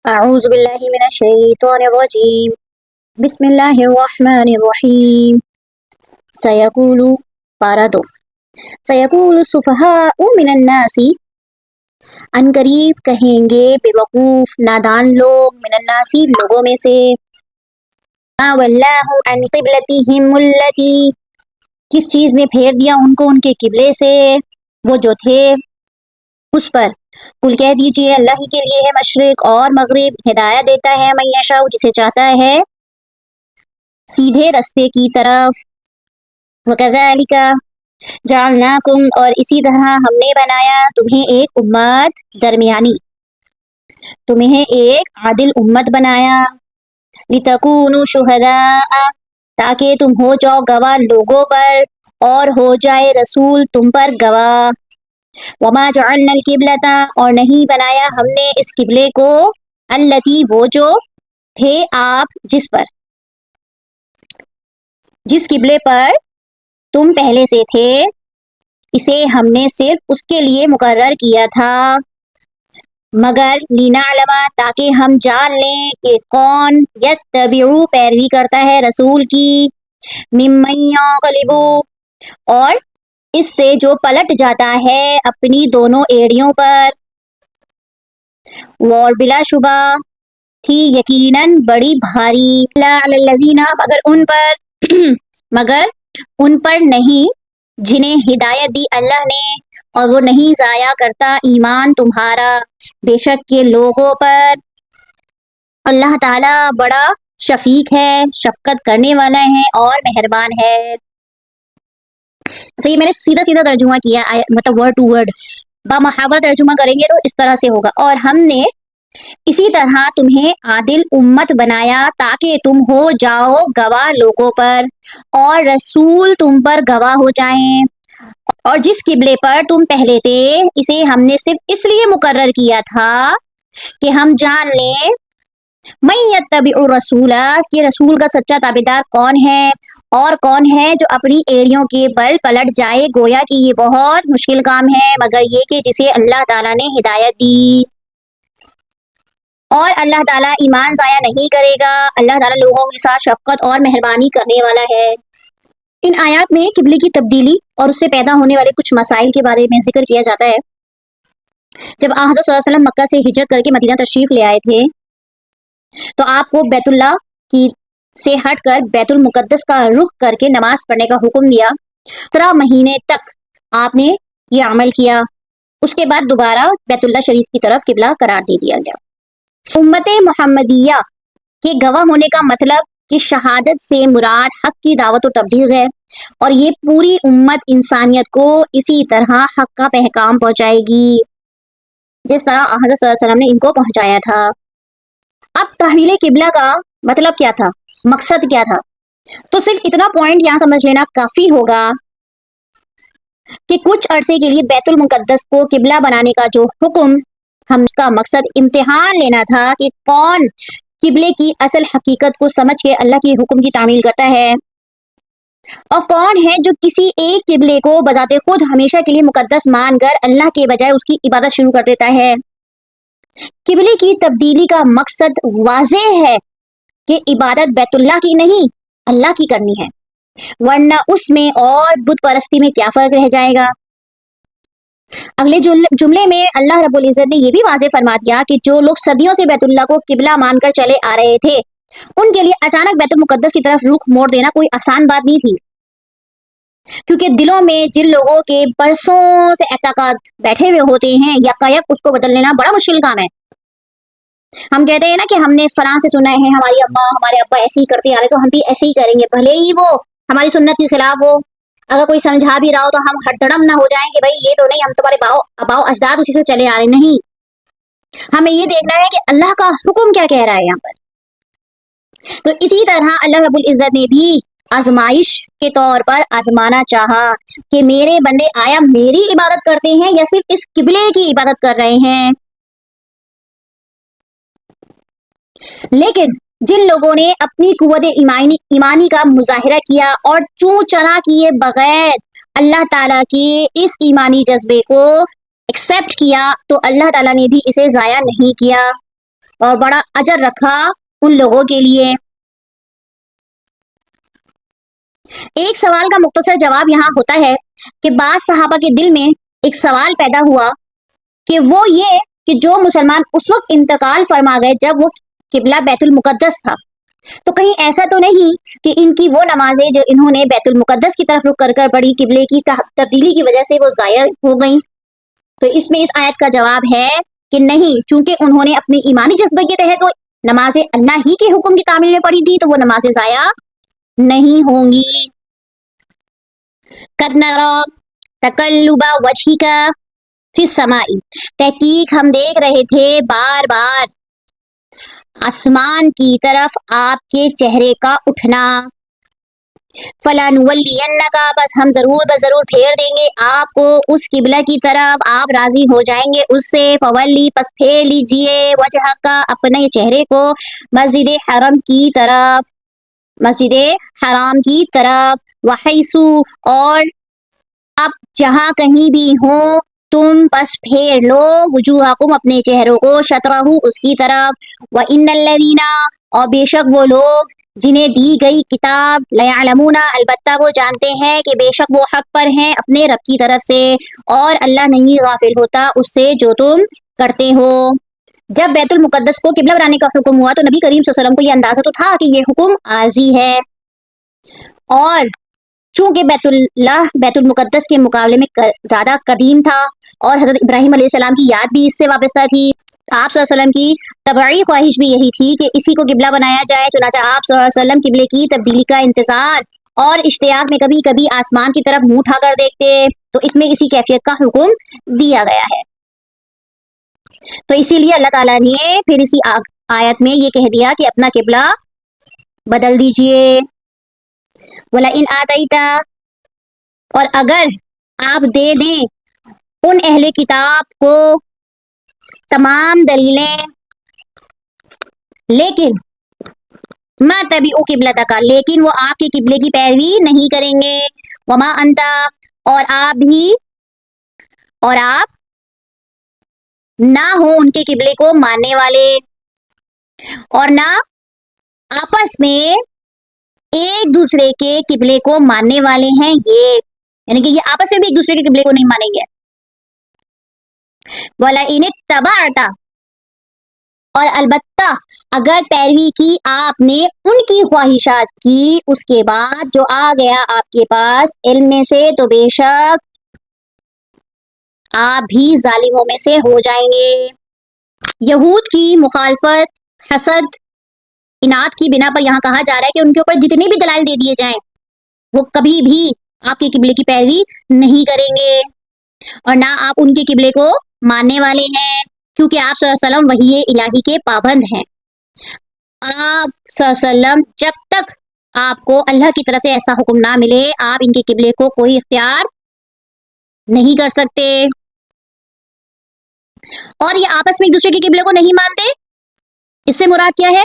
أعوذ بالله من الشيطان الرجيم بسم الله الرحمن الرحيم سيقول پارا 2 سيقول السفهاء من الناس ان قریب کہیں گے بے وقوف نادان لوگ من الناس لوگوں میں سے ما واللہ عن قبلتهم التي کس چیز نے پھیر دیا ان کو ان کے قبلے سے وہ جو تھے اس پر کل کہہ دیجئے اللہ ہی کے لیے ہے مشرق اور مغرب ہدایت دیتا ہے من یشاء جسے چاہتا ہے سیدھے رستے کی طرف وَكَذَلِكَ جَعَلْنَاكُمْ اور اسی طرح ہم نے بنایا تمہیں ایک امت درمیانی تمہیں ایک عادل امت بنایا لِتَكُونُوا شُهَدَاءَ تاکہ تم ہو جاؤ گواہ لوگوں پر اور ہو جائے رسول تم پر گواہ وما جعلنا القبلۃ اور نہیں بنایا ہم نے اس قبلے کو التی وہ جو تھے آپ جس قبلے پر تم پہلے سے تھے اسے ہم نے صرف اس کے لیے مقرر کیا تھا مگر لنعلم تاکہ ہم جان لیں کہ کون یتبعو پیروی کرتا ہے رسول کی ممن ينقلب اور اس سے جو پلٹ جاتا ہے اپنی دونوں ایڑیوں پر اور بلا شبہ تھی یقیناً بڑی بھاری لا علی الذین مگر ان پر نہیں جنہیں ہدایت دی اللہ نے اور وہ نہیں ضائع کرتا ایمان تمہارا بے شک کے لوگوں پر اللہ تعالی بڑا شفیق ہے شفقت کرنے والا ہے اور مہربان ہے تو یہ میں نے سیدھا ترجمہ کیا مطلب ورڈ ٹو ورڈ بامحاور ترجمہ کریں گے تو اس طرح سے ہوگا اور ہم نے اسی طرح تمہیں عادل امت بنایا تاکہ تم ہو جاؤ گواہ لوگوں پر اور رسول تم پر گواہ ہو جائیں اور جس قبلے پر تم پہلے تھے اسے ہم نے صرف اس لیے مقرر کیا تھا کہ ہم جان لیں من یتبع الرسول کہ رسول کا سچا تابعدار کون ہے اور کون ہے جو اپنی ایڑیوں کے بل پلٹ جائے گویا کہ یہ بہت مشکل کام ہے مگر یہ کہ جسے اللہ تعالیٰ نے ہدایت دی اور اللہ تعالیٰ ایمان ضائع نہیں کرے گا اللہ تعالیٰ لوگوں کے ساتھ شفقت اور مہربانی کرنے والا ہے ان آیات میں قبلے کی تبدیلی اور اس سے پیدا ہونے والے کچھ مسائل کے بارے میں ذکر کیا جاتا ہے جب حضرت صلی اللہ علیہ وسلم مکہ سے ہجرت کر کے مدینہ تشریف لے آئے تھے تو آپ کو بیت اللہ کی سے ہٹ کر بیت المقدس کا رخ کر کے نماز پڑھنے کا حکم دیا 13 مہینے تک آپ نے یہ عمل کیا اس کے بعد دوبارہ بیت اللہ شریف کی طرف قبلہ قرار دے دیا گیا امت محمدیہ کے گواہ ہونے کا مطلب کہ شہادت سے مراد حق کی دعوت و تبلیغ ہے اور یہ پوری امت انسانیت کو اسی طرح حق کا پیغام پہنچائے گی جس طرح حضرت صلی اللہ علیہ وسلم نے ان کو پہنچایا تھا اب تحویل قبلہ کا مطلب کیا تھا مقصد کیا تھا تو صرف اتنا پوائنٹ یہاں سمجھ لینا کافی ہوگا کہ کچھ عرصے کے لیے بیت المقدس کو قبلہ بنانے کا جو حکم ہم اس کا مقصد امتحان لینا تھا کہ کون قبلے کی اصل حقیقت کو سمجھ کے اللہ کے حکم کی تعمیل کرتا ہے اور کون ہے جو کسی ایک قبلے کو بذات خود ہمیشہ کے لیے مقدس مان کر اللہ کے بجائے اس کی عبادت شروع کر دیتا ہے قبلے کی تبدیلی کا مقصد واضح ہے کہ عبادت بیت اللہ کی نہیں اللہ کی کرنی ہے ورنہ اس میں اور بت پرستی میں کیا فرق رہ جائے گا اگلے جملے میں اللہ رب العزت نے یہ بھی واضح فرما دیا کہ جو لوگ صدیوں سے بیت اللہ کو قبلہ مان کر چلے آ رہے تھے ان کے لیے اچانک بیت المقدس کی طرف رخ موڑ دینا کوئی آسان بات نہیں تھی کیونکہ دلوں میں جن لوگوں کے برسوں سے اعتقاد بیٹھے ہوئے ہوتے ہیں یکایک اس کو بدل لینا بڑا مشکل کام ہے ہم کہتے ہیں نا کہ ہم نے فلاں سے سنا ہے ہماری اماں ہمارے ابا ایسے ہی کرتے آ رہے تو ہم بھی ایسے ہی کریں گے بھلے ہی وہ ہماری سنت کے خلاف ہو اگر کوئی سمجھا بھی رہا ہو تو ہم ہٹ دڑم نہ ہو جائیں کہ بھائی یہ تو نہیں ہم تمہارے باؤ اجداد اسی سے چلے آ رہے نہیں ہمیں یہ دیکھنا ہے کہ اللہ کا حکم کیا کہہ رہا ہے یہاں پر تو اسی طرح اللہ رب العزت نے بھی آزمائش کے طور پر آزمانا چاہا کہ میرے بندے آیا میری عبادت کرتے ہیں یا صرف اس قبلے کی عبادت کر رہے ہیں لیکن جن لوگوں نے اپنی قوت ایمانی کا مظاہرہ کیا اور چوں چرا کیے بغیر اللہ تعالیٰ کے اس ایمانی جذبے کو ایکسپٹ کیا تو اللہ تعالیٰ نے بھی اسے ضائع نہیں کیا اور بڑا اجر رکھا ان لوگوں کے لیے۔ ایک سوال کا مختصر جواب یہاں ہوتا ہے کہ بعض صحابہ کے دل میں ایک سوال پیدا ہوا کہ وہ یہ کہ جو مسلمان اس وقت انتقال فرما گئے جب وہ قبلہ بیت المقدس تھا، تو کہیں ایسا تو نہیں کہ ان کی وہ نمازیں جو انہوں نے بیت المقدس کی طرف رخ کر کر پڑھی قبلے کی تبدیلی کی وجہ سے وہ ضائع ہو گئیں؟ تو اس میں اس آیت کا جواب ہے کہ نہیں، چونکہ انہوں نے اپنی ایمانی جذبے کے تحت وہ نمازیں اللہ ہی کے حکم کی تعمیل میں پڑھی تھی، تو وہ نمازیں ضائع نہیں ہوں گی۔ قد نرى تقلب وجهك فی السماء، تحقیق ہم دیکھ رہے تھے بار بار آسمان کی طرف آپ کے چہرے کا اٹھنا۔ فَلَنُوَلِّيَنَّكَ، بس ہم ضرور بضرور پھیر دیں گے آپ کو اس قبلہ کی طرف، آپ راضی ہو جائیں گے اس سے۔ فَوَلِّ، پس پھیر لیجئے، وجهك، اپنے چہرے کو، مسجد حرم کی طرف، مسجد حرام کی طرف، وحیث، اور آپ جہاں کہیں بھی ہوں تم پس پھیر لو، وجوہکم، اپنے چہروں کو، شطرہ، اس کی طرف، وَإِنَّ الَّذِينَ، اور بے شک وہ لوگ جنہیں دی گئی کتاب، لَيَعْلَمُونَ، البتہ وہ جانتے ہیں کہ بے شک وہ حق پر ہیں اپنے رب کی طرف سے، اور اللہ نہیں غافل ہوتا اس سے جو تم کرتے ہو۔ جب بیت المقدس کو قبلہ بنانے کا حکم ہوا تو نبی کریم صلی اللہ علیہ وسلم کو یہ اندازہ تو تھا کہ یہ حکم عارضی ہے، اور چونکہ بیت المقدس کے مقابلے میں زیادہ قدیم تھا اور حضرت ابراہیم علیہ السلام کی یاد بھی اس سے وابستہ تھی، آپ صلی اللہ علیہ وسلم کی طبعی خواہش بھی یہی تھی کہ اسی کو قبلہ بنایا جائے، چنانچہ آپ صلی اللہ علیہ وسلم قبلے کی تبدیلی کا انتظار اور اشتیاق میں کبھی کبھی آسمان کی طرف منہ اٹھا کر دیکھتے، تو اس میں اسی کیفیت کا حکم دیا گیا ہے۔ تو اسی لیے اللہ تعالیٰ نے پھر اسی آیت میں یہ کہہ دیا کہ اپنا قبلہ بدل دیجئے۔ وَلَئِنْ آتَيْتَ، اور اگر آپ دے دیں ان اہل کتاب کو تمام دلیلیں، لیکن مَا تَبِعُوا قِبْلَتَكَ، لیکن وہ آپ کے قبلے کی پیروی نہیں کریں گے، وَمَا أَنْتَ، اور آپ نہ ہو ان کے قبلے کو ماننے والے، اور نہ آپس میں ایک دوسرے کے قبلے کو ماننے والے ہیں، یہ یعنی کہ یہ آپس میں بھی ایک دوسرے کے قبلے کو نہیں مانیں گے۔ وَلَئِنِ اتَّبَعْتَ، اور البتہ اگر پیروی کی آپ نے ان کی خواہشات کی اس کے بعد جو آ گیا آپ کے پاس علم میں سے، تو بے شک آپ بھی ظالموں میں سے ہو جائیں گے۔ یہود کی مخالفت، حسد، اناد کی بنا پر یہاں کہا جا رہا ہے کہ ان کے اوپر جتنے بھی دلائل دے دیے جائیں وہ کبھی بھی آپ کے قبلے کی پیروی نہیں کریں گے، اور نہ آپ ان کے قبلے کو ماننے والے ہیں، کیونکہ آپ صلی اللہ علیہ وسلم وحی الہی کے پابند ہیں۔ آپ صلی اللہ علیہ وسلم جب تک آپ کو اللہ کی طرف سے ایسا حکم نہ ملے آپ ان کے قبلے کو کوئی اختیار نہیں کر سکتے، اور یہ آپس میں ایک دوسرے کے قبلے کو نہیں مانتے، اس سے مراد کیا ہے؟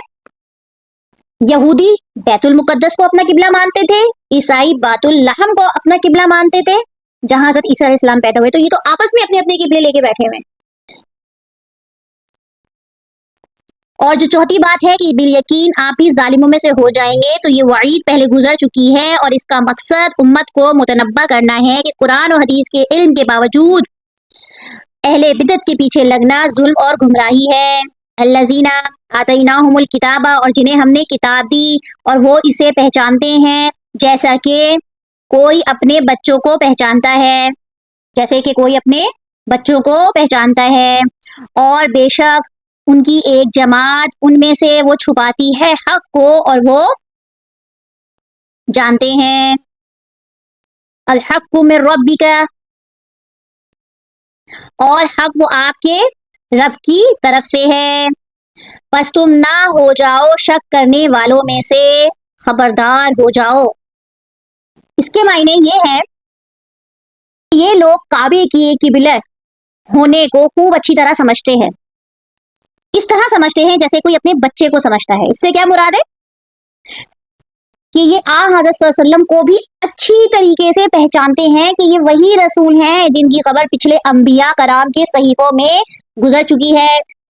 یہودی بیت المقدس کو اپنا قبلہ مانتے تھے، عیسائی بیت اللحم کو اپنا قبلہ مانتے تھے جہاں حضرت عیسیٰ علیہ السلام پیدا ہوئے، تو یہ تو آپس میں اپنے اپنے قبلے لے کے بیٹھے ہوئے ہیں۔ اور جو چوتھی بات ہے کہ بالیقین آپ ہی ظالموں میں سے ہو جائیں گے، تو یہ وعید پہلے گزر چکی ہے، اور اس کا مقصد امت کو متنبہ کرنا ہے کہ قرآن و حدیث کے علم کے باوجود اہل بدعت کے پیچھے لگنا ظلم اور گمراہی ہے۔ الذین آتیناہم الکتاب، اور جنہیں ہم نے کتاب دی اور وہ اسے پہچانتے ہیں جیسا کہ کوئی اپنے بچوں کو پہچانتا ہے، جیسے کہ کوئی اپنے بچوں کو پہچانتا ہے، اور بے شک ان کی ایک جماعت ان میں سے وہ چھپاتی ہے حق کو اور وہ جانتے ہیں۔ الحق من ربک، اور حق وہ آپ کے رب کی طرف سے ہے، پس تم نہ ہو جاؤ شک کرنے والوں میں سے، خبردار ہو جاؤ۔ اس کے معنی یہ ہے کہ یہ لوگ کعبے کی قبلہ ہونے کو خوب اچھی طرح سمجھتے ہیں، اس طرح سمجھتے ہیں جیسے کوئی اپنے بچے کو سمجھتا ہے۔ اس سے کیا مراد ہے کہ یہ حضرت صلی اللہ علیہ وسلم کو بھی اچھی طریقے سے پہچانتے ہیں کہ یہ وہی رسول ہیں جن کی خبر پچھلے انبیاء کرام کے صحیفوں میں گزر چکی ہے۔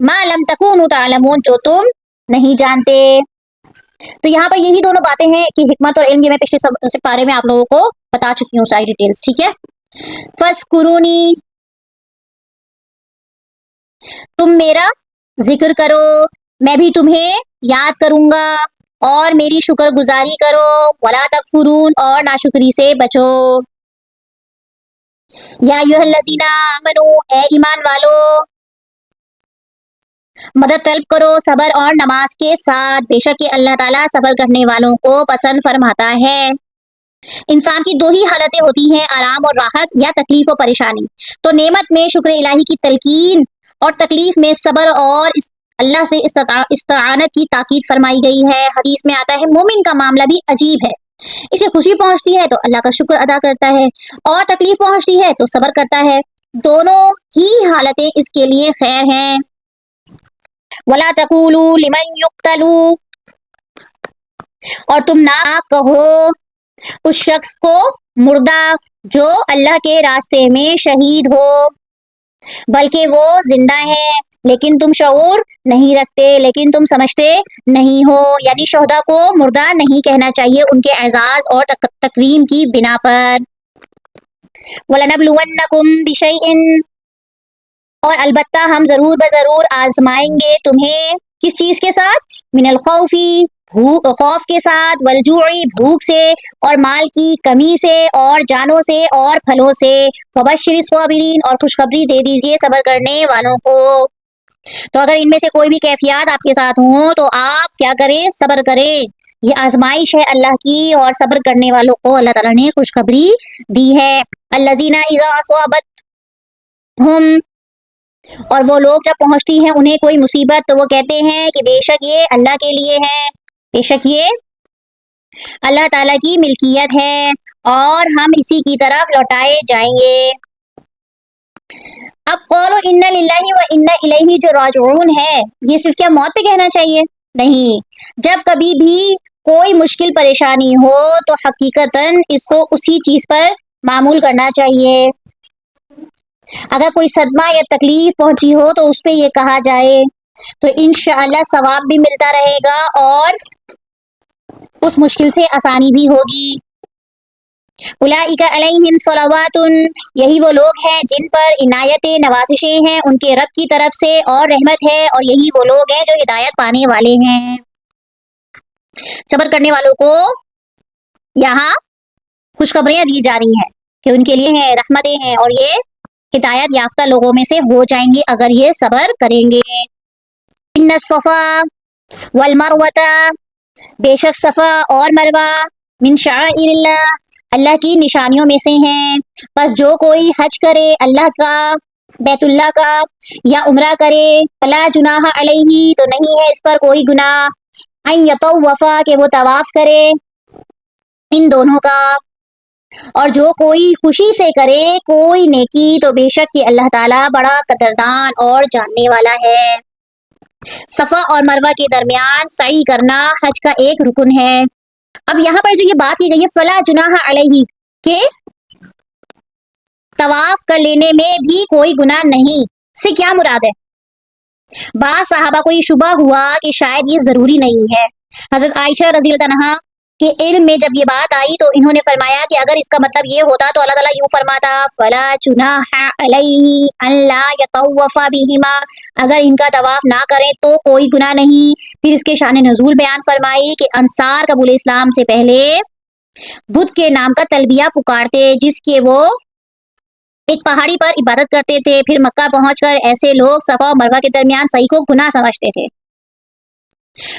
ما لم تکونوا تعلمون، جو تم نہیں جانتے۔ تو یہاں پر یہی دونوں باتیں ہیں کہ حکمت اور علم، یہ میں پچھلے پارے میں آپ لوگوں کو بتا چکی ہوں ساری ڈیٹیلز، ٹھیک ہے۔ فَاذْكُرُونِی، تم میرا ذکر کرو، میں بھی تمہیں یاد کروں گا، اور میری شکر گزاری کرو، وَلَا تَکْفُرُونَ، اور ناشکری سے بچو۔ یا ایھا الذین آمنوا، اے ایمان والو، مدد طلب کرو صبر اور نماز کے ساتھ، بے شک کہ اللہ تعالیٰ صبر کرنے والوں کو پسند فرماتا ہے۔ انسان کی دو ہی حالتیں ہوتی ہیں، آرام اور راحت، یا تکلیف و پریشانی۔ تو نعمت میں شکر الہی کی تلقین، اور تکلیف میں صبر اور اللہ سے استعانت کی تاکید فرمائی گئی ہے۔ حدیث میں آتا ہے مومن کا معاملہ بھی عجیب ہے، اسے خوشی پہنچتی ہے تو اللہ کا شکر ادا کرتا ہے، اور تکلیف پہنچتی ہے تو صبر کرتا ہے، دونوں ہی حالتیں اس کے لیے خیر ہیں۔ وَلَا تَقُولُوا لِمَن يُقْتَلُ، اور تم نہ کہو اس شخص کو مردہ جو اللہ کے راستے میں شہید ہو، بلکہ وہ زندہ ہے، لیکن تم شعور نہیں رکھتے، لیکن تم سمجھتے نہیں ہو، یعنی شہداء کو مردہ نہیں کہنا چاہیے ان کے اعزاز اور تکریم کی بنا پر۔ وَلَنَبْلُوَنَّكُمْ بِشَيْءٍ، اور البتہ ہم ضرور بضرور آزمائیں گے تمہیں، کس چیز کے ساتھ؟ من الخوف، خوف کے ساتھ، والجوع، بھوک سے، اور مال کی کمی سے، اور جانوں سے، اور پھلوں سے، وبشر الصابرین، اور خوشخبری دے دیجئے صبر کرنے والوں کو۔ تو اگر ان میں سے کوئی بھی کیفیات آپ کے ساتھ ہوں تو آپ کیا کریں؟ صبر کریں، یہ آزمائش ہے اللہ کی، اور صبر کرنے والوں کو اللہ تعالیٰ نے خوشخبری دی ہے۔ الذین اذا اصابتہم، اور وہ لوگ جب پہنچتی ہیں انہیں کوئی مصیبت تو وہ کہتے ہیں کہ بے شک یہ اللہ کے لیے ہے، بے شک یہ اللہ تعالیٰ کی ملکیت ہے، اور ہم اسی کی طرف لوٹائے جائیں گے۔ اب قولوا ان للہ و انا الیہ جو راجعون ہے، یہ صرف کیا موت پہ کہنا چاہیے؟ نہیں، جب کبھی بھی کوئی مشکل پریشانی ہو تو حقیقتاً اس کو اسی چیز پر معمول کرنا چاہیے۔ اگر کوئی صدمہ یا تکلیف پہنچی ہو تو اس پہ یہ کہا جائے تو انشاءاللہ ثواب بھی ملتا رہے گا، اور اس مشکل سے آسانی بھی ہوگی۔ اولئک علیہم صلوات، یہی وہ لوگ ہیں جن پر عنایت نوازشیں ہیں ان کے رب کی طرف سے، اور رحمت ہے، اور یہی وہ لوگ ہیں جو ہدایت پانے والے ہیں۔ صبر کرنے والوں کو یہاں خوشخبریاں دی جا رہی ہیں کہ ان کے لیے ہیں رحمتیں ہیں، اور یہ ہدایت یافتہ لوگوں میں سے ہو جائیں گے اگر یہ صبر کریں گے۔ ان الصفا والمروۃ، بے شک صفا اور مروہ، من شعائر اللہ، اللہ کی نشانیوں میں سے ہیں، پس جو کوئی حج کرے اللہ کا، بیت اللہ کا، یا عمرہ کرے، فلا جناح علیہ، تو نہیں ہے اس پر کوئی گناہ، ان یطوف، کہ وہ طواف کرے، ان دونوں کا، اور جو کوئی خوشی سے کرے کوئی نیکی تو بے شک یہ اللہ تعالیٰ بڑا قدردان اور جاننے والا ہے۔ صفا اور مروہ کے درمیان سعی کرنا حج کا ایک رکن ہے۔ اب یہاں پر جو یہ بات کی گئی ہے فلا جناح علیہ، کہ طواف کر لینے میں بھی کوئی گناہ نہیں، سے کیا مراد ہے؟ بعض صحابہ کو یہ شبہ ہوا کہ شاید یہ ضروری نہیں ہے۔ حضرت عائشہ رضی اللہ عنہا کے علم میں جب یہ بات آئی تو انہوں نے فرمایا کہ اگر اس کا مطلب یہ ہوتا تو اللہ تعالیٰ یوں فرماتا فلا جناح علیہ ان لا یطوف بہما، اگر ان کا طواف نہ کریں تو کوئی گناہ نہیں۔ پھر اس کے شان نزول بیان فرمائی کہ انصار قبول اسلام سے پہلے بدھ کے نام کا تلبیہ پکارتے، جس کے وہ ایک پہاڑی پر عبادت کرتے تھے، پھر مکہ پہنچ کر ایسے لوگ صفا و مروہ کے درمیان صحیح کو گناہ سمجھتے تھے۔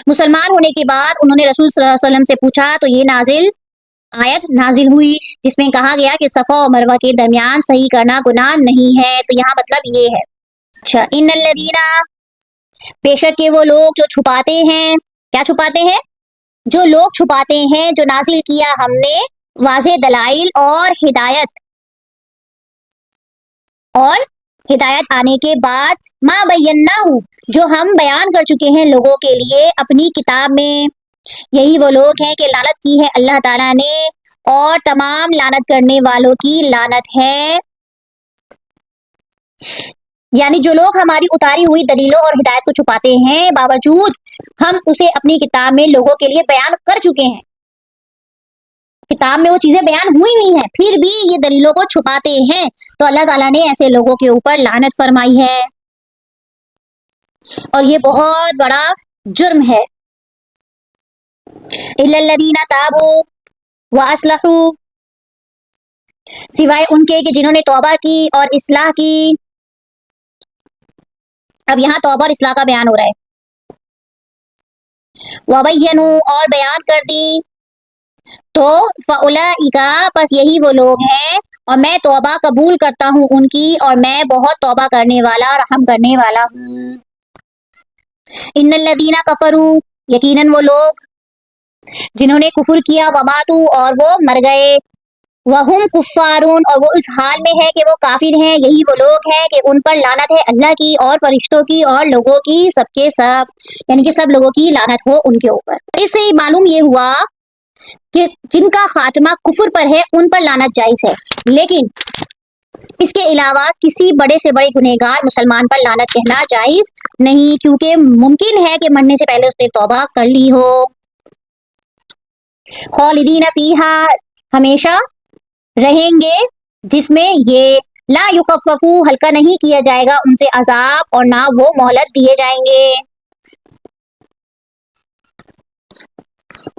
مسلمان ہونے کے بعد انہوں نے رسول صلی اللہ علیہ وسلم سے پوچھا تو یہ آیت نازل ہوئی جس میں کہا گیا کہ صفا و مروہ کے درمیان صحیح کرنا گناہ نہیں ہے۔ تو یہاں مطلب یہ ہے، اچھا، ان الذین، بے شک کہ وہ لوگ جو چھپاتے ہیں، کیا چھپاتے ہیں؟ جو لوگ چھپاتے ہیں جو نازل کیا ہم نے واضح دلائل اور ہدایت آنے کے بعد، ما بیناہ، جو ہم بیان کر چکے ہیں لوگوں کے لیے اپنی کتاب میں، یہی وہ لوگ ہیں کہ لعنت کی ہے اللہ تعالیٰ نے، اور تمام لعنت کرنے والوں کی لعنت ہے۔ یعنی جو لوگ ہماری اتاری ہوئی دلیلوں اور ہدایت کو چھپاتے ہیں، باوجود ہم اسے اپنی کتاب میں لوگوں کے لیے بیان کر چکے ہیں، کتاب میں وہ چیزیں بیان ہوئی ہیں، پھر بھی یہ دلیلوں کو چھپاتے ہیں، تو اللہ تعالیٰ نے ایسے لوگوں کے اوپر لعنت فرمائی ہے، اور یہ بہت بڑا جرم ہے۔ الا الذین تابوا واصلحوا، سوائے ان کے کہ جنہوں نے توبہ کی اور اصلاح کی۔ اب یہاں توبہ اور اصلاح کا بیان ہو رہا ہے۔ وبینوا، اور بیان کر دی، تو فاولئک، پس یہی وہ لوگ ہیں، اور میں توبہ قبول کرتا ہوں ان کی، اور میں بہت توبہ کرنے والا، رحم کرنے والا ہوں۔ ان الذین کفروا، یقیناً وہ لوگ جنہوں نے کفر کیا، وماتوا، اور وہ مر گئے، وہم کفارون، اور وہ اس حال میں ہے کہ وہ کافر ہیں، یہی وہ لوگ ہیں کہ ان پر لعنت ہے اللہ کی اور فرشتوں کی اور لوگوں کی، سب کے سب، یعنی کہ سب لوگوں کی لعنت ہو ان کے اوپر۔ اس سے معلوم یہ ہوا کہ جن کا خاتمہ کفر پر ہے ان پر لعنت جائز ہے، لیکن اس کے علاوہ کسی بڑے سے بڑے گنہگار مسلمان پر لعنت کہنا جائز نہیں، کیونکہ ممکن ہے کہ مرنے سے پہلے اس نے توبہ کر لی ہو۔ خالدین فیہا، ہمیشہ رہیں گے جس میں، یہ لا یخففو، ہلکا نہیں کیا جائے گا ان سے عذاب، اور نہ وہ مہلت دیے جائیں گے،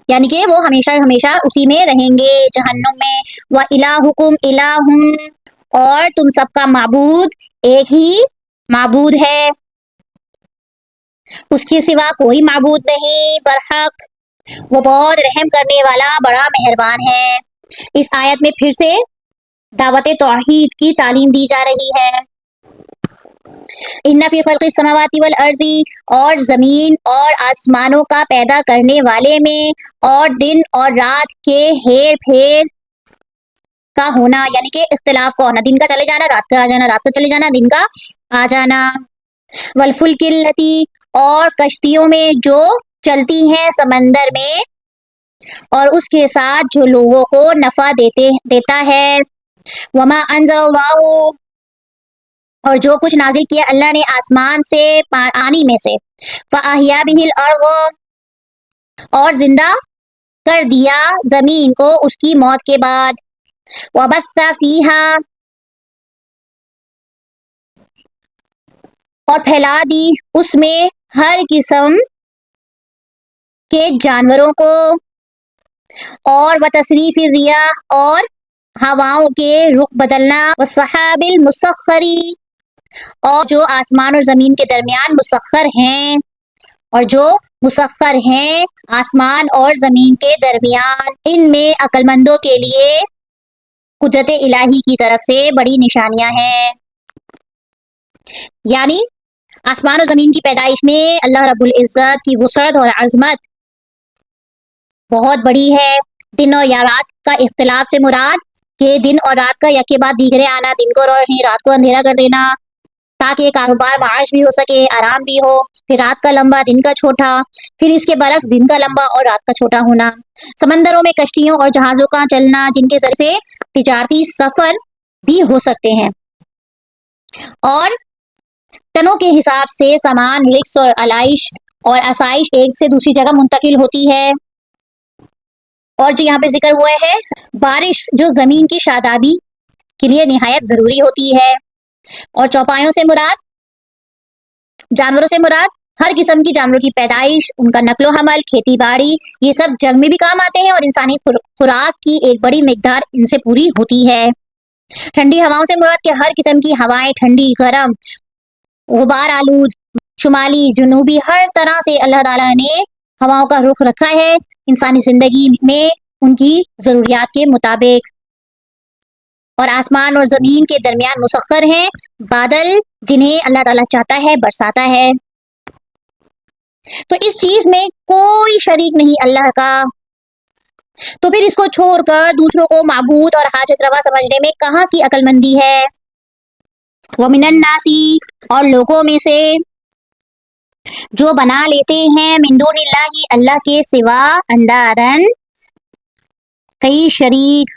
یعنی کہ وہ ہمیشہ ہمیشہ اسی میں رہیں گے، جہنم میں۔ وَإِلَٰهُكُمْ إِلَٰهٌ، اور تم سب کا معبود ایک ہی معبود ہے، اس کے سوا کوئی معبود نہیں برحق، وہ بہت رحم کرنے والا، بڑا مہربان ہے۔ اس آیت میں پھر سے دعوت توحید کی تعلیم دی جا رہی ہے۔ ان فی خلق السماوات والارض، اور زمین اور آسمانوں کا پیدا کرنے والے میں، اور دن اور رات کے ہیر پھیر کا ہونا، یعنی کہ اختلاف کا ہونا، دن کا چلے جانا، رات کا آ جانا، رات کا چلے جانا، دن کا آ جانا۔ والفلک التی، اور کشتیوں میں جو چلتی ہیں سمندر میں، اور اس کے ساتھ جو لوگوں کو نفع دیتا ہے۔ وما انزل اللہ، اور جو کچھ نازل کیا اللہ نے آسمان سے، پانی میں سے۔ فاحیا بہ الارض، اور زندہ کر دیا زمین کو اس کی موت کے بعد۔ وبث فیہا، اور پھیلا دی اس میں ہر قسم کے جانوروں کو، اور وتصریف الریاح، اور ہواؤں کے رخ بدلنا، والسحاب المسخر، اور جو آسمان اور زمین کے درمیان مسخر ہیں، اور جو مسخر ہیں آسمان اور زمین کے درمیان، ان میں عقل مندوں کے لیے قدرت الہی کی طرف سے بڑی نشانیاں ہیں۔ یعنی آسمان اور زمین کی پیدائش میں اللہ رب العزت کی وسعت اور عظمت بہت بڑی ہے۔ دن اور یا رات کا اختلاف سے مراد کہ دن اور رات کا یکے بعد دیگرے آنا، دن کو روشنی، رات کو اندھیرا کر دینا، تاکہ کاروبار معاش بھی ہو سکے، آرام بھی ہو، پھر رات کا لمبا دن کا چھوٹا، پھر اس کے برعکس دن کا لمبا اور رات کا چھوٹا ہونا۔ سمندروں میں کشتیوں اور جہازوں کا چلنا، جن کے ذریعے سے تجارتی سفر بھی ہو سکتے ہیں، اور ٹنوں کے حساب سے سامان، رزق اور علائش اور آسائش ایک سے دوسری جگہ منتقل ہوتی ہے۔ اور جو یہاں پہ ذکر ہوا ہے بارش، جو زمین کی شادابی کے لیے نہایت ضروری ہوتی ہے۔ اور چوپایوں سے مراد، جانوروں سے مراد ہر قسم کی جانوروں کی پیدائش، ان کا نقل و حمل، کھیتی باڑی، یہ سب جنگ میں بھی کام آتے ہیں، اور انسانی خوراک کی ایک بڑی مقدار ان سے پوری ہوتی ہے۔ ٹھنڈی ہواؤں سے مراد کہ ہر قسم کی ہوائیں، ٹھنڈی، گرم، غبار آلود، شمالی، جنوبی، ہر طرح سے اللہ تعالیٰ نے ہواؤں کا رخ رکھا ہے انسانی زندگی میں ان کی ضروریات کے مطابق۔ اور آسمان اور زمین کے درمیان مسخر ہیں بادل، جنہیں اللہ تعالیٰ چاہتا ہے برساتا ہے۔ تو اس چیز میں کوئی شریک نہیں اللہ کا، تو پھر اس کو چھوڑ کر دوسروں کو معبود اور حاجت روا سمجھنے میں کہاں کی عقل مندی ہے۔ وَمِنَ النَّاسِ، اور لوگوں میں سے جو بنا لیتے ہیں من دون اللہ، اللہ کے سوا، اندادن، کئی شریک،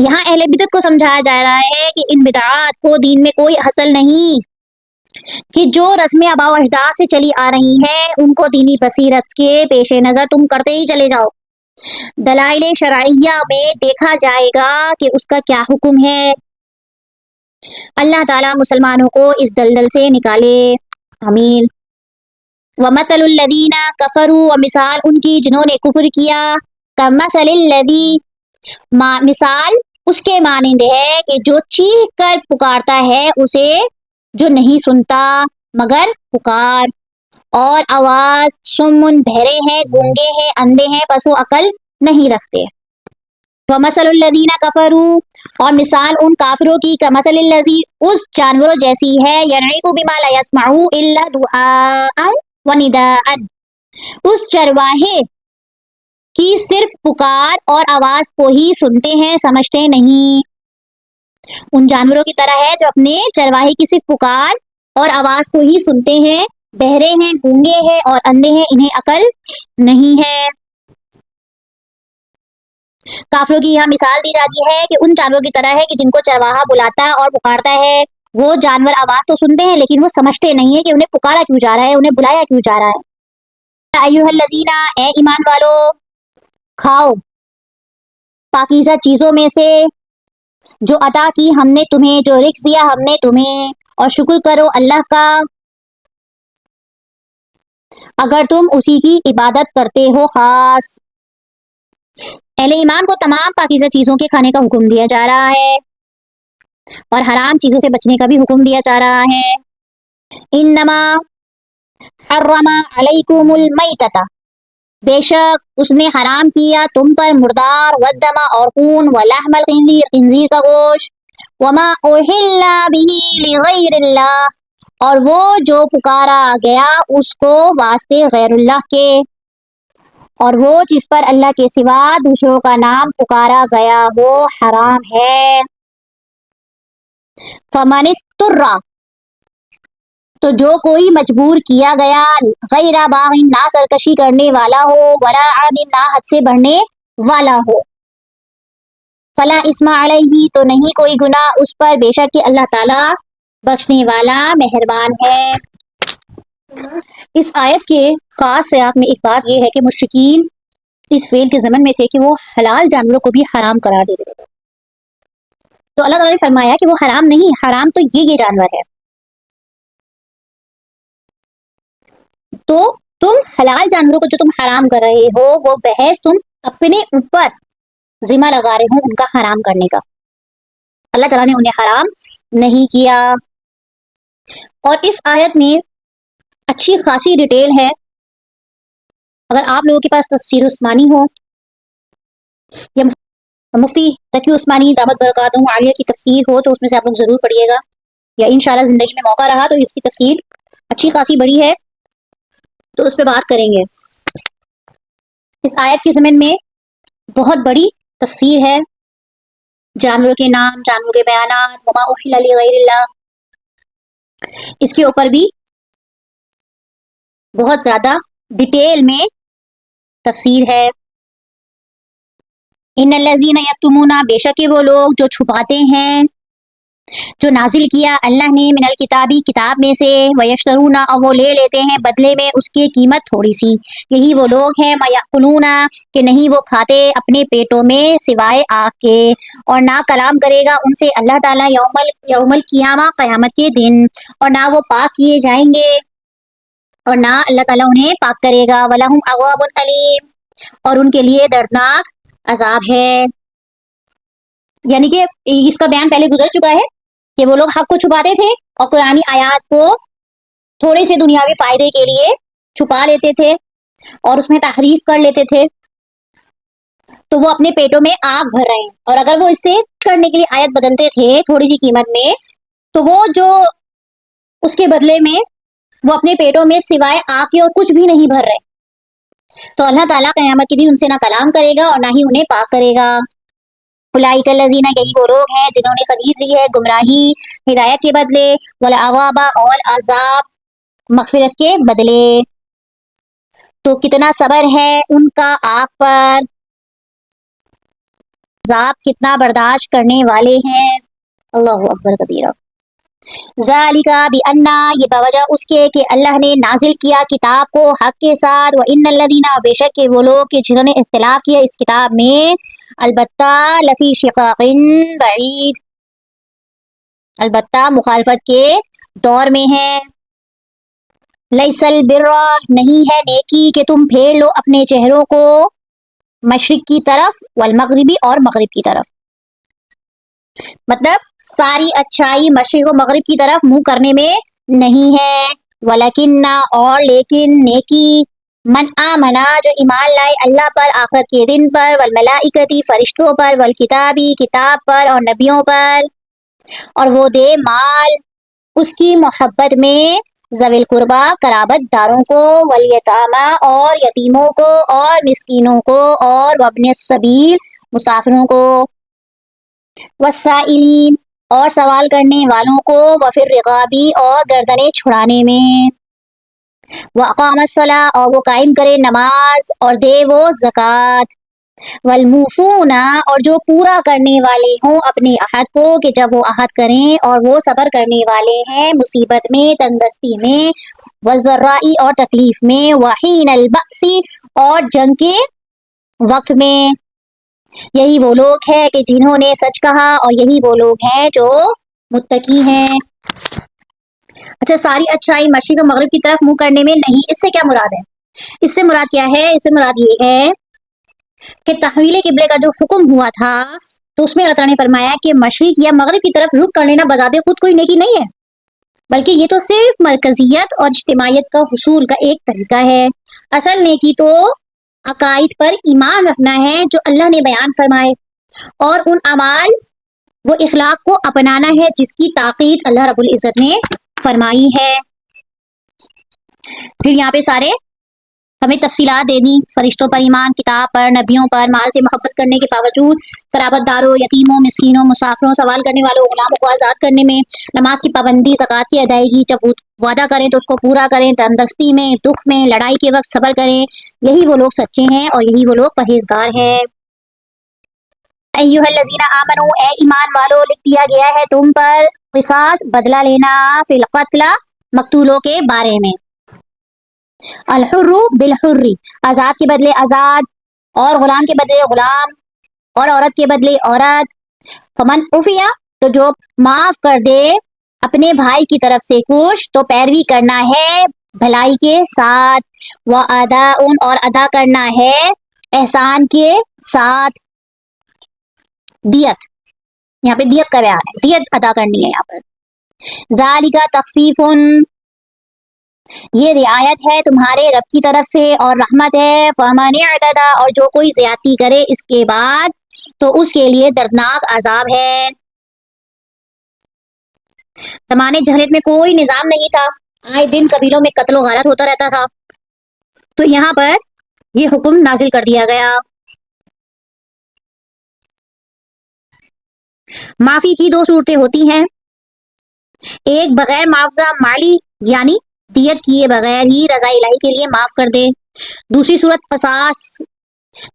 یہاں اہل بدعت کو سمجھایا جا رہا ہے کہ ان بدعات کو دین میں کوئی اصل نہیں، کہ جو رسمیں آباء و اجداد سے چلی آ رہی ہیں ان کو دینی بصیرت کے پیش نظر تم کرتے ہی چلے جاؤ۔ دلائل شرعیہ میں دیکھا جائے گا کہ اس کا کیا حکم ہے۔ اللہ تعالیٰ مسلمانوں کو اس دلدل سے نکالے، آمین۔ وَمَثَلُ الَّذِينَ كَفَرُوا، اور مثال ان کی جنہوں نے کفر کیا، كَمَثَلِ الَّذِي، مثال اس کے مانند ہے کہ جو چیخ کر پکارتا ہے اسے جو نہیں سنتا مگر پکار، اور آواز سمن بہرے ہیں، گونگے ہیں، اندھے ہیں، بس وہ عقل نہیں رکھتے۔ وَمَثَلُ الَّذِينَ كَفَرُوا، اور مثال ان کافروں کی كَمَثَلِ الَّذِي، اس جانوروں جیسی ہے، يَنعِقُ بِمَا لَا يَسْمَعُ إِلَّا دُعَاءً وَنِدَاءً، اس چرواہے کی صرف پکار اور آواز کو ہی سنتے ہیں، سمجھتے نہیں۔ ان جانوروں کی طرح ہے جو اپنے چرواہے کی صرف پکار اور آواز کو ہی سنتے ہیں، بہرے ہیں، گونگے ہیں اور اندھے ہیں، انہیں عقل نہیں ہے۔ کافروں کی یہاں مثال دی جاتی ہے کہ ان جانوروں کی طرح ہے کہ جن کو چرواہا بلاتا اور پکارتا ہے، وہ جانور آواز تو سنتے ہیں لیکن وہ سمجھتے نہیں ہے کہ انہیں پکارا کیوں جا رہا ہے، انہیں بلایا کیوں جا رہا ہے۔ ایھا الذین، اے ایمان والو، کھاؤ پاکیزہ چیزوں میں سے جو عطا کی ہم نے تمہیں، جو رزق دیا ہم نے تمہیں، اور شکر کرو اللہ کا اگر تم اسی کی عبادت کرتے ہو خاص۔ اہل ایمان کو تمام پاکیزہ چیزوں کے کھانے کا حکم دیا جا رہا ہے اور حرام چیزوں سے بچنے کا بھی حکم دیا جا رہا ہے۔ انما حرم علیکم المیتۃ، بے شک اس نے حرام کیا تم پر مردار، والدم اور خون، ولحم الخنزیر، خنزیر کا گوشت، وما اہل به لغیر اللہ، اور وہ جو پکارا گیا اس کو واسطے غیر اللہ کے، اور وہ جس پر اللہ کے سوا دوسروں کا نام پکارا گیا وہ حرام ہے۔ فمن اضطر، تو جو کوئی مجبور کیا گیا، غیر باغ، نہ سرکشی کرنے والا ہو، ولا عاد، نہ حد سے بڑھنے والا ہو، فلا اثم علیہ، تو نہیں کوئی گناہ اس پر، بے شک کہ اللہ تعالیٰ بخشنے والا مہربان ہے۔ اس آیت کے خاص سیاق میں ایک بات یہ ہے کہ مشرکین اس فعل کے ضمن میں تھے کہ وہ حلال جانوروں کو بھی حرام قرار دے دیتے تھے، تو اللہ تعالیٰ نے فرمایا کہ وہ حرام نہیں، حرام تو یہ جانور ہے، تو تم حلال جانوروں کو جو تم حرام کر رہے ہو وہ بحث تم اپنے اوپر ذمہ لگا رہے ہو ان کا حرام کرنے کا، اللہ تعالیٰ نے انہیں حرام نہیں کیا۔ اور اس آیت میں اچھی خاصی ڈیٹیل ہے، اگر آپ لوگوں کے پاس تفسیر عثمانی ہو یا مفتی تقی عثمانی دامت برکاتہ عالیہ کی تفسیر ہو تو اس میں سے آپ لوگ ضرور پڑھیے گا، یا انشاءاللہ زندگی میں موقع رہا تو اس کی تفسیر اچھی خاصی بڑی ہے تو اس پہ بات کریں گے۔ اس آیت کے ضمن میں بہت بڑی تفسیر ہے، جانوروں کے نام، جانوروں کے بیانات، وما احل لغیر اللہ، اس کے اوپر بھی بہت زیادہ ڈیٹیل میں تفسیر ہے۔ ان الذین یکتمون، بے شک وہ لوگ جو چھپاتے ہیں جو نازل کیا اللہ نے من الکتابی، کتاب میں سے، ویشترون، اور وہ لے لیتے ہیں بدلے میں اس کی قیمت تھوڑی سی، یہی وہ لوگ ہیں یأکلون، کہ نہیں وہ کھاتے اپنے پیٹوں میں سوائے آگ کے، اور نہ کلام کرے گا ان سے اللہ تعالیٰ یوم القیامہ، قیامت کے دن، اور نہ وہ پاک کیے جائیں گے اور نہ اللہ تعالیٰ انہیں پاک کرے گا، وَلَهُمْ عَذَابٌ أَلِيمٌ، اور ان کے لیے دردناک عذاب ہے۔ یعنی کہ اس کا بیان پہلے گزر چکا ہے کہ وہ لوگ حق کو چھپاتے تھے اور قرآنی آیات کو تھوڑے سے دنیاوی فائدے کے لیے چھپا لیتے تھے اور اس میں تحریف کر لیتے تھے، تو وہ اپنے پیٹوں میں آگ بھر رہے ہیں، اور اگر وہ اس سے کرنے کے لیے آیت بدلتے تھے تھوڑی سی قیمت میں، تو وہ جو اس کے بدلے میں وہ اپنے پیٹوں میں سوائے آگ کے اور کچھ بھی نہیں بھر رہے، تو اللہ تعالیٰ قیامت کے دن ان سے نہ کلام کرے گا اور نہ ہی انہیں پاک کرے گا۔ اولئک الذین، یہی وہ لوگ ہیں جنہوں نے خرید لی ہے گمراہی ہدایت کے بدلے، والعذاب، اور عذاب مغفرت کے بدلے، تو کتنا صبر ہے ان کا آگ پر، عذاب کتنا برداشت کرنے والے ہیں۔ اللہ اکبر کبیرہ۔ ذالکا بِأَنَّا، یہ بوجہ اس کے کہ اللہ نے نازل کیا کتاب کو حق کے ساتھ، وَإِنَّ الَّذِينَ، بے شک کہ وہ لوگ کہ جنہوں نے اختلاف کیا اس کتاب میں، البتہ لفی شقاق بعید، البتہ مخالفت کے دور میں ہے۔ لیس البر، نہیں ہے نیکی کہ تم پھیر لو اپنے چہروں کو مشرق کی طرف، والمغربی اور مغرب کی طرف، مطلب ساری اچھائی مشرق و مغرب کی طرف منہ کرنے میں نہیں ہے، ولیکن، اور لیکن، نیکی من آمنا، جو ایمان لائے اللہ پر، آخرت کے دن پر، والملائکتی، فرشتوں پر، والکتابی، کتاب پر، اور نبیوں پر، اور وہ دے مال اس کی محبت میں، ذوی القربا، قرابت داروں کو، والیتامی، اور یتیموں کو، اور مسکینوں کو، اور وابن السبیل، مسافروں کو، والسائلین، اور سوال کرنے والوں کو، وفی الرقابی، اور گردنیں چھڑانے میں، واقام الصلاۃ، اور وہ قائم کرے نماز، اور دے وہ زکوٰۃ، والموفون، اور جو پورا کرنے والے ہوں اپنے عہد کو، کہ جب وہ عہد کریں، اور وہ صبر کرنے والے ہیں مصیبت میں، تنگدستی میں، والضراء، اور تکلیف میں، وحین البأس، اور جنگ کے وقت میں، یہی وہ لوگ ہیں کہ جنہوں نے سچ کہا، اور یہی وہ لوگ ہیں جو متقی ہیں۔ اچھا، ساری اچھائی مشرق و مغرب کی طرف منہ کرنے میں نہیں، اس سے کیا مراد ہے؟ اس سے مراد کیا ہے؟ اس سے مراد یہ ہے کہ تحویل قبلے کا جو حکم ہوا تھا تو اس میں اللہ تعالیٰ نے فرمایا کہ مشرق یا مغرب کی طرف رخ کر لینا بذات خود کوئی نیکی نہیں ہے، بلکہ یہ تو صرف مرکزیت اور اجتماعیت کا حصول کا ایک طریقہ ہے۔ اصل نیکی تو عقائد پر ایمان رکھنا ہے جو اللہ نے بیان فرمائے، اور ان اعمال وہ اخلاق کو اپنانا ہے جس کی تاکید اللہ رب العزت نے فرمائی ہے۔ پھر یہاں پہ سارے ہمیں تفصیلات دے دی، فرشتوں پر ایمان، کتاب پر، نبیوں پر، مال سے محبت کرنے کے باوجود، قرابت داروں، یتیموں، مسکینوں، مسافروں، سوال کرنے والوں، غلاموں کو آزاد کرنے میں، نماز کی پابندی، زکوٰۃ کی ادائیگی، جب وہ وعدہ کریں تو اس کو پورا کریں، تندرستی میں، دکھ میں، لڑائی کے وقت صبر کریں، یہی وہ لوگ سچے ہیں اور یہی وہ لوگ پرہیزگار ہیں۔ ایھا الذین آمنوا، اے ایمان والو، لکھ دیا گیا ہے تم پر قصاص، بدلہ لینا، فی القتل، مقتولوں کے بارے میں، الحر بالحر، آزاد کے بدلے آزاد، اور غلام کے بدلے غلام، اور عورت کے بدلے عورت، فمن عفیا، تو جو معاف کر دے اپنے بھائی کی طرف سے کچھ، تو پیروی کرنا ہے بھلائی کے ساتھ، واداء، اور ادا کرنا ہے احسان کے ساتھ، دیت، یہاں پہ دیت کا بیان ہے، دیت ادا کرنی ہے یہاں پر۔ ذالک تخفیف، یہ رعایت ہے تمہارے رب کی طرف سے اور رحمت ہے، فمن اعتدی، اور جو کوئی زیادتی کرے اس کے بعد تو اس کے لیے دردناک عذاب ہے۔ زمانے جہلیت میں کوئی نظام نہیں تھا، آئے دن قبیلوں میں قتل و غارت ہوتا رہتا تھا، تو یہاں پر یہ حکم نازل کر دیا گیا۔ معافی کی دو صورتیں ہوتی ہیں، ایک بغیر معاوضہ مالی یعنی دیت کیے بغیر ہی رضا الہی کے لیے معاف کر دے، دوسری صورت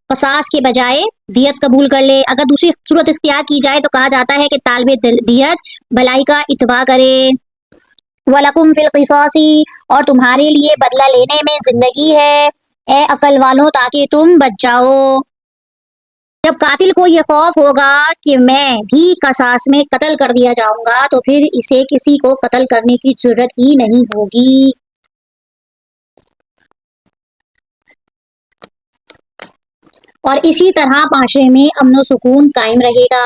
قصاص کے بجائے دیت قبول کر لے۔ اگر دوسری صورت اختیار کی جائے تو کہا جاتا ہے کہ طالب دیت بھلائی کا اتباع کرے۔ وَلَكُمْ فِي الْقِصَاصِ، اور تمہارے لیے بدلہ لینے میں زندگی ہے، اے عقل والوں، تاکہ تم بچ جاؤ۔ جب قاتل کو یہ خوف ہوگا کہ میں بھی قصاص میں قتل کر دیا جاؤں گا تو پھر اسے کسی کو قتل کرنے کی ضرورت ہی نہیں ہوگی۔ اور اسی طرح معاشرے میں امن و سکون قائم رہے گا۔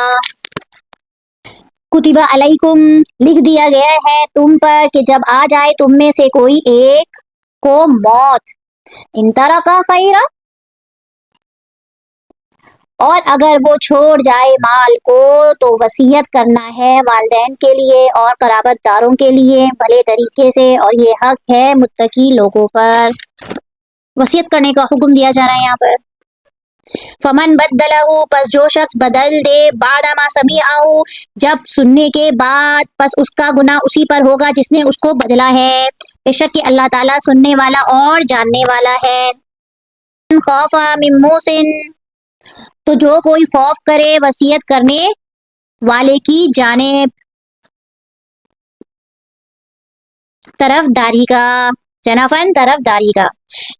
کتب علیکم، لکھ دیا گیا ہے تم پر کہ جب آ جائے تم میں سے کوئی ایک کو موت، ان ترک خیرا، اور اگر وہ چھوڑ جائے مال کو تو وصیت کرنا ہے والدین کے لیے اور قرابت داروں کے لیے بھلے طریقے سے، اور یہ حق ہے متقی لوگوں پر۔ وصیت کرنے کا حکم دیا جا رہا ہے یہاں پر۔ فمن بدلہ، پس جو شخص بدل دے، بعد ما سمعہ، جب سننے کے بعد، پس اس کا گناہ اسی پر ہوگا جس نے اس کو بدلا ہے، بے شک کہ اللہ تعالیٰ سننے والا اور جاننے والا ہے۔ خوف من موسن، تو جو کوئی خوف کرے وصیت کرنے والے کی جانب طرف داری کا، جنفن طرف داری کا،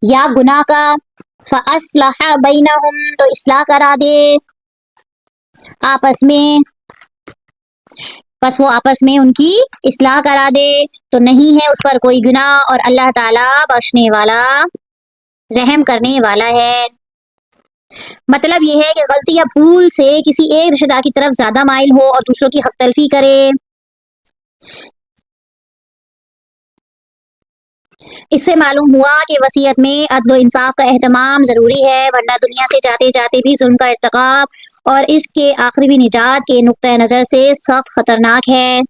یا گناہ کا، فَأَصْلَحَ بَيْنَهُمْ تو اصلاح کرا دے آپس میں، بس وہ آپس میں ان کی اصلاح کرا دے تو نہیں ہے اس پر کوئی گناہ، اور اللہ تعالیٰ بخشنے والا رحم کرنے والا ہے۔ مطلب یہ ہے کہ غلطی یا بھول سے کسی ایک رشتہ دار کی طرف زیادہ مائل ہو اور دوسروں کی حق تلفی کرے، اس سے معلوم ہوا کہ وصیت میں عدل و انصاف کا اہتمام ضروری ہے، ورنہ دنیا سے جاتے جاتے بھی ظلم کا ارتکاب اور اس کے آخری نجات کے نقطہ نظر سے سخت خطرناک ہے۔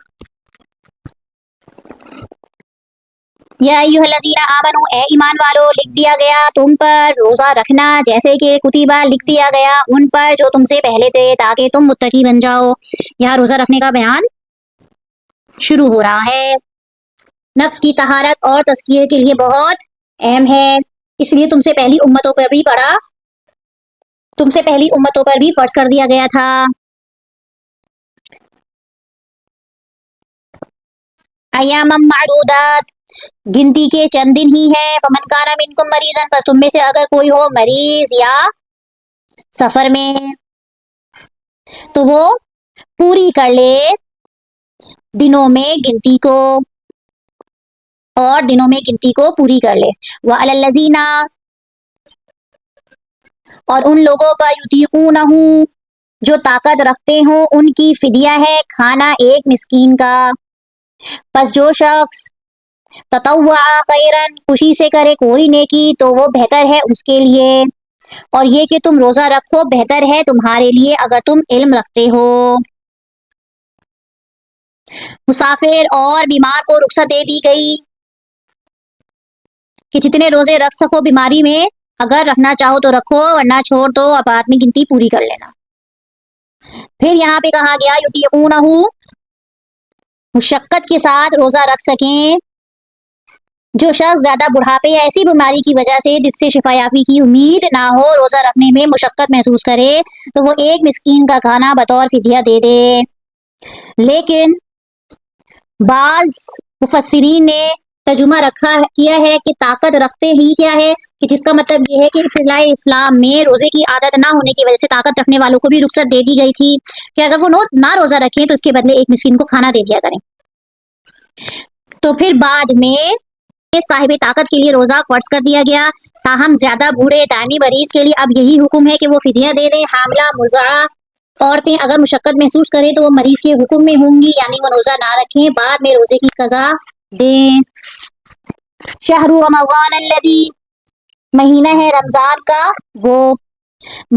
یا ایھا الذین آمنوا اے ایمان والو، لکھ دیا گیا تم پر روزہ رکھنا جیسے کہ کتبہ لکھ دیا گیا ان پر جو تم سے پہلے تھے تاکہ تم متقی بن جاؤ۔ یہاں روزہ رکھنے کا بیان شروع ہو رہا ہے۔ نفس کی طہارت اور تزکیے کے لیے بہت اہم ہے، اس لیے تم سے پہلی امتوں پر بھی فرض کر دیا گیا تھا۔ ایام معدودات گنتی کے چند دن ہی ہے، فمن کان منکم مریضا پس تم میں سے اگر کوئی ہو مریض یا سفر میں تو وہ پوری کر لے دنوں میں گنتی کو، اور دنوں میں گنتی کو پوری کر لے۔ وعلی الذین اور ان لوگوں پر یطیقونہ جو طاقت رکھتے ہوں ان کی فدیہ ہے کھانا ایک مسکین کا، پس جو شخص تطوع خیرن خوشی سے کرے کوئی نیکی تو وہ بہتر ہے اس کے لیے، اور یہ کہ تم روزہ رکھو بہتر ہے تمہارے لیے اگر تم علم رکھتے ہو۔ مسافر اور بیمار کو رخصت دے دی گئی کہ جتنے روزے رکھ سکو بیماری میں، اگر رکھنا چاہو تو رکھو ورنہ چھوڑ دو، اب بعد میں گنتی پوری کر لینا۔ پھر یہاں پہ کہا گیا یطیقونہ مشقت کے ساتھ روزہ رکھ سکیں، جو شخص زیادہ بڑھاپے یا ایسی بیماری کی وجہ سے جس سے شفا یابی کی امید نہ ہو روزہ رکھنے میں مشقت محسوس کرے تو وہ ایک مسکین کا کھانا بطور فدیہ دے دے۔ لیکن بعض مفسرین نے ترجمہ کیا ہے کہ طاقت رکھتے ہی کیا ہے، کہ جس کا مطلب یہ ہے کہ ابتداء اسلام میں روزے کی عادت نہ ہونے کی وجہ سے طاقت رکھنے والوں کو بھی رخصت دے دی گئی تھی کہ اگر وہ نہ روزہ رکھیں تو اس کے بدلے ایک مسکین کو کھانا دے دیا کریں۔ تو پھر بعد میں صاحب طاقت کے لیے روزہ فرض کر دیا گیا، تاہم زیادہ بوڑھے دائمی مریض کے لیے اب یہی حکم ہے کہ وہ فدیہ دے دیں۔ حاملہ مرضعہ عورتیں اگر مشقت محسوس کریں تو وہ مریض کے حکم میں ہوں گی، یعنی وہ روزہ نہ رکھیں، بعد میں روزے کی قضا دیں۔ شہر رمضان الذی مہینہ ہے رمضان کا، وہ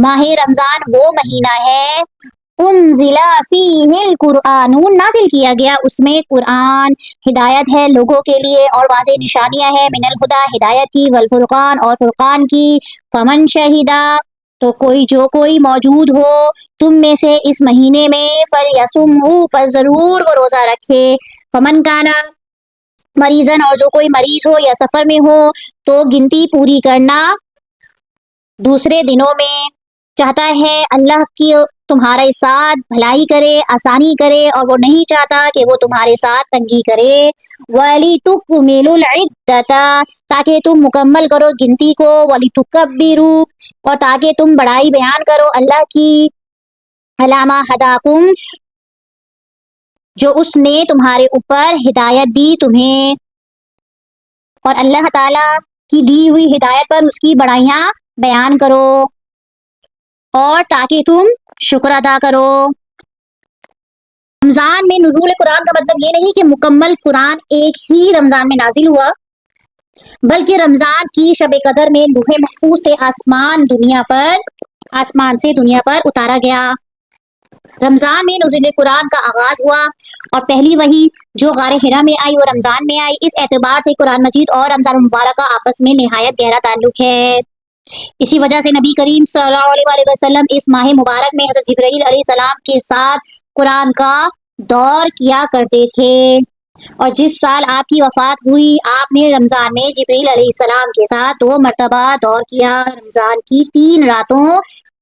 ماہ رمضان وہ مہینہ ہے انزل فیہ القرآن نازل کیا گیا اس میں قرآن، ہدایت ہے لوگوں کے لیے اور واضح نشانیاں ہیں، من الہدی ہدایت کی، والفرقان اور فرقان کی، فمن شہیدہ تو کوئی موجود ہو تم میں سے اس مہینے میں، فلیصمہ پس ضرور وہ روزہ رکھے، فمن کانا مریضن اور جو کوئی مریض ہو یا سفر میں ہو تو گنتی پوری کرنا دوسرے دنوں میں، چاہتا ہے اللہ کی تمہارے ساتھ بھلائی کرے، آسانی کرے، اور وہ نہیں چاہتا کہ وہ تمہارے ساتھ تنگی کرے۔ وَلِتُكْمِلُوا الْعِدَّةَ تاکہ تم مکمل کرو گنتی کو، وَلِتُكَبِّرُوا اور تاکہ تم بڑائی بیان کرو اللہ کی، عَلَىٰ مَا هَدَاكُمْ جو اس نے تمہارے اوپر ہدایت دی تمہیں، اور اللہ تعالیٰ کی دی ہوئی ہدایت پر اس کی بڑائیاں بیان کرو، اور تاکہ تم شکر ادا کرو۔ رمضان میں نزول قرآن کا مطلب یہ نہیں کہ مکمل قرآن ایک ہی رمضان میں نازل ہوا، بلکہ رمضان کی شب قدر میں لوح محفوظ سے آسمان سے دنیا پر اتارا گیا۔ رمضان میں نزول قرآن کا آغاز ہوا اور پہلی وحی جو غار حرا میں آئی وہ رمضان میں آئی، اس اعتبار سے قرآن مجید اور رمضان المبارک کا آپس میں نہایت گہرا تعلق ہے۔ اسی وجہ سے نبی کریم صلی اللہ علیہ وسلم اس ماہ مبارک میں حضرت جبرائیل علیہ السلام کے ساتھ قرآن کا دور کیا کرتے تھے، اور جس سال آپ کی وفات ہوئی آپ نے رمضان میں جبرائیل علیہ السلام کے ساتھ 2 مرتبہ دور کیا، رمضان کی 3 راتوں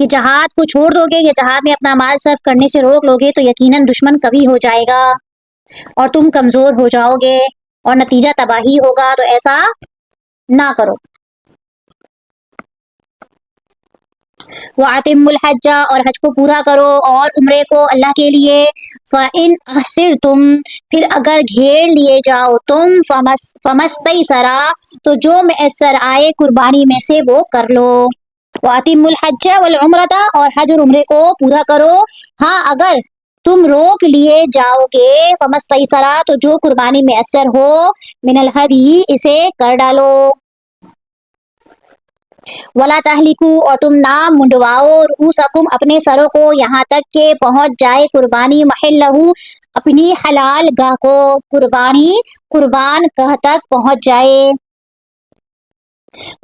کہ جہاد کو چھوڑ دو گے یا جہاد میں اپنا مال صرف کرنے سے روک لو گے تو یقیناً دشمن قوی ہو جائے گا اور تم کمزور ہو جاؤ گے اور نتیجہ تباہی ہوگا، تو ایسا نہ کرو۔ وَأَتِمُّوا الْحَجَّ، اور حج کو پورا کرو اور عمرے کو اللہ کے لیے۔ فَإِنْ أَحْصِرْتُمْ، پھر اگر گھیر لیے جاؤ تم، فَمَسْتَيْسَرَ، تو جو میسر آئے قربانی میں سے وہ کر لو۔ وَأَتِمُّوا الْحَجَّ وَالْعُمْرَةَ، اور حج اور عمرے کو پورا کرو۔ ہاں اگر تم روک لیے جاؤ گے، فَمَسْتَيْسَرَ، تو جو قربانی میسر ہو، من الہدی، اسے کر ڈالو۔ ولا تہلکو، اور تم نہ منڈواؤ، رؤوسکم، اپنے سروں کو، یہاں تک کہ پہنچ جائے قربانی محلہ، اپنی حلال گاہ کو، قربانی قربان گاہ تک پہنچ جائے۔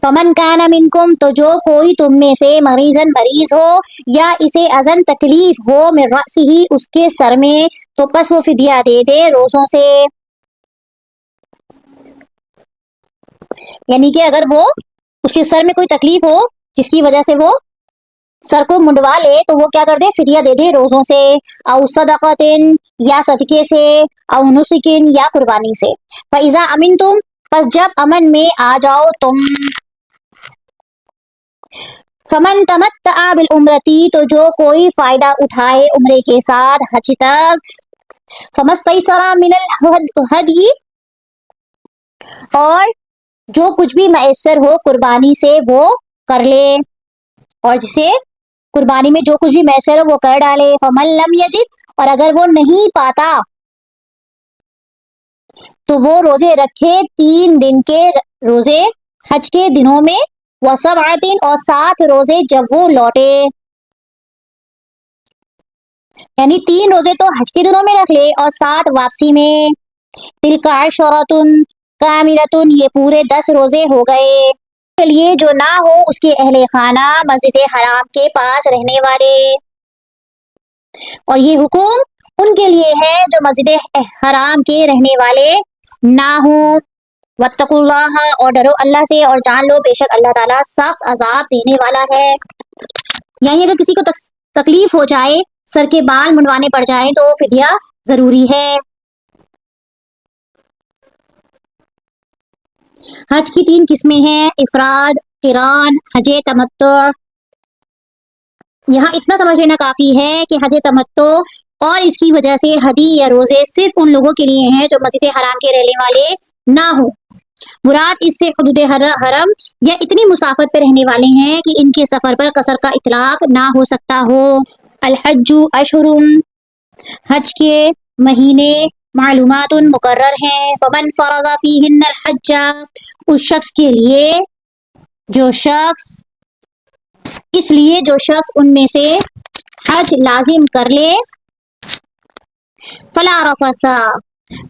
فمن کان منکم، تو جو کوئی تم میں سے مریضن مریض ہو یا اسے اذن تکلیف ہو، من رأسہ، اس کے سر میں، تو پس وہ فدیہ دے دے روزوں سے۔ یعنی کہ اگر وہ اس کے سر میں کوئی تکلیف ہو جس کی وجہ سے وہ سر کو منڈوا لے تو وہ کیا کر دے، فدیہ دے دے روزوں سے، او صدقاتن، یا صدقے سے، او نسکن، یا قربانی سے۔ فَإِذَا أَمِنْتُمْ، پس جب امن میں آ جاؤ تم۔ فَمَن تَمَتَّعَ بِالْعُمْرَةِ، تو جو کوئی فائدہ اٹھائے عمرے کے ساتھ حج تک، فَمَسْتَيْسَرَ مِنَ الْهَدْيِ، اور جو کچھ بھی میسر ہو قربانی سے وہ کر لے، اور جسے قربانی میں جو کچھ بھی میسر ہو وہ کر ڈالے۔ فَمَن لَمْ يَجِدْ، اور اگر وہ نہیں پاتا تو وہ روزے رکھے 3 دن کے روزے حج کے دنوں میں، وَسَبْعَةٍ، اور 7 روزے جب وہ لوٹے، یعنی 3 روزے تو حج کے دنوں میں رکھ لے اور 7 واپسی میں۔ تِلْکَ عَشَرَةٌ کاملۃ، یہ پورے 10 روزے ہو گئے کے لیے جو نہ ہو اس کے اہل خانہ مسجد حرام کے پاس رہنے والے، اور یہ حکم ان کے لیے ہے جو مسجد حرام کے رہنے والے نہ ہوں۔ واتقوا اللہ، اور ڈرو اللہ سے اور جان لو بے شک اللہ تعالیٰ سخت عذاب دینے والا ہے۔ یعنی اگر کسی کو تکلیف ہو جائے، سر کے بال منڈوانے پڑ جائیں تو فدیہ ضروری ہے۔ حج کی 3 قسمیں ہیں، افراد، قران، حج تمتع۔ یہاں اتنا سمجھ لینا کافی ہے کہ حج تمتع اور اس کی وجہ سے ہدی یا روزے صرف ان لوگوں کے لیے ہیں جو مسجد حرام کے رہنے والے نہ ہوں۔ مراد اس سے حدود حرم یا اتنی مسافت پہ رہنے والے ہیں کہ ان کے سفر پر قصر کا اطلاق نہ ہو سکتا ہو۔ الحج اشہر، حج کے مہینے معلومات مقرر ہیں۔ فمن فرض فیہن الحج، اس شخص کے لیے جو شخص ان میں سے حج لازم کر لے، فلا رفث،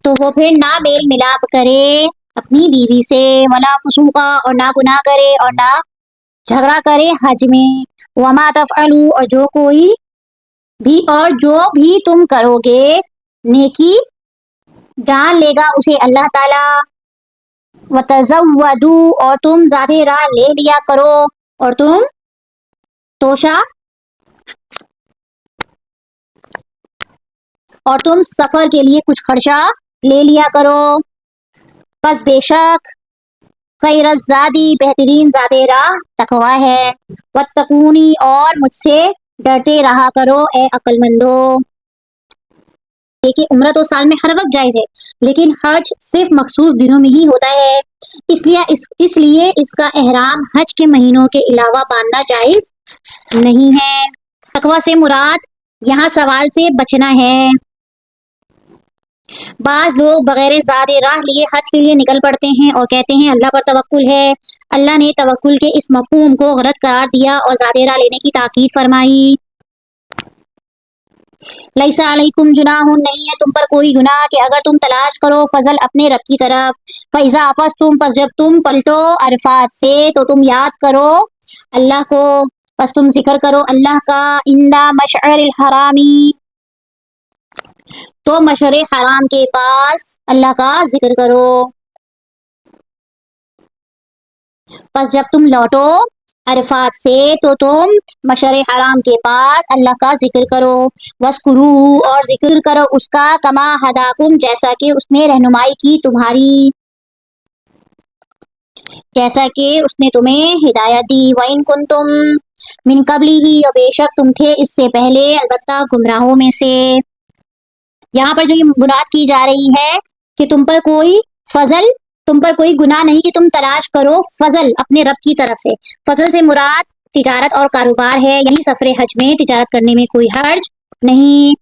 تو وہ پھر نہ میل ملاپ کرے اپنی بیوی سے، ولا فسوق، اور نہ گناہ کرے اور نہ جھگڑا کرے حج میں۔ وما تفعلوا، اور جو بھی تم کرو گے نیکی جان لے گا اسے اللہ تعالیٰ۔ وتزودوا، اور تم زیادہ راہ لے لیا کرو، اور تم توشہ اور تم سفر کے لیے کچھ خرچہ لے لیا کرو۔ پس بے شک خیر الزادی، بہترین زیادہ راہ تقوی ہے۔ واتقونی، اور مجھ سے ڈرتے رہا کرو اے عقل مندو۔ کہ عمرہ تو سال میں ہر وقت جائز ہے لیکن حج صرف مخصوص دنوں میں ہی ہوتا ہے، اس لیے اس کا احرام حج کے مہینوں کے علاوہ باندھنا جائز نہیں ہے۔ تقوی سے مراد یہاں سوال سے بچنا ہے۔ بعض لوگ بغیر زاد راہ لیے حج کے لیے نکل پڑتے ہیں اور کہتے ہیں اللہ پر توکل ہے۔ اللہ نے توکل کے اس مفہوم کو غلط قرار دیا اور زاد راہ لینے کی تاکید فرمائی۔ لیس علیکم جناح، نہیں ہے تم پر کوئی گناہ کہ اگر تم تلاش کرو فضل اپنے رب کی طرف۔ فاذا افضتم، پس جب تم پلٹو عرفات سے تو تم یاد کرو اللہ کو، پس تم ذکر کرو اللہ کا عند مشعر الحرامی، تو مشعر حرام کے پاس اللہ کا ذکر کرو۔ پس جب تم لوٹو عرفات سے تو تم مشعر حرام کے پاس اللہ کا ذکر کرو، وذکرو اور ذکر کرو اس کا، کما ہداکم جیسا کہ اس نے رہنمائی کی تمہاری، جیسا کہ اس نے تمہیں ہدایت دی، وَإِن كُنتُم من قبلہ اور بے شک تم تھے اس سے پہلے البتہ گمراہوں میں سے۔ یہاں پر جو یہ مراد کی جا رہی ہے کہ تم پر کوئی فضل، تم پر کوئی گناہ نہیں کہ تم تلاش کرو فضل اپنے رب کی طرف سے۔ فضل سے مراد تجارت اور کاروبار ہے، یعنی سفر حج میں تجارت کرنے میں کوئی حرج نہیں۔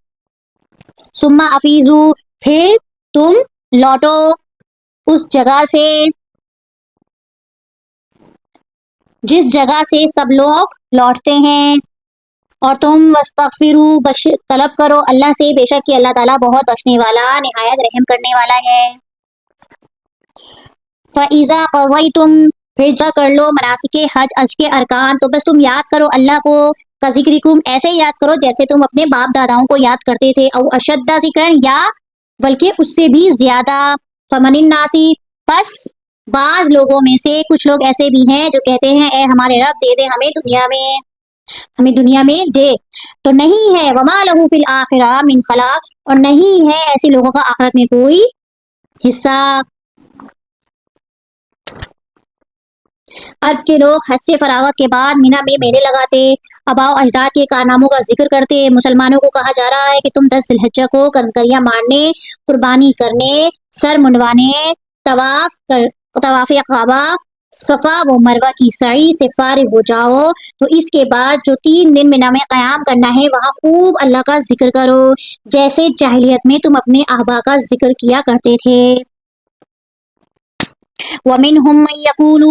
ثم افیضوا پھر تم لوٹو اس جگہ سے جس جگہ سے سب لوگ لوٹتے ہیں، اور تم واستغفروا طلب کرو اللہ سے، بے شک کہ اللہ تعالیٰ بہت بخشنے والا نہایت رحم کرنے والا ہے۔ فَإِذَا قَضَيْتُمْ پھر جا کر لو مناسک حج کے ارکان، تو بس تم یاد کرو اللہ کو، کذکرکم ایسے یاد کرو جیسے تم اپنے باپ داداؤں کو یاد کرتے تھے، او اشد ذکرن یا بلکہ اس سے بھی زیادہ، فمن الناس پس بعض لوگوں میں سے کچھ لوگ ایسے بھی ہیں جو کہتے ہیں اے ہمارے رب دے دے ہمیں دنیا میں دے، تو نہیں ہے وما لہ فی الآخرہ من خلاق اور نہیں ہے ایسے لوگوں کا آخرت میں کوئی حصہ۔ عرب کے لوگ حج سے فراغت کے بعد مینا میں میلے لگاتے، آباء و اجداد کے کارناموں کا ذکر کرتے۔ مسلمانوں کو کہا جا رہا ہے کہ تم 10 ذی الحجہ کو کنکریاں مارنے، قربانی کرنے، سر منڈوانے، طواف کعبہ، صفا و مروہ کی سعی سے فارغ ہو جاؤ، تو اس کے بعد جو 3 دن مینا میں قیام کرنا ہے وہاں خوب اللہ کا ذکر کرو، جیسے جاہلیت میں تم اپنے آبا کا ذکر کیا کرتے تھے۔ وَمِنْهُمْ مَن يَقُولُ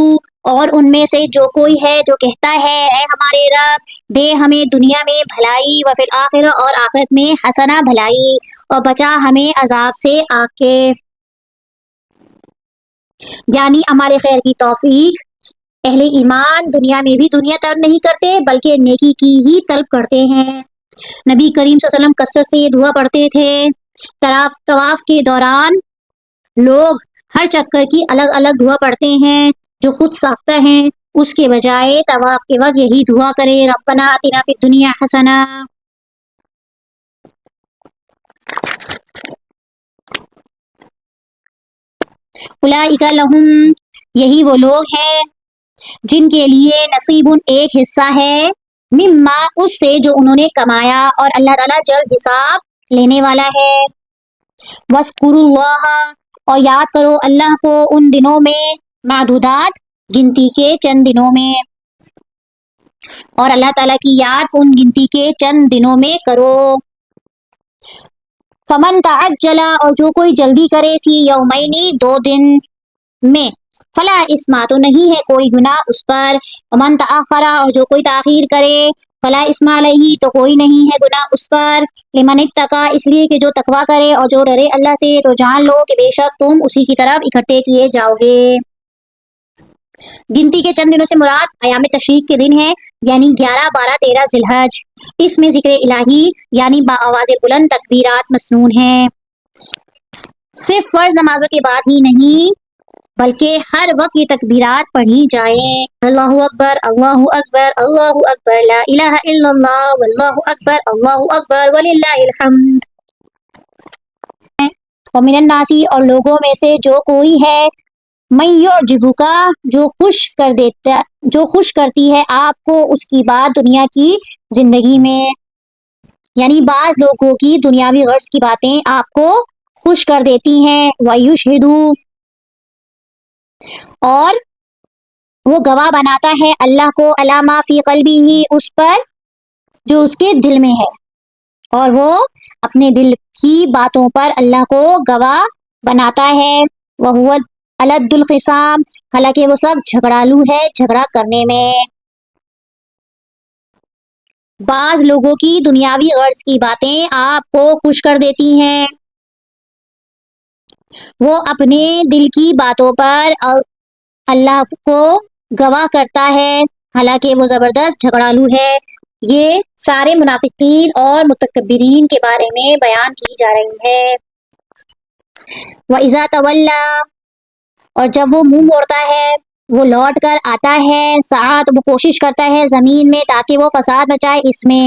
اور ان میں سے جو کوئی ہے جو کہتا ہے اے ہمارے رب دے ہمیں دنیا میں بھلائی، وفی الآخرہ اور آخرت میں حسنہ بھلائی، اور بچا ہمیں عذاب سے آگ کے، یعنی ہمارے خیر کی توفیق۔ اہل ایمان دنیا میں بھی دنیا طلب نہیں کرتے بلکہ نیکی کی ہی طلب کرتے ہیں۔ نبی کریم صلی اللہ علیہ وسلم کثرت سے یہ دعا پڑھتے تھے۔ طواف کے دوران لوگ ہر چکر کی الگ الگ دعا پڑھتے ہیں جو خود ساختہ ہیں، اس کے بجائے طواف کے وقت یہی دعا کرے ربنا آتنا فی الدنیا حسنہ۔ اولئک لہم یہی وہ لوگ ہیں جن کے لیے نصیب ایک حصہ ہے، مما اس سے جو انہوں نے کمایا، اور اللہ تعالیٰ جلد حساب لینے والا ہے۔ وَاذْكُرُوا اللَّهَ اور یاد کرو اللہ کو ان دنوں میں، معدودات گنتی کے چند دنوں میں، اور اللہ تعالیٰ کی یاد ان گنتی کے چند دنوں میں کرو۔ فمن تعجل اور جو کوئی جلدی کرے فی یومین 2 دن میں، فلا اثم تو نہیں ہے کوئی گناہ اس پر، ومن تأخر اور جو کوئی تاخیر کرے، فلا اثم علیہ تو کوئی نہیں ہے گناہ اس پر، لمن اتقی اس لیے کہ جو تقوی کرے اور جو ڈرے اللہ سے، تو جان لو کہ بے شک تم اسی کی طرف اکٹھے کیے جاؤ گے۔ گنتی کے چند دنوں سے مراد ایام تشریق کے دن ہیں، یعنی 11، 12، 13 ذی الحج۔ اس میں ذکر الہی یعنی باآواز بلند تکبیرات مسنون ہیں، صرف فرض نمازوں کے بعد ہی نہیں بلکہ ہر وقت یہ تکبیرات پڑھی جائیں، اللہ اکبر اللہ اکبر اللہ اکبر لا الہ الا اللہ واللہ اکبر اللہ اکبر وللہ الحمد۔ ومن الناس اور لوگوں میں سے جو کوئی ہے، من یعجبک جو خوش کرتی ہے آپ کو اس کی بات دنیا کی زندگی میں، یعنی بعض لوگوں کی دنیاوی غرض کی باتیں آپ کو خوش کر دیتی ہیں، وَيُشْهِدُ اور وہ گواہ بناتا ہے اللہ کو، علی ما فی قلبہ اس پر جو اس کے دل میں ہے، اور وہ اپنے دل کی باتوں پر اللہ کو گواہ بناتا ہے، وَهُوَ أَلَدُّ الْخِصَامِ حالانکہ وہ سب جھگڑالو ہے جھگڑا کرنے میں۔ بعض لوگوں کی دنیاوی غرض کی باتیں آپ کو خوش کر دیتی ہیں، وہ اپنے دل کی باتوں پر اللہ کو گواہ کرتا ہے حالانکہ وہ زبردست جھگڑالو ہے۔ یہ سارے منافقین اور متکبرین کے بارے میں بیان کی جا رہی ہے۔ وَإِذَا تَوَلَّى اور جب وہ منہ موڑتا ہے، وہ لوٹ کر آتا ہے سعی تو وہ کوشش کرتا ہے زمین میں تاکہ وہ فساد مچائے اس میں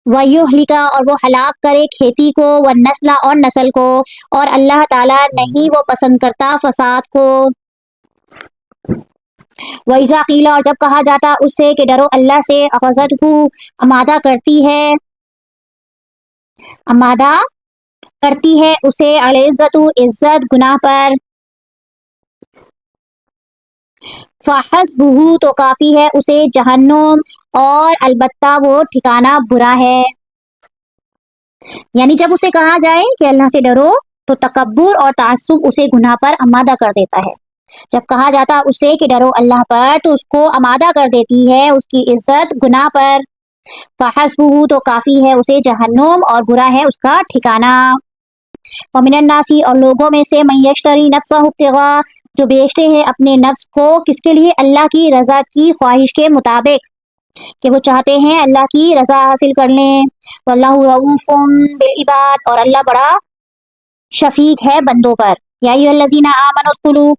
وَيُهْلِكَ اور وہ ہلاک کرے کھیتی کو والنسل اور نسل کو اور اللہ تعالیٰ نہیں وہ پسند کرتا فساد کو وَإِذَا قِيلَ اور جب کہا جاتا اس سے کہ ڈرو اللہ سے أَخَذَتْهُ امادہ کرتی ہے اسے العزت عزت گناہ پر فحسبہ تو کافی ہے اسے جہنم اور البتہ وہ ٹھکانہ برا ہے یعنی جب اسے کہا جائے کہ اللہ سے ڈرو تو تکبر اور تعصب اسے گناہ پر آمادہ کر دیتا ہے جب کہا جاتا اسے کہ ڈرو اللہ پر تو اس کو آمادہ کر دیتی ہے اس کی عزت گناہ پر فحسبہ تو کافی ہے اسے جہنم اور برا ہے اس کا ٹھکانہ ومن الناس اور لوگوں میں سے من یشتری نفسہ ابتغاء جو بیچتے ہیں اپنے نفس کو کس کے لیے اللہ کی رضا کی خواہش کے مطابق کہ وہ چاہتے ہیں اللہ کی رضا حاصل کر لیں واللہ رؤوف بالعباد اور اللہ بڑا شفیق ہے بندوں پر یا ایھا الذین آمنوا ادخلوا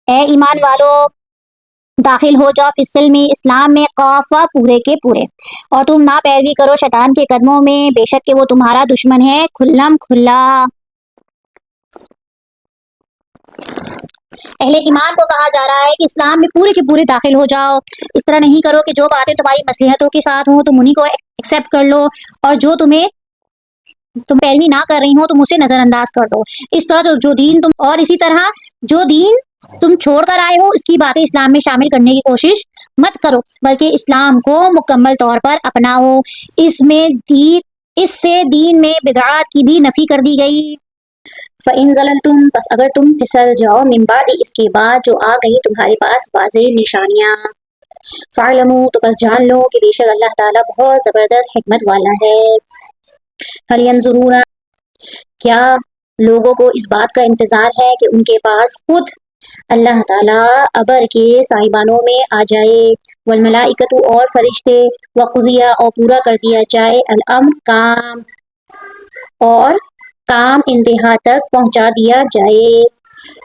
اے ایمان والو داخل ہو جاؤ فی السلم اسلام میں کافہ پورے کے پورے اور تم نہ پیروی کرو شیطان کے قدموں میں بے شک کہ وہ تمہارا دشمن ہے کھلم کھلا اہل ایمان کو کہا جا رہا ہے کہ اسلام میں پورے کے پورے داخل ہو جاؤ اس طرح نہیں کرو کہ جو باتیں تمہاری مصلحتوں کے ساتھ ہوں تم انہیں کو ایکسیپٹ کر لو اور جو تم پیروی نہ کر رہی ہو تم اسے نظر انداز کر دو اس طرح جو دین تم اور اسی طرح جو دین تم چھوڑ کر آئے ہو اس کی باتیں اسلام میں شامل کرنے کی کوشش مت کرو بلکہ اسلام کو مکمل طور پر اپناؤ اس سے دین میں بدعات کی بھی نفی کر دی گئی فَإِن زَلَلْتُمْ پس اگر تم پھسل جاؤ من بعد اس کے بعد جو آ گئی تمہارے پاس واضح نشانیاں فَاعْلَمُوا تو بس جان لو کہ بے شک اللہ تعالیٰ بہت زبردست حکمت والا ہے هل ينظرون کیا لوگوں کو اس بات کا انتظار ہے کہ ان کے پاس خود اللہ تعالیٰ ابر کے صاحبانوں میں آ جائے والملائکۃ اور فرشتے وقضی اور پورا کر دیا جائے الامر کام اور کام انتہا تک پہنچا دیا جائے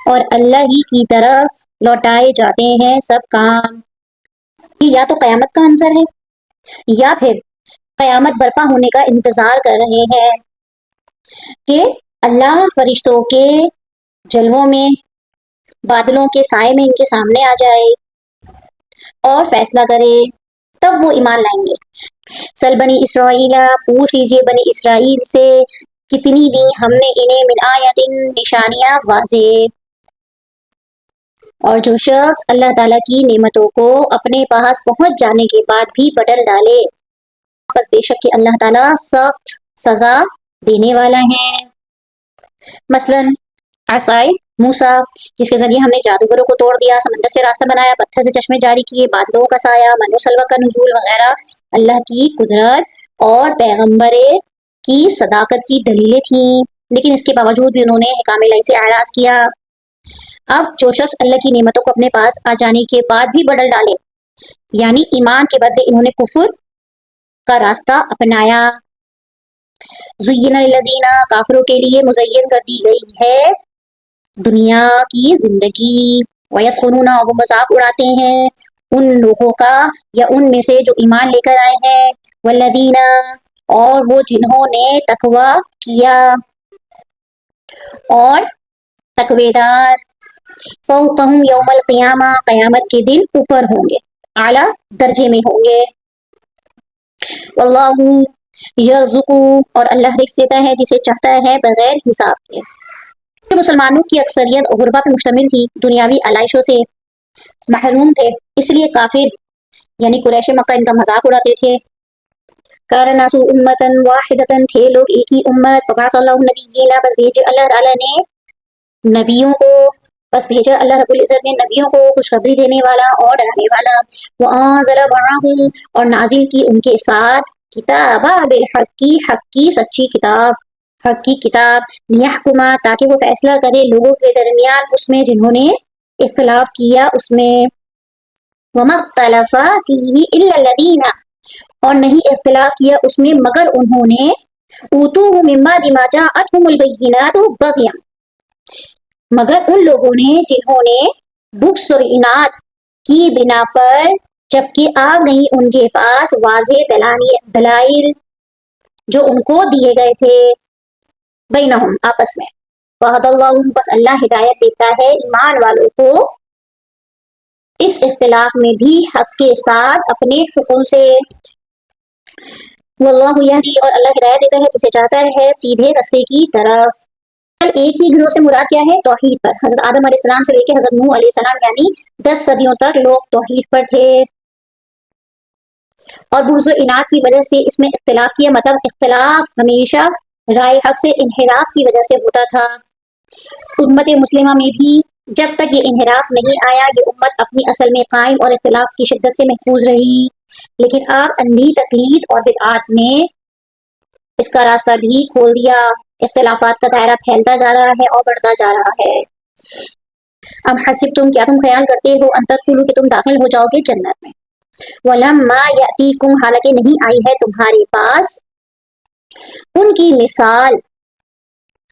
اور اللہ ہی کی طرف لوٹائے جاتے ہیں سب کام یا تو قیامت کا عنصر ہے یا پھر قیامت برپا ہونے کا انتظار کر رہے ہیں کہ اللہ فرشتوں کے جلووں میں بادلوں کے سائے میں ان کے سامنے آ جائے اور فیصلہ کرے تب وہ ایمان لائیں گے سل بنی اسرائیل پوچھ لیجیے بنی اسرائیل سے کتنی دی ہم نے انہیں من آیت نشانیاں واضح اور جو شخص اللہ تعالیٰ کی نعمتوں کو اپنے پاس پہنچ جانے کے بعد بھی بدل ڈالے بس بے شک کہ اللہ تعالیٰ سخت سزا دینے والا ہے مثلاً عصائے موسیٰ جس کے ذریعے ہم نے جادوگروں کو توڑ دیا سمندر سے راستہ بنایا پتھر سے چشمے جاری کیے بادلوں کا سایہ من و سلوہ کا نزول وغیرہ اللہ کی قدرت اور پیغمبر کی صداقت کی دلیلیں تھیں لیکن اس کے باوجود بھی انہوں نے حکام الہی سے اعراض کیا اب جو شخص اللہ کی نعمتوں کو اپنے پاس آ جانے کے بعد بھی بدل ڈالے یعنی ایمان کے بدلے انہوں نے کفر کا راستہ اپنایا زین للذین کافروں کے لیے مزین کر دی گئی ہے دنیا کی زندگی ویسخرون اور وہ مذاق اڑاتے ہیں ان لوگوں کا یا ان میں سے جو ایمان لے کر آئے ہیں والذین اور وہ جنہوں نے تقوی کیا اور تقوی دار فوقہم یوم القیامہ قیامت کے دن اوپر ہوں گے اعلیٰ درجے میں ہوں گے واللہ یرزق اور اللہ رزق دیتا ہے جسے چاہتا ہے بغیر حساب کے مسلمانوں کی اکثریت غربا پر مشتمل تھی دنیاوی علائشوں سے محروم تھے اس لیے کافر یعنی قریش مکہ ان کا مذاق اڑاتے تھے کان الناس امۃ واحدۃ تھے لوگ ایک ہی امت فبعث اللہ النبیین بس بھیجے اللہ تعالیٰ نے نبیوں کو بس بھیجا اللہ رب العزت نے نبیوں کو خوشخبری دینے والا اور ڈرانے والا وانزل معہم اور نازل کی ان کے ساتھ کتاب بالحق حق کی سچی کتاب حق کی کتاب لیحکما تاکہ وہ فیصلہ کرے لوگوں کے درمیان اس میں جنہوں نے اختلاف کیا اس میں وما اختلف فیہ الا الذین اور نہیں اختلاف کیا اس میں مگر انہوں نے اوتوہ من بعد ما جاءتهم البینات بغیا مگر ان لوگوں نے جنہوں نے بکس اور اناد کی بنا پر، جبکہ آ گئی ان کے پاس واضح دلائل جو ان کو دیے گئے تھے، بینہم آپس میں، وعد اللہ، بس اللہ ہدایت دیتا ہے ایمان والوں کو اس اختلاف میں بھی حق کے ساتھ اپنے حکم سے، واللہ یہدی، اور اللہ ہدایت دیتا ہے جسے چاہتا ہے سیدھے راستے کی طرف۔ ایک ہی گروہ سے مراد کیا ہے؟ توحید پر۔ حضرت آدم علیہ السلام سے لے کے حضرت نوح علیہ السلام یعنی 10 صدیوں تک لوگ توحید پر تھے، اور بغض و عناد کی وجہ سے اس میں اختلاف کیا، مطلب اختلاف ہمیشہ رائے حق سے انحراف کی وجہ سے ہوتا تھا۔ امت مسلمہ میں بھی جب تک یہ انحراف نہیں آیا، یہ امت اپنی اصل میں قائم اور اختلاف کی شدت سے محفوظ رہی، لیکن اب اندھی تقلید اور بدعات نے اس کا راستہ بھی کھول دیا، اختلافات کا دائرہ پھیلتا جا رہا ہے اور بڑھتا جا رہا ہے۔ ام حسبتم، کیا تم خیال کرتے ہو، ان تدخلوا کہ تم داخل ہو جاؤ گے جنت میں، ولما یأتیکم، حالانکہ نہیں آئی ہے تمہارے پاس ان کی مثال،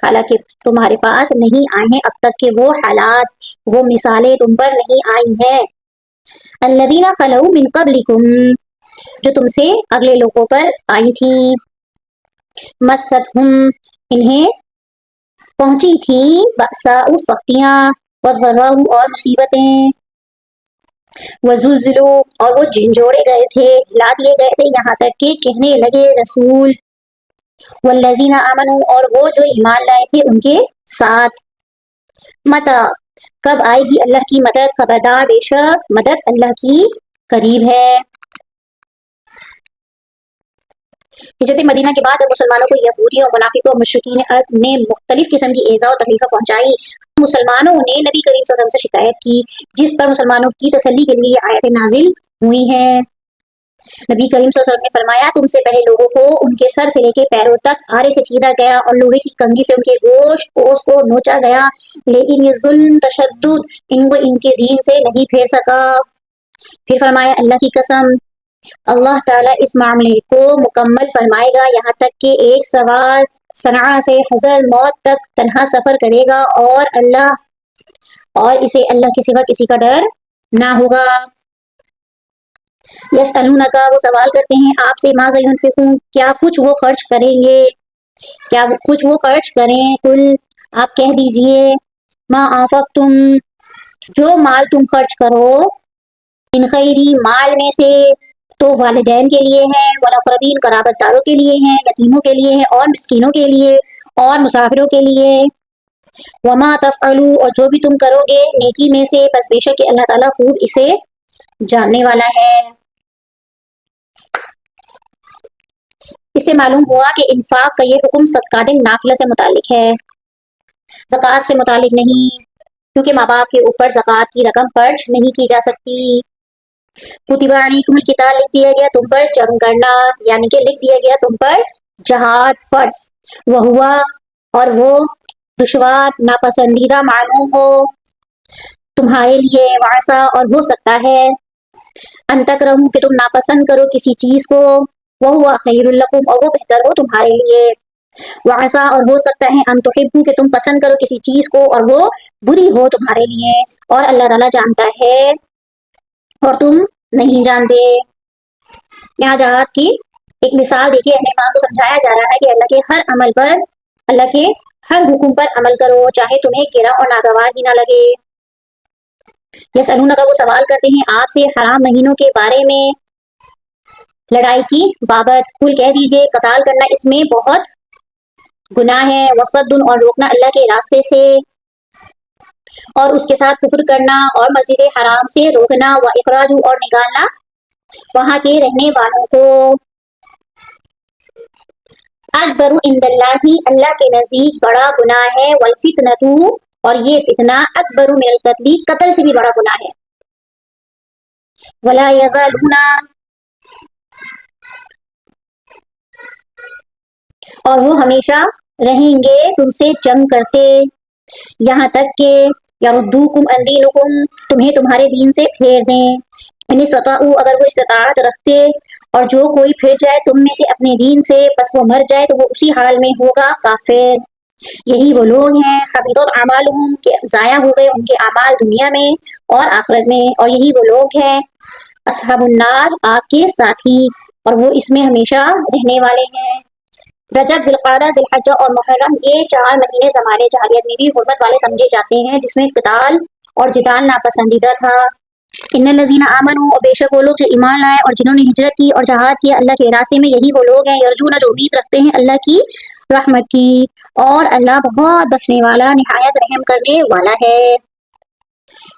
حالانکہ تمہارے پاس نہیں آئے ہیں اب تک کہ وہ حالات، وہ مثالیں تم پر نہیں آئی ہیں، الذین خلو من قبلکم، جو تم سے اگلے لوگوں پر آئی تھیں، مستہم، انہیں پہنچی تھیں بأساء، سختیاں، والضراء، اور مصیبتیں، وزلزلوا، اور وہ جھنجھوڑے گئے تھے، ہلا دیے گئے تھے، یہاں تک کہ کہنے لگے رسول، والذین آمنوا، اور وہ جو ایمان لائے تھے ان کے ساتھ، متی، کب آئے گی اللہ کی مدد، خبردار بے شک مدد اللہ کی قریب ہے۔ ہجرت مدینہ کے بعد جب مسلمانوں کو یہودیوں اور منافقوں اور مشرکین عرب نے مختلف قسم کی ایذا و تکلیفیں پہنچائی، مسلمانوں نے نبی کریم صلی اللہ علیہ وسلم سے شکایت کی، جس پر مسلمانوں کی تسلی کے لیے یہ آیتیں نازل ہوئی ہیں۔ نبی کریم صلی اللہ علیہ وسلم نے فرمایا، تم سے پہلے لوگوں کو ان کے سر سے لے کے پیروں تک آرے سے چیدا گیا اور لوہے کی کنگھی سے ان کے گوشت پوست کو نوچا گیا، لیکن یہ ظلم تشدد ان کو ان کے دین سے نہیں پھیر سکا۔ پھر فرمایا، اللہ کی قسم، اللہ تعالیٰ اس معاملے کو مکمل فرمائے گا، یہاں تک کہ ایک سوار صنعاء سے حضر موت تک تنہا سفر کرے گا اور اسے اللہ کے سوا کسی کا ڈر نہ ہوگا۔ یسألونک، وہ سوال کرتے ہیں آپ سے، ماذا ينفقون، کیا کچھ وہ خرچ کریں گے، کیا کچھ وہ خرچ کریں، قل، آپ کہہ دیجئے، ما انفقتم، جو مال تم خرچ کرو، من خیری، مال میں سے، تو والدین کے لیے ہے، والاقربین، قرابت داروں کے لیے ہیں، یتیموں کے لیے ہے، اور مسکینوں کے لیے، اور مسافروں کے لیے، وما تفعلوا، اور جو بھی تم کرو گے نیکی میں سے، بس بے شک کہ اللہ تعالیٰ خوب اسے جاننے والا ہے۔ اس سے معلوم ہوا کہ انفاق کا یہ حکم صدقات نافلہ سے متعلق ہے، زکوٰۃ سے متعلق نہیں، کیونکہ ماں باپ کے اوپر زکوٰۃ کی رقم خرچ نہیں کی جا سکتی۔ کتب علیکم القتال، لکھ دیا گیا تم پر جنگ کرنا، یعنی کہ لکھ دیا گیا تم پر جہاد فرض، وہوا، اور وہ دشوار، ناپسندیدہ معلوم ہو تمہارے لیے، وعسا، اور ہو سکتا ہے، ان تکرہوا، کہ تم ناپسند کرو کسی چیز کو، وہوا خیر لکم، اور وہ بہتر ہو تمہارے لیے، وعسا، اور ہو سکتا ہے، ان تحبوا، کہ تم پسند کرو کسی چیز کو اور وہ بری ہو تمہارے لیے، اور اللہ تعالیٰ جانتا ہے اور تم نہیں جانتے۔ یہاں جہاد کی ایک مثال دیکھیے، اہل ایمان کو سمجھایا جا رہا ہے کہ اللہ کے ہر عمل پر، اللہ کے ہر حکم پر عمل کرو، چاہے تمہیں گرا اور ناگوار ہی نہ لگے۔ یسألونک، وہ سوال کرتے ہیں آپ سے حرام مہینوں کے بارے میں، لڑائی کی بابت، قل، کہہ دیجئے، قتال کرنا اس میں بہت گناہ ہے، وصد، اور روکنا اللہ کے راستے سے، اور اس کے ساتھ کفر کرنا، اور مسجد حرام سے روکنا، و اخراج، اور نکالنا وہاں کے رہنے والوں کو، اکبر عند اللہ، اللہ کے نزدیک بڑا گناہ ہے، والفتنۃ، اور یہ فتنہ، اکبر من القتل، قتل سے بھی بڑا گناہ ہے، ولا یزالون، اور وہ ہمیشہ رہیں گے تم سے جنگ کرتے، یہاں تک کہ یردوکم عن دینکم، تمہیں تمہارے دین سے پھیر دیں، ان استطاعوا، اگر وہ استطاعت رکھتے، اور جو کوئی پھر جائے تم میں سے اپنے دین سے، بس وہ مر جائے تو وہ اسی حال میں ہوگا کافر۔ یہی وہ لوگ ہیں حبیطت اعمالہم کہ ضائع ہو گئے ان کے اعمال دنیا میں اور آخرت میں، اور یہی وہ لوگ ہیں اصحاب النار آگ کے ساتھی، اور وہ اس میں ہمیشہ رہنے والے ہیں۔ رجب، ذوالقعدہ، ذی الحجہ اور محرم یہ 4 مہینے زمانے جاہلیت میں بھی حرمت والے سمجھے جاتے ہیں، جس میں قتال اور جدال ناپسندیدہ تھا۔ ان الذین آمنوا، اور بے شک وہ لوگ جو ایمان لائے اور جنہوں نے ہجرت کی اور جہاد کیا اللہ کے راستے میں، یہی وہ لوگ ہیں یرجون جو امید رکھتے ہیں اللہ کی رحمت کی، اور اللہ بہت بخشنے والا نہایت رحم کرنے والا ہے۔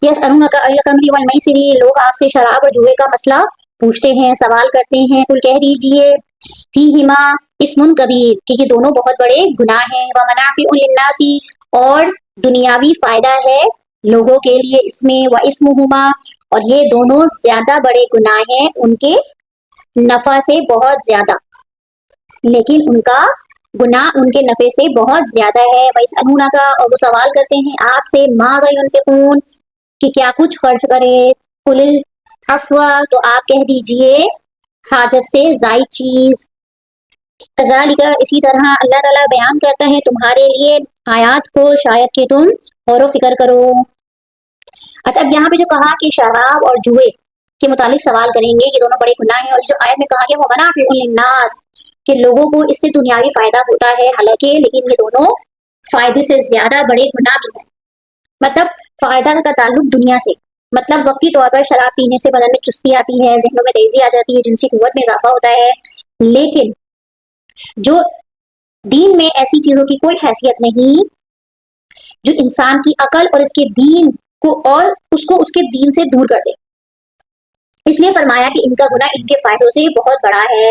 یسألونک عن الخمر والمیسر، لوگ آپ سے شراب اور جوئے کا مسئلہ پوچھتے ہیں، سوال کرتے ہیں، قل کہہ دیجئے فیہما اسم کبیر کہ یہ دونوں بہت بڑے گناہ ہیں، ومنافع للناس اور دنیاوی فائدہ ہے لوگوں کے لیے اس میں، واسمہما اور یہ دونوں زیادہ بڑے گناہ ہیں ان کے نفع سے بہت زیادہ، لیکن ان کا گناہ ان کے نفع سے بہت زیادہ ہے۔ وَيَسْأَلُونَكَ اور وہ سوال کرتے ہیں آپ سے ماذا ينفقون کہ کیا کچھ خرچ کرے، قُلِ الْعَفْوَ تو آپ کہہ دیجئے حاجت سے زائد چیز۔ کذالک اسی طرح اللہ تعالیٰ بیان کرتا ہے تمہارے لیے آیات کو شاید کہ تم غور و فکر کرو۔ اچھا، اب یہاں پہ جو کہا کہ شراب اور جوئے کے متعلق سوال کریں گے، یہ دونوں بڑے گناہ ہیں، اور جو آیت میں کہا کہ وہ منافع للناس کہ لوگوں کو اس سے دنیاوی فائدہ ہوتا ہے، حالانکہ لیکن یہ دونوں فائدے سے زیادہ بڑے گناہ بھی ہیں۔ مطلب فائدہ کا تعلق دنیا سے، مطلب وقتی طور پر شراب پینے سے بدن میں چستی آتی ہے، ذہنوں میں تیزی آ جاتی ہے، جنسی قوت میں اضافہ ہوتا ہے، لیکن جو دین میں ایسی چیزوں کی کوئی حیثیت نہیں جو انسان کی عقل اور اس کے دین کو اور اس کو اس کے دین سے دور کر دے، اس لیے فرمایا کہ ان کا گناہ ان کے فائدوں سے بہت بڑا ہے۔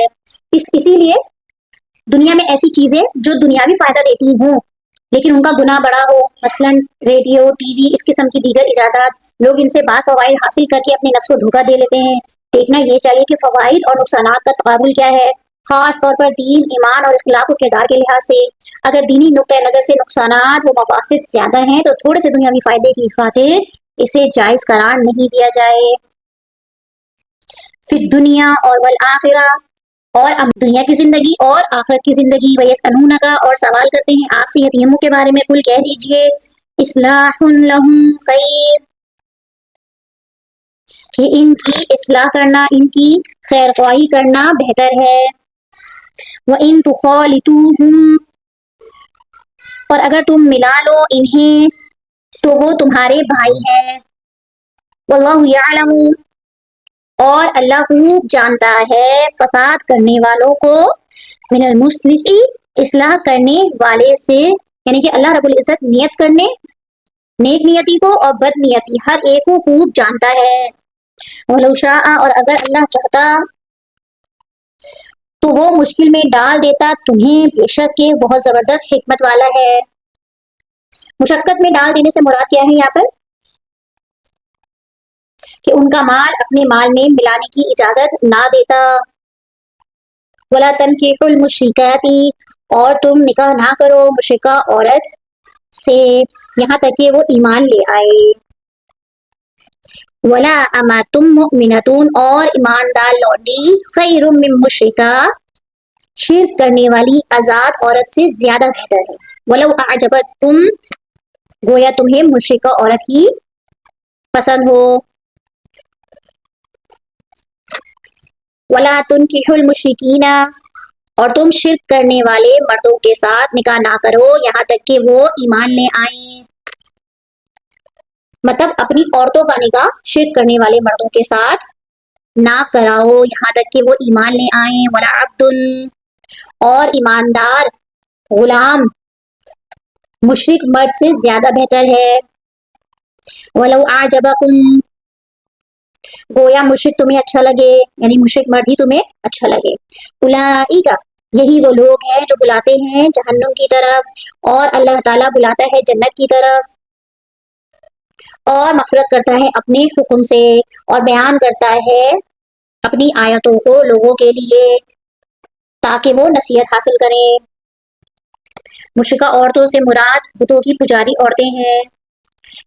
اسی لیے دنیا میں ایسی چیزیں جو دنیاوی فائدہ دیتی ہوں لیکن ان کا گناہ بڑا ہو، مثلا ریڈیو، ٹی وی، اس قسم کی دیگر ایجادات، لوگ ان سے بعض فوائد حاصل کر کے اپنے نفس کو دھوکہ دے لیتے ہیں۔ دیکھنا یہ چاہیے کہ فوائد اور نقصانات کا تقابل کیا ہے، خاص طور پر دین، ایمان اور اخلاق و کردار کے لحاظ سے۔ اگر دینی نقطۂ نظر سے نقصانات و مفاسد زیادہ ہیں تو تھوڑے سے دنیاوی فائدے کی خاطر اسے جائز قرار نہیں دیا جائے۔ فی الدنیا اور والآخرہ، اور اب دنیا کی زندگی اور آخرت کی زندگی۔ وَيَسْأَلُونَكَ اور سوال کرتے ہیں آپ سے یتیموں کے بارے میں، قل کہہ دیجئے اصلاح لہم خیر کہ ان کی اصلاح کرنا، ان کی خیر خواہی کرنا بہتر ہے۔ وَإِن تُخَالِطُوهُمْ اور اگر تم ملا لو انہیں تو وہ تمہارے بھائی ہیں۔ وَاللَّهُ يَعْلَمُ اور اللہ خوب جانتا ہے فساد کرنے والوں کو، من المصلح اصلاح کرنے والے سے، یعنی کہ اللہ رب العزت نیت کرنے، نیک نیتی کو اور بد نیتی ہر ایک کو خوب جانتا ہے۔ وَلَوْ شَاءَ اور اگر اللہ چاہتا تو وہ مشکل میں ڈال دیتا تمہیں، بے شک کہ بہت زبردست حکمت والا ہے۔ مشقت میں ڈال دینے سے مراد کیا ہے یہاں پر؟ کہ ان کا مال اپنے مال میں ملانے کی اجازت نہ دیتا۔ وَلَا تَنكِحُوا الْمُشْرِكَاتِ اور تم نکاح نہ کرو مشرکہ عورت سے یہاں تک کہ وہ ایمان لے آئے۔ وَلَا أَمَةٌ مُؤْمِنَةٌ اور ایماندار لونڈی خیر من مشرکہ شرک کرنے والی آزاد عورت سے زیادہ بہتر ہے۔ وَلَوْ أَعْجَبَتْكُمْ گویا تمہیں مشرکہ عورت ہی پسند ہو۔ وَلَا تُنكِحُوا الْمُشْرِكِينَ اور تم شرک کرنے والے مردوں کے ساتھ نکاح نہ کرو یہاں تک کہ وہ ایمان لے آئیں۔ مطلب اپنی عورتوں کا نکاح شرک کرنے والے مردوں کے ساتھ نہ کراؤ یہاں تک کہ وہ ایمان لے آئیں۔ وَلَا عَبْدٌ اور ایماندار غلام مشرک مرد سے زیادہ بہتر ہے۔ وَلَوْ أَعْجَبَكُمْ گویا مشرک تمہیں اچھا لگے، یعنی مشرک مرد ہی تمہیں اچھا لگے۔ اولئک یہی وہ لوگ ہیں جو بلاتے ہیں جہنم کی طرف اور اللہ تعالیٰ بلاتا ہے جنت کی طرف، اور مغفرت کرتا ہے اپنے حکم سے اور بیان کرتا ہے اپنی آیتوں کو لوگوں کے لیے تاکہ وہ نصیحت حاصل کریں۔ مشرکہ عورتوں سے مراد بتوں کی پجاری عورتیں ہیں۔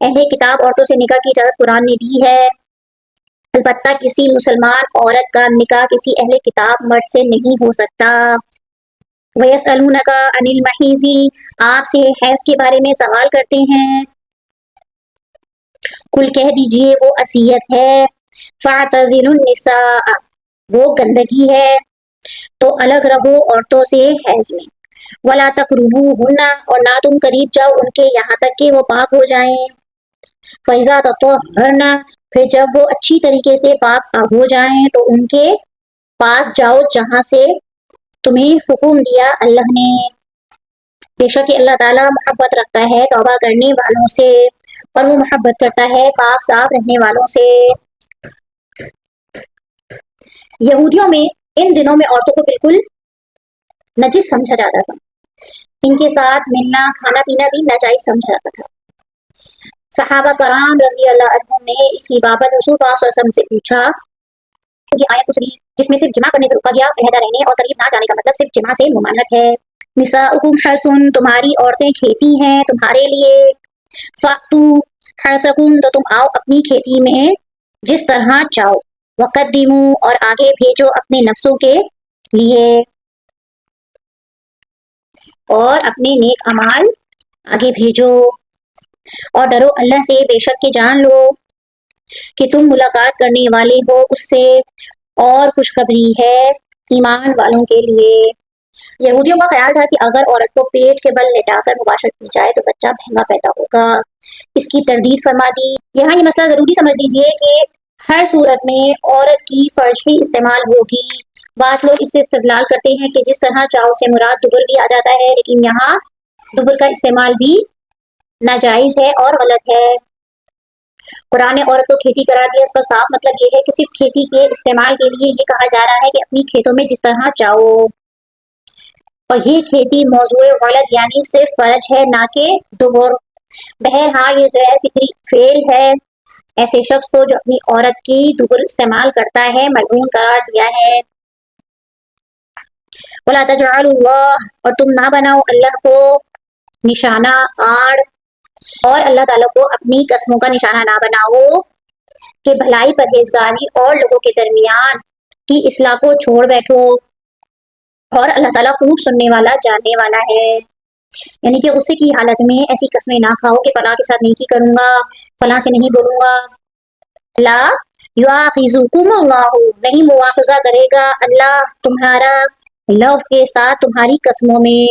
اہل کتاب عورتوں سے نکاح کی اجازت قرآن نے دی ہے، البتہ کسی مسلمان عورت کا نکاح کسی اہل کتاب مرد سے نہیں ہو سکتا۔ وَيَسْأَلُونَكَ عَنِ الْمَحِيضِ آپ سے حیض کے بارے میں سوال کرتے ہیں، کل کہہ دیجئے وہ اذیت ہے، فَاعْتَزِلُوا النِّسَاءَ وہ گندگی ہے، تو الگ رہو عورتوں سے حیض میں، وَلَا تَقْرُبُوهُنَّ اور نہ تم قریب جاؤ ان کے یہاں تک کہ وہ پاک ہو جائیں، فَإِذَا تَطَهَّرْنَ پھر جب وہ اچھی طریقے سے پاک ہو جائیں تو ان کے پاس جاؤ جہاں سے تمہیں حکم دیا اللہ نے، بے شک کہ اللہ تعالیٰ محبت رکھتا ہے توبہ کرنے والوں سے اور وہ محبت کرتا ہے پاک صاف رہنے والوں سے۔ یہودیوں میں ان دنوں میں عورتوں کو بالکل نجس سمجھا جاتا تھا، ان کے ساتھ ملنا کھانا پینا بھی ناجائز سمجھا جاتا تھا۔ صحابہ کرام رضی اللہ عنہم نے اس کی بابت رسول پاک صلی اللہ علیہ وسلم سے پوچھا، یہ آیت اتری جس میں صرف جمع کرنے سے روکا گیا، علیحدہ رہنے اور قریب نہ جانے کا مطلب صرف جمع سے ممانعت ہے۔ نساؤکم حرث تمہاری عورتیں کھیتی ہیں تمہارے لیے، فَأْتُوا حرثکم تو تم آؤ اپنی کھیتی میں جس طرح چاہو، وقدموا اور آگے بھیجو اپنے نفسوں کے لیے اور اپنے نیک اعمال آگے بھیجو، اور ڈرو اللہ سے بے شک کہ جان لو کہ تم ملاقات کرنے والے ہو اس سے، اور خوشخبری ہے ایمان والوں کے لیے۔ یہودیوں کا خیال تھا کہ اگر عورت کو پیٹ کے بل لٹا کر مباشرت کی جائے تو بچہ مہنگا پیدا ہوگا، اس کی تردید فرما دی۔ یہاں یہ مسئلہ ضروری سمجھ لیجئے کہ ہر صورت میں عورت کی فرج ہی استعمال ہوگی۔ بعض لوگ اس سے استدلال کرتے ہیں کہ جس طرح چاؤ سے مراد دبر بھی آ جاتا ہے، لیکن یہاں دبر کا استعمال بھی ناجائز ہے اور غلط ہے۔ قرآن نے عورت کو کھیتی قرار دیا، اس کا صاف مطلب یہ ہے کہ صرف کھیتی کے استعمال کے لیے یہ کہا جا رہا ہے کہ اپنی کھیتوں میں جس طرح چاہو، اور یہ کھیتی موضوع غلط یعنی صرف فرج ہے نہ کہ دبر۔ بہرحال یہ غیر فطری فعل ہے، ایسے شخص کو جو اپنی عورت کی دبر استعمال کرتا ہے ملعون قرار دیا ہے۔ وَلَا تَجْعَلُوا اللَّهَ اور تم نہ بناؤ اللہ کو نشانہ آڑ، اور اللہ تعالیٰ کو اپنی قسموں کا نشانہ نہ بناؤ کہ بھلائی پرہیزگاری اور لوگوں کے درمیان کی اصلاح کو چھوڑ بیٹھو، اور اللہ تعالیٰ خوب سننے والا جاننے والا ہے۔ یعنی کہ غصے کی حالت میں ایسی قسمیں نہ کھاؤ کہ فلاں کے ساتھ نیکی کروں گا، فلاں سے نہیں بولوں گا۔ لا یؤاخذکم اللہ نہیں مواخذہ کرے گا اللہ تمہارا لو کے ساتھ تمہاری قسموں میں،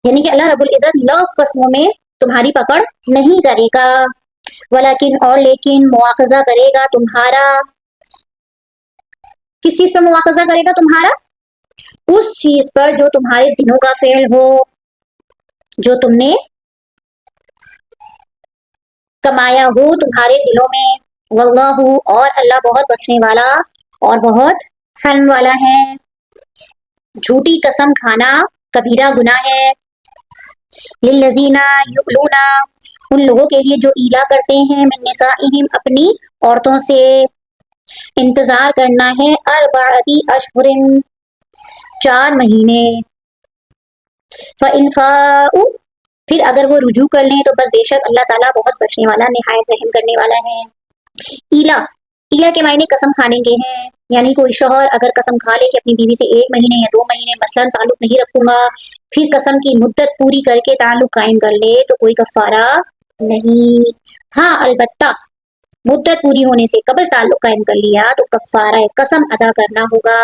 یعنی کہ اللہ رب العزت لو قسموں میں تمہاری پکڑ نہیں کرے گا، ولیکن اور لیکن مواخذہ کرے گا تمہارا، کس چیز پر مواخذہ کرے گا تمہارا؟ اس چیز پر جو تمہارے دنوں کا فعل ہو، جو تم نے کمایا ہو تمہارے دلوں میں، واللہ اور اللہ بہت بخشنے والا اور بہت حلم والا ہے۔ جھوٹی قسم کھانا کبیرہ گناہ ہے۔ للذین یؤلون ان لوگوں کے لیے جو ایلا کرتے ہیں من نسائہم اپنی عورتوں سے، انتظار کرنا ہے اربعۃ اشہر 4 مہینے، فإن فاؤوا پھر اگر وہ رجوع کر لیں تو بس بے شک اللہ تعالیٰ بہت بخشنے والا نہایت رحم کرنے والا ہے۔ ایلا کے معنی قسم کھانے کے ہیں، یعنی کوئی شوہر اگر قسم کھا لے کہ اپنی بیوی سے 1 مہینے یا 2 مہینے مثلا تعلق نہیں رکھوں گا، پھر قسم کی مدت پوری کر کے تعلق قائم کر لے تو کوئی کفارہ نہیں۔ ہاں البتہ مدت پوری ہونے سے قبل تعلق قائم کر لیا تو کفارہ قسم ادا کرنا ہوگا۔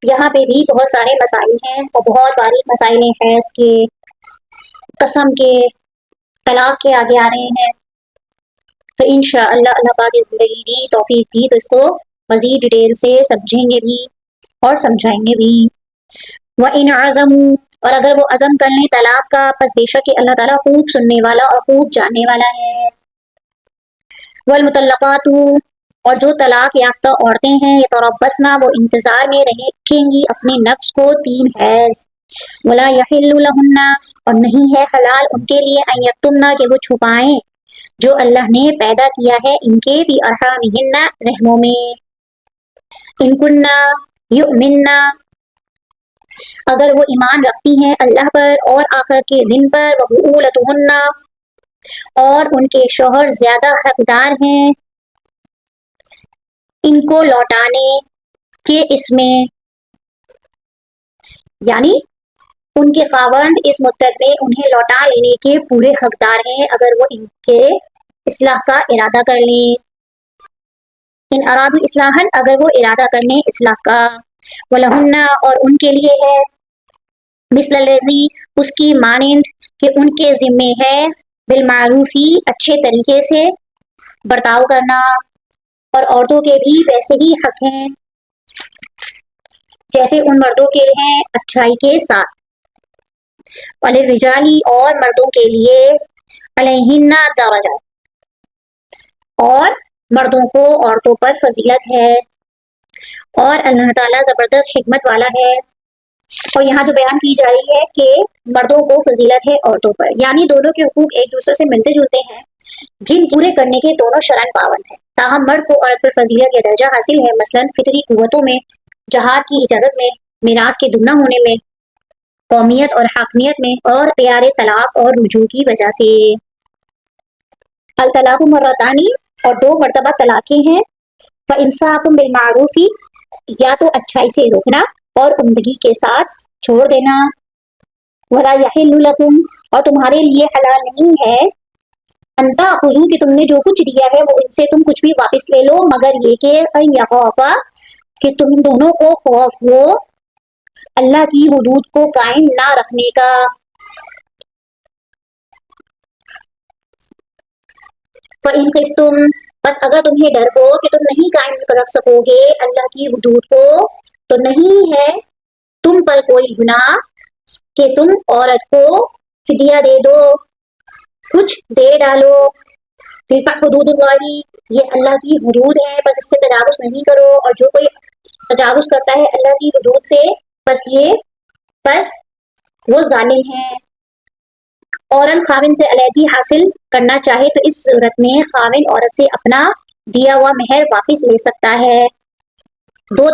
یہاں پہ بھی بہت سارے مسائل ہیں اور بہت باریک مسائل ہیں، حیض کے، قسم کے، طلاق کے آگے آ رہے ہیں، تو انشاءاللہ اللہ پاک کی زندگی دی توفیق دی تو اس کو مزید ڈیٹیل سے سمجھیں گے بھی اور سمجھائیں گے بھی۔ وَإِنْ عَزَمُوا اور اگر وہ عزم کر لیں طلاق کا، پس بے شک کہ اللہ تعالیٰ خوب سننے والا اور خوب جاننے والا ہے۔ وَالْمُطَلَّقَاتُ اور جو طلاق یافتہ عورتیں ہیں یتربصن وہ انتظار میں رکھیں گی اپنے نفس کو 3 حیض، وَلَا يَحِلُّ لَهُنَّ اور نہیں ہے حلال ان کے لیے ان یکتمن کہ وہ چھپائیں جو اللہ نے پیدا کیا ہے ان کے فی ارحامہن رحموں میں، ان کننا یؤمننا اگر وہ ایمان رکھتی ہیں اللہ پر اور آخر کے دن پر، وبعولتہن اور ان کے شوہر زیادہ حقدار ہیں ان کو لوٹانے کہ اس میں یعنی ان کے خاوند اس مدت میں انہیں لوٹا لینے کے پورے حقدار ہیں اگر وہ ان کے اصلاح کا ارادہ کر لیں. ان ارادوا اصلاحا اگر وہ ارادہ کر لیں اصلاح کا. وَلَهُنَّ اور ان کے لیے ہے مثل الذی اس کی مانند کہ ان کے ذمے ہے بالمعروفی اچھے طریقے سے برتاؤ کرنا اور عورتوں کے بھی ویسے ہی حق ہیں جیسے ان مردوں کے ہیں اچھائی کے ساتھ. وَلِلرِّجَالِ اور مردوں کے لیے علیہن درجہ اور مردوں کو عورتوں پر فضیلت ہے اور اللہ تعالیٰ زبردست حکمت والا ہے. اور یہاں جو بیان کی جا رہی ہے کہ مردوں کو فضیلت ہے عورتوں پر یعنی دونوں کے حقوق ایک دوسرے سے ملتے جلتے ہیں جن پورے کرنے کے دونوں شرعاً پابند ہیں. تاہم مرد کو عورت پر فضیلت یا درجہ حاصل ہے مثلاً فطری قوتوں میں جہاد کی اجازت میں میراث کے دگنا ہونے میں قومیت اور حاکمیت میں اور اختیار طلاق اور رجوع کی وجہ سے. الطلاق مرتانی اور 2 مرتبہ طلاقیں ہیں. فإمساک بالمعروف یا تو اچھائی سے روکنا اور عمدگی کے ساتھ چھوڑ دینا. ولا یحل لکم اور تمہارے لیے حلال نہیں ہے ان تاخذوا کہ تم نے جو کچھ دیا ہے وہ ان سے تم کچھ بھی واپس لے لو مگر یہ کہ ان یخافا کہ تم دونوں کو خوف ہو اللہ کی حدود کو قائم نہ رکھنے کا. فإن خفتم بس اگر تمہیں ڈر ہو کہ تم نہیں قائم رکھ سکو گے اللہ کی حدود کو تو نہیں ہے تم پر کوئی گناہ کہ تم عورت کو فدیہ دے دو کچھ دے ڈالو. تلک حدود اللہ یہ اللہ کی حدود ہے بس اس سے تجاوز نہیں کرو اور جو کوئی تجاوز کرتا ہے اللہ کی حدود سے بس وہ ظالم ہے. عورت خاوند سے علیحدگی حاصل کرنا چاہے تو اس صورت میں خاوند عورت سے اپنا دیا ہوا مہر واپس لے سکتا ہے. 2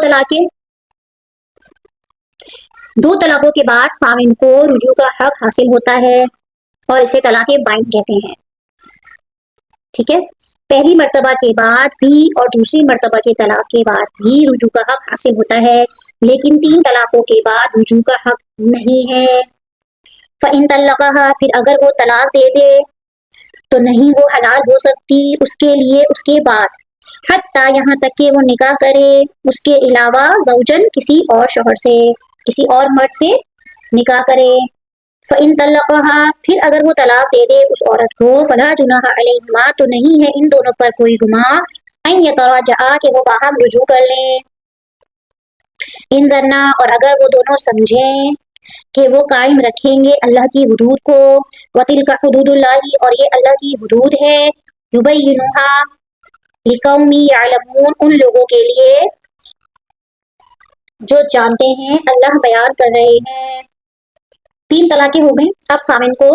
طلاقوں کے بعد خاوند کو رجوع کا حق حاصل ہوتا ہے اور اسے طلاق بائن کہتے ہیں. ٹھیک ہے. پہلی مرتبہ کے بعد بھی اور دوسری مرتبہ کے طلاق کے بعد بھی رجوع کا حق حاصل ہوتا ہے لیکن 3 طلاقوں کے بعد رجوع کا حق نہیں ہے. فإن طلقها پھر اگر وہ طلاق دے دے تو نہیں وہ حلال ہو سکتی اس کے لیے اس کے بعد حتیٰ یہاں تک کہ وہ نکاح کرے اس کے علاوہ زوجن کسی اور شوہر سے کسی اور مرد سے نکاح کرے. فإن طلقها پھر اگر وہ طلاق دے دے اس عورت کو فلا جناح علیہما تو نہیں ہے ان دونوں پر کوئی گناہ ان یتراجعا کہ وہ باہم رجوع کر لیں. ان ظنا اور اگر وہ دونوں سمجھیں کہ وہ قائم رکھیں گے اللہ کی حدود کو وتلک حدود اللہ اور یہ اللہ کی حدود ہے یبینھا لقوم یعلمون ان لوگوں کے لیے جو جانتے ہیں اللہ بیان کر رہے ہیں. 3 طلاقیں ہو گئیں. اب خاوند کو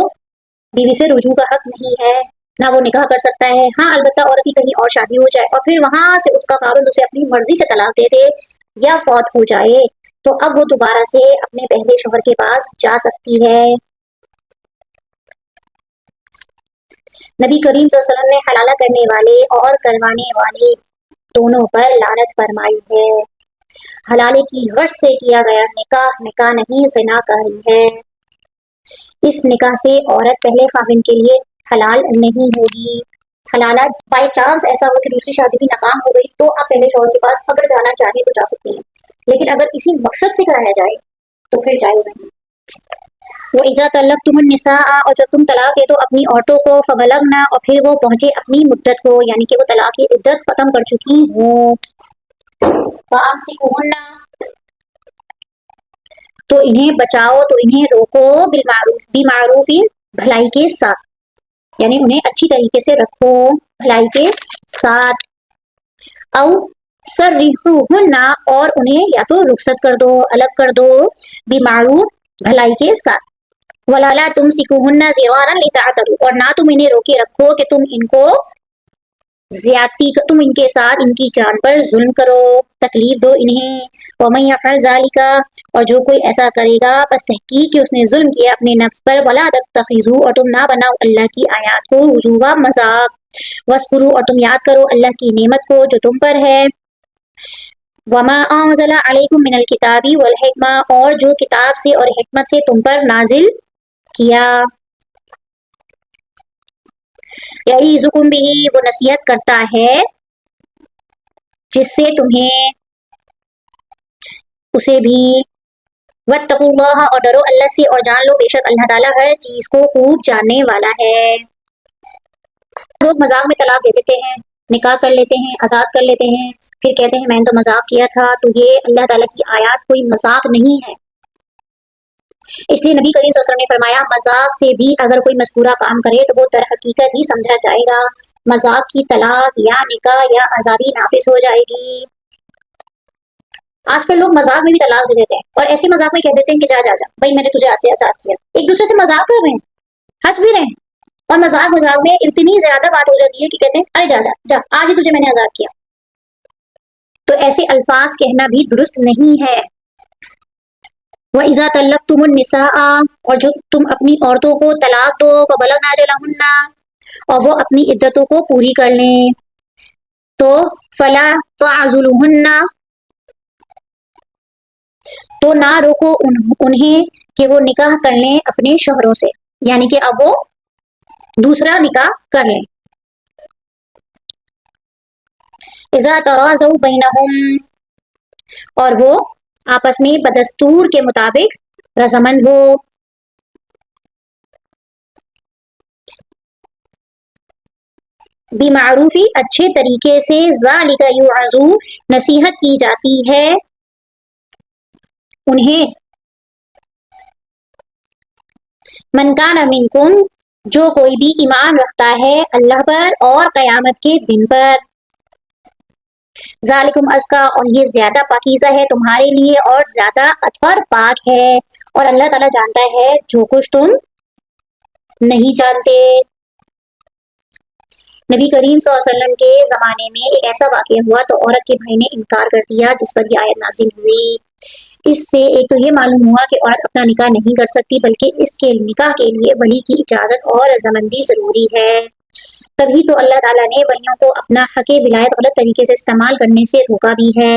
بیوی سے رجوع کا حق نہیں ہے نہ وہ نکاح کر سکتا ہے. ہاں البتہ عورت کی کہیں اور شادی ہو جائے اور پھر وہاں سے اس کا خاوند اسے اپنی مرضی سے طلاق دے دے یا فوت ہو جائے تو اب وہ دوبارہ سے اپنے پہلے شوہر کے پاس جا سکتی ہے. نبی کریم صلی اللہ علیہ وسلم نے حلالہ کرنے والے اور کروانے والے دونوں پر لعنت فرمائی ہے. حلالے کی غرض سے کیا گیا نکاح نہیں زنا کاری ہے. اس نکاح سے عورت پہلے خاوند کے لیے حلال نہیں ہوگی. حلالہ بائی چانس ایسا ہو کہ دوسری شادی بھی ناکام ہو گئی تو آپ پہلے شوہر کے پاس اگر جانا چاہیں تو جا سکتے ہیں لیکن اگر کسی مقصد سے کرایا جائے تو پھر جائز نہیں. وَإِذَا طَلَّقْتُمُ النِّسَاءَ اور جب تم طلاق دے دو اپنی عورتوں کو فَبَلَغْنَ اور پھر وہ پہنچے اپنی مدت کو یعنی کہ وہ طلاق کی عدت ختم کر چکی ہوں. فَأَمْسِكُوهُنَّ تو انہیں بچاؤ تو انہیں روکو بالمعروف بھلائی کے ساتھ یعنی انہیں اچھی طریقے سے رکھو بھلائی کے ساتھ. او سرحوہن اور انہیں یا تو رخصت کر دو الگ کر دو بالمعروف بھلائی کے ساتھ. ولا لا تمسکوہن ضرارا لتعتدوا اور نہ تم انہیں روکے رکھو کہ تم ان کو زیادتی تم ان کے ساتھ ان کی جان پر ظلم کرو تکلیف دو انہیں. ومن یفعل ذلک اور جو کوئی ایسا کرے گا بس تحقیق کہ اس نے ظلم کیا اپنے نفس پر. ولا تتخذوا اور تم نہ بناؤ اللہ کی آیات کو ہزوا مذاق. واذکروا اور تم یاد کرو اللہ کی نعمت کو جو تم پر ہے. وما انزل علیکم من الکتاب والحکمہ، اور جو کتاب سے اور حکمت سے تم پر نازل کیا. یعظکم بہ، وہ نصیحت کرتا ہے جس سے تمہیں، اسے بھی. واتقوا اللہ، اور ڈرو اللہ سے، اور جان لو بے شک اللہ تعالیٰ ہر چیز کو خوب جاننے والا ہے. لوگ مذاق میں طلاق دے دیتے ہیں، نکاح کر لیتے ہیں، آزاد کر لیتے ہیں، پھر کہتے ہیں میں نے تو مذاق کیا تھا. تو یہ اللہ تعالیٰ کی آیات کوئی مذاق نہیں ہے. اس لیے نبی کریم صلی اللہ علیہ وسلم نے فرمایا مذاق سے بھی اگر کوئی مذکورہ کام کرے تو وہ در حقیقت ہی سمجھا جائے گا. مذاق کی طلاق یا نکاح یا آزادی نافذ ہو جائے گی. آج کل لوگ مذاق میں بھی طلاق دے دیتے ہیں، اور ایسے مذاق میں کہہ دیتے ہیں کہ جا جا جا بھائی میں نے تجھے آج سے آزاد کیا. ایک دوسرے سے مذاق کر رہے ہیں، ہنس بھی رہے ہیں، اور مذاق میں اتنی زیادہ بات ہو جاتی ہے کہ کہتے ہیں ارے جا جا جا آج ہی تجھے میں نے آزاد کیا. تو ایسے الفاظ کہنا بھی درست نہیں ہے. وَإِذَا طَلَّقْتُمُ النِّسَاءَ، اور جو تم اپنی عورتوں کو طلاق دو، فَبَلَغْنَ أَجَلَهُنَّ، اور وہ اپنی عدتوں کو پوری کر لیں، تو فَلَا تَعْضُلُوهُنَّ، تو نہ روکو انہیں کہ وہ نکاح کر لیں اپنے شوہروں سے، یعنی کہ اب وہ دوسرا نکاح کر لیں. اذا تراضوا بینہم، اور وہ آپس میں بدستور کے مطابق رضامند ہو. بمعروفی، اچھے طریقے سے. ذالک یوعظ، نصیحت کی جاتی ہے انہیں. من کان منکم، جو کوئی بھی ایمان رکھتا ہے اللہ پر اور قیامت کے دن پر. ذالکم ازکا، اور یہ زیادہ پاکیزہ ہے تمہارے لیے اور زیادہ اطہر پاک ہے، اور اللہ تعالیٰ جانتا ہے جو کچھ تم نہیں جانتے. نبی کریم صلی اللہ علیہ وسلم کے زمانے میں ایک ایسا واقعہ ہوا تو عورت کے بھائی نے انکار کر دیا، جس پر یہ آیت نازل ہوئی. اس سے ایک تو یہ معلوم ہوا کہ عورت اپنا نکاح نہیں کر سکتی، بلکہ اس کے نکاح کے لیے ولی کی اجازت اور رضامندی ضروری ہے. تبھی تو اللہ تعالیٰ نے ولیوں کو اپنا حق ولایت غلط طریقے سے استعمال کرنے سے روکا بھی ہے.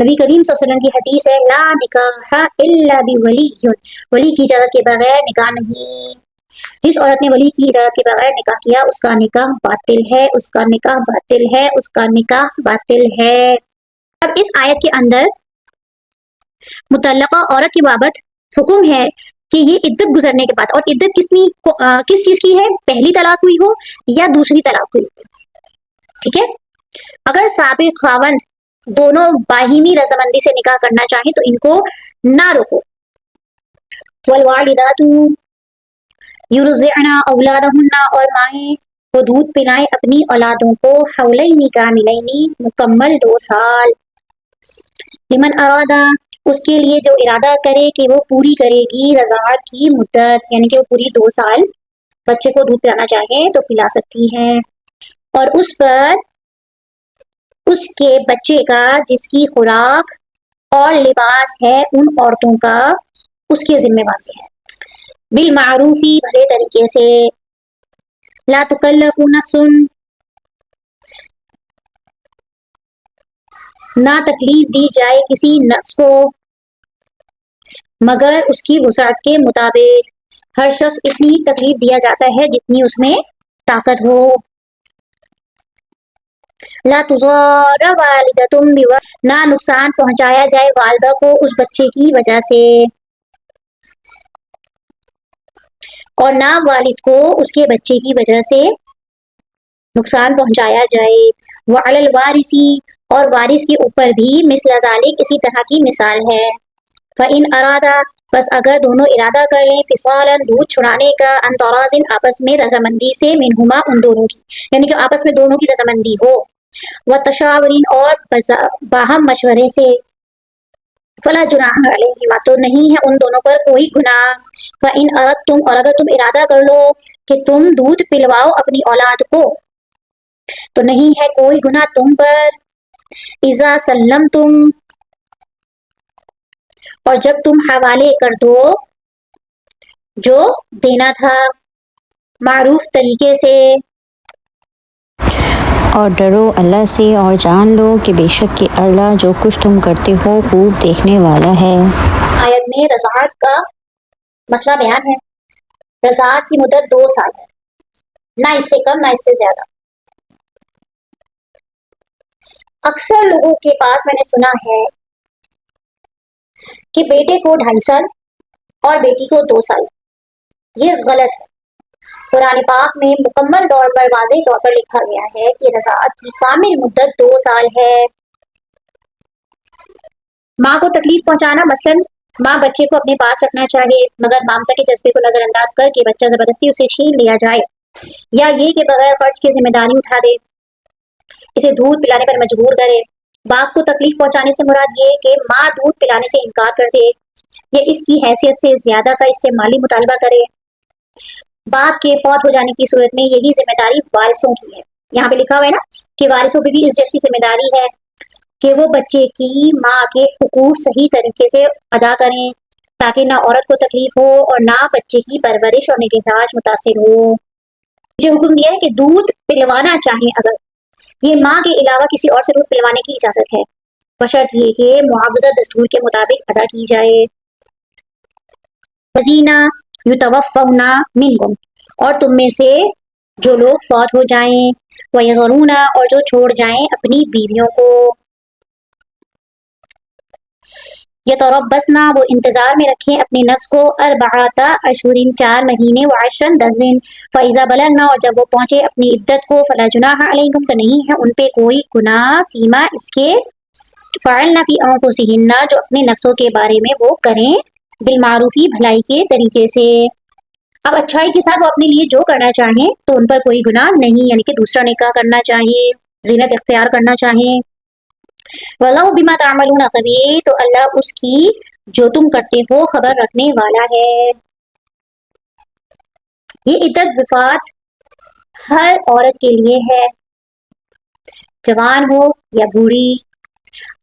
نبی کریم صلی اللہ علیہ وسلم کی حدیث ہے لا نکاح الا بولی، ولی کی اجازت کے بغیر نکاح نہیں. جس عورت نے ولی کی اجازت کے بغیر نکاح کیا اس کا نکاح باطل ہے، اس کا نکاح باطل ہے، اس کا نکاح باطل ہے. اب اس آیت کے اندر متعلقہ عورت کی بابت حکم ہے کہ یہ عدت گزرنے کے بعد، اور عدت کس چیز کی ہے، پہلی طلاق ہوئی ہو یا دوسری طلاق ہوئی ہو. ٹھیک ہے، اگر سابق خاوند دونوں باہمی رضامندی سے نکاح کرنا چاہیں تو ان کو نہ روکو. والوالدات یرضعن اولادہن، اور مائیں وہ دودھ پلائیں اپنی اولادوں کو حولین کاملین، مکمل 2 سال. لمن ارادہ، اس کے لیے جو ارادہ کرے کہ وہ پوری کرے گی رضاعت کی مدت، یعنی کہ وہ پوری 2 سال بچے کو دودھ پلانا چاہے تو پلا سکتی ہے. اور اس پر اس کے بچے کا جس کی خوراک اور لباس ہے ان عورتوں کا اس کے ذمہ واضح ہے. بالمعروفی، بھلے طریقے سے. لا تکلف نفس، نہ تکلیف دی جائے کسی نفس کو مگر اس کی وسعت کے مطابق. ہر شخص اتنی تکلیف دیا جاتا ہے جتنی اس میں طاقت ہو. لا تضار والدۃ نہ نقصان پہنچایا جائے والدہ کو اس بچے کی وجہ سے، اور نہ والد کو اس کے بچے کی وجہ سے نقصان پہنچایا جائے. وعلی الوارث، اور وارث کے اوپر بھی مثل ذالک، اسی طرح کی مثال ہے. فإن ارادا، بس اگر دونوں ارادہ کر لیں، فصالا، دودھ چھڑانے کا، عن تراض، آپس میں رضامندی سے، منہما، ان دونوں کی، یعنی کہ آپس میں دونوں کی رضامندی ہو. وتشاور، اور باہم مشورے سے. فلا جناح علیہما، تو نہیں ہے ان دونوں پر کوئی گناہ. فإن اردتم، اور اگر تم ارادہ کر لو کہ تم دودھ پلواؤ اپنی اولاد کو تو نہیں ہے کوئی گناہ تم پر. اذا سلمتم، اور جب تم حوالے کر دو جو دینا تھا معروف طریقے سے. اور ڈرو اللہ سے اور جان لو کہ بے شک کہ اللہ جو کچھ تم کرتے ہو خوب دیکھنے والا ہے۔ آیت میں رضاعت کا مسئلہ بیان ہے۔ رضاعت کی مدت 2 سال ہے، نہ اس سے کم نہ اس سے زیادہ۔ اکثر لوگوں کے پاس میں نے سنا ہے کہ بیٹے کو 2.5 سال اور بیٹی کو 2 سال۔ یہ غلط ہے۔ قرآن پاک میں مکمل طور پر واضح طور پر لکھا گیا ہے کہ رضاعت کی کامل مدت 2 سال ہے۔ ماں کو تکلیف پہنچانا، مثلاً ماں بچے کو اپنے پاس رکھنا چاہے مگر ممتا کے جذبے کو نظر انداز کر کے بچہ زبردستی اسے چھین لیا جائے، یا یہ کہ بغیر فرض کی ذمہ داری اٹھا دے، اسے دودھ پلانے پر مجبور کرے۔ باپ کو تکلیف پہنچانے سے مراد یہ کہ ماں دودھ پلانے سے انکار کر دے یا اس کی حیثیت سے زیادہ کا اس سے مالی مطالبہ کرے۔ باپ کے فوت ہو جانے کی صورت میں یہی ذمہ داری وارثوں کی ہے۔ یہاں پہ لکھا ہوا ہے نا کہ وارثوں پہ بھی اس جیسی ذمہ داری ہے کہ وہ بچے کی ماں کے حقوق صحیح طریقے سے ادا کریں تاکہ نہ عورت کو تکلیف ہو اور نہ بچے کی پرورش اور نگہداشت متاثر ہو۔ جو حکم دیا ہے کہ دودھ پلوانا چاہیں اگر یہ ماں کے علاوہ کسی اور سے دودھ پلوانے کی اجازت ہے، بشرط یہ کہ معاوضہ دستور کے مطابق ادا کی جائے۔ وزینہ یتوفون منکم، اور تم میں سے جو لوگ فوت ہو جائیں، ویذرون، اور جو چھوڑ جائیں اپنی بیویوں کو، یتربصن، وہ انتظار میں رکھیں اپنے نفس کو، 4 اشہر، 4 مہینے، وعشرا، 10 دن، فإذا بلغن، اور جب وہ پہنچے اپنی عدت کو، فلا جناح علیکم، تو نہیں ہے ان پہ کوئی گناہ، فیما، اس کے، فعلن فی انفسہن، جو اپنے نفسوں کے بارے میں وہ کریں، بالمعروفی، بھلائی کے طریقے سے۔ اب اچھائی کے ساتھ وہ اپنے لیے جو کرنا چاہیں تو ان پر کوئی گناہ نہیں، یعنی کہ دوسرا نکاح کرنا چاہیے، زینت اختیار کرنا چاہیں۔ وَاللَّهُ بِمَا تَعْمَلُونَ خَبِيرٌ، تو اللہ اس کی جو تم کرتے ہو خبر رکھنے والا ہے۔ یہ عدت وفات ہر عورت کے لیے ہے، جوان ہو یا بوڑھی۔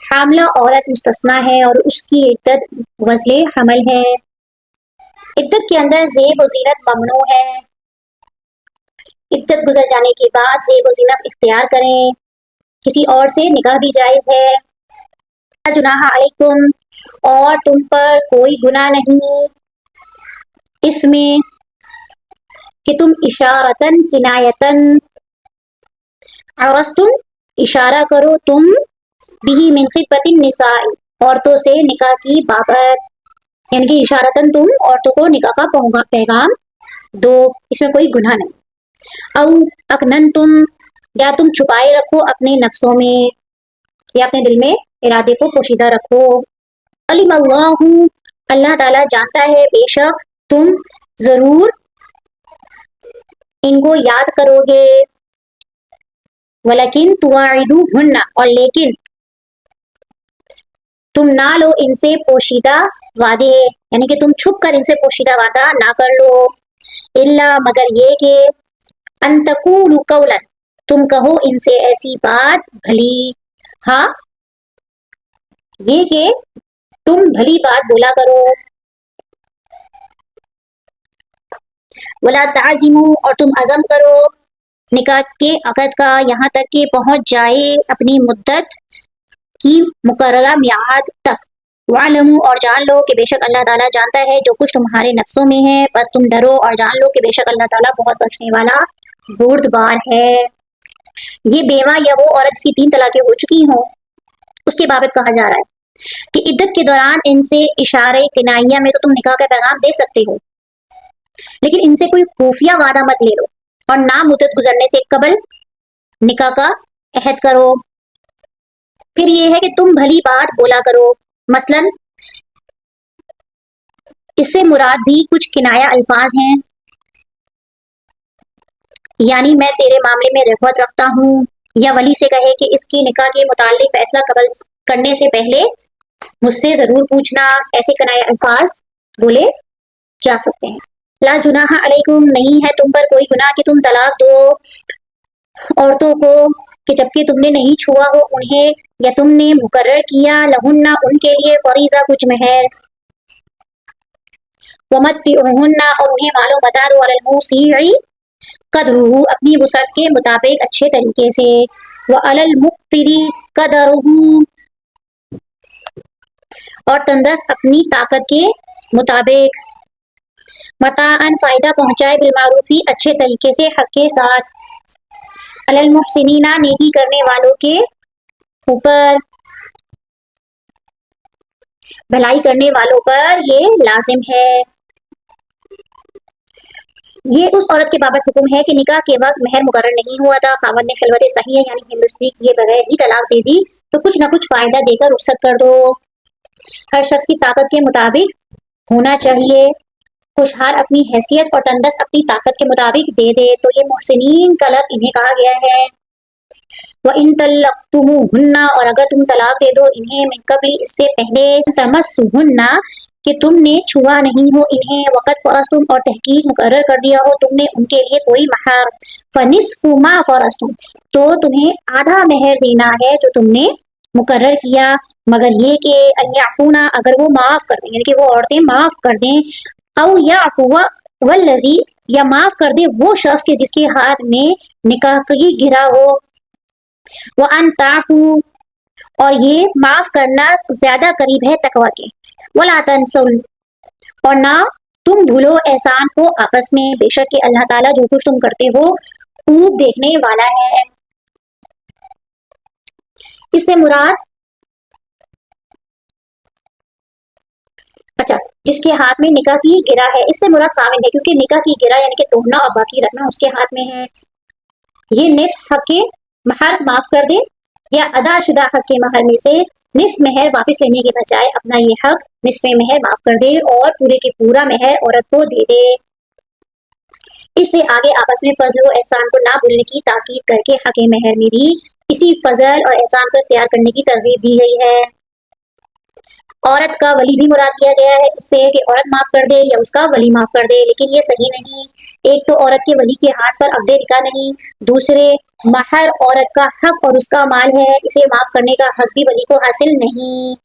حاملہ عورت مستثنیٰ ہے اور اس کی عدت وصل حمل ہے۔ عدت کے اندر زیب و زینت ممنوع ہے۔ عدت گزر جانے کے بعد زیب و زینت اختیار کریں، کسی اور سے نکاح بھی جائز ہے۔ لا جناح علیکم، اور تم پر کوئی گناہ نہیں اس میں کہ تم اشارتن، کنایتن، عرستم، اشارہ کرو تم، بھی من خطبۃ النساء، عورتوں سے نکاح کی بابت، یعنی کہ اشارتن تم عورتوں کو نکاح کا پیغام دو، اس میں کوئی گناہ نہیں۔ او اکننتم، یا تم چھپائے رکھو اپنے نفسوں میں یا اپنے دل میں ارادے کو پوشیدہ رکھو۔ علم اللہ، اللہ تعالیٰ جانتا ہے بے شک تم ضرور ان کو یاد کرو گے۔ ولیکن تواعدوہن، اور لیکن تم نہ لو ان سے پوشیدہ وعدے، یعنی کہ تم چھپ کر ان سے پوشیدہ وعدہ نہ کر لو، الا، مگر یہ کہ ان تقولوا قولا، تم کہو ان سے ایسی بات بھلی، ہاں یہ کہ تم بھلی بات بولا کرو۔ ولا تعزموا، اور تم عزم کرو نکاح کے عقد کا یہاں تک کہ پہنچ جائے اپنی مدت کی مقررہ میعاد تک۔ وَاعْلَمُوا، اور جان لو کہ بے شک اللہ تعالیٰ جانتا ہے جو کچھ تمہارے نفسوں میں ہے، بس تم ڈرو اور جان لو کہ بے شک اللہ تعالیٰ بہت بخشنے والا بردبار ہے۔ یہ بیوہ یا وہ عورت جس کی 3 طلاقیں ہو چکی ہوں اس کے بابت کہا جا رہا ہے کہ عدت کے دوران ان سے اشارے کنائیہ میں تو تم نکاح کا پیغام دے سکتے ہو، لیکن ان سے کوئی خفیہ وعدہ مت لے لو، اور نہ مدت گزرنے سے قبل نکاح کا عہد کرو۔ پھر یہ ہے کہ تم بھلی بات بولا کرو، مثلا اس سے مراد بھی کچھ کنایہ الفاظ ہیں، یعنی میں تیرے معاملے میں رغبت رکھتا ہوں، یا ولی سے کہے کہ اس کی نکاح کے متعلق فیصلہ قبل کرنے سے پہلے مجھ سے ضرور پوچھنا، ایسے کنایہ الفاظ بولے جا سکتے ہیں۔ لا جناح علیکم، نہیں ہے تم پر کوئی گناہ کہ تم طلاق دو عورتوں کو کہ جبکہ تم نے نہیں چھوا ہو انہیں، یا تم نے مقرر کیا لہن، ان کے لیے فریضہ کچھ مہر، ومتعوہن، اور انہیں مال و متاع دو، علی الموسع، قدرہ اپنی وسعت کے مطابق اچھے طریقے سے، وعلی المقتر قدرہ اور تندرست اپنی طاقت کے مطابق، متاعن فائدہ پہنچائے، بالمعروفی اچھے طریقے سے، حق کے ساتھ، علی المحسنین نیکی کرنے والوں کے اوپر، بھلائی کرنے والوں پر یہ لازم ہے۔ یہ اس عورت کے بابت حکم ہے کہ نکاح کے وقت مہر مقرر نہیں ہوا تھا، خاوند نے خلوت صحیح یعنی ہندوستی کیے بغیر ہی طلاق دے دی تو کچھ نہ کچھ فائدہ دے کر رخصت کر دو۔ ہر شخص کی طاقت کے مطابق ہونا چاہیے، خوشحال اپنی حیثیت اور تندرست اپنی طاقت کے مطابق دے دے، تو یہ محسنین کا لفظ انہیں کہا گیا ہے۔ وَإِن طَلَّقْتُمُوهُنَّ اور اگر تم طلاق دے دو انہیں من قبل اس سے پہلے تَمَسُّوهُنَّ کہ تم نے چھوا نہیں ہو انہیں، وقت فرضتم اور تحقیق مقرر کر دیا ہو تم نے ان کے لیے کوئی مہر، فَنِصْفُ مَا فَرَضْتُم تو تمہیں آدھا مہر دینا ہے جو تم نے مقرر کیا، مگر یہ کہ ان یعفونا اگر وہ معاف کر دیں، یعنی کہ وہ عورتیں معاف کر دیں، او یعفو والذی یا معاف کر دے وہ شخص کے جس کے ہاتھ میں نکاح کی گرا ہو، وَأَن تَعْفُوا اور یہ معاف کرنا زیادہ قریب ہے تقوی کے، وَلَا تَنْسَوْا اور نہ تم بھولو احسان کو آپس میں، بے شک کہ اللہ تعالیٰ جو کچھ تم کرتے ہو خوب دیکھنے والا ہے۔ اس سے مراد اچھا جس کے ہاتھ میں نکاح کی گرا ہے، اس سے مراد خاوند ہے کیونکہ نکاح کی گرا یعنی کہ توڑنا اور باقی رکھنا اس کے ہاتھ میں ہے۔ یہ نصف حق کے مہر معاف کر دے یا ادا شدہ حق کے مہر میں سے نصف مہر واپس لینے کے بجائے اپنا یہ حق نصف مہر معاف کر دے اور پورے کے پورا مہر عورت کو دے دے۔ اس سے آگے آپس میں فضل و احسان کو نہ بھولنے کی تاکید کر کے حق مہر میں بھی اسی فضل اور احسان کو اختیار کرنے کی ترغیب دی گئی ہے۔ عورت کا ولی بھی مراد کیا گیا ہے اس سے کہ عورت معاف کر دے یا اس کا ولی معاف کر دے، لیکن یہ صحیح نہیں۔ ایک تو عورت کے ولی کے ہاتھ پر عقد نکاح نہیں، دوسرے مہر عورت کا حق اور اس کا مال ہے، اسے معاف کرنے کا حق بھی ولی کو حاصل نہیں۔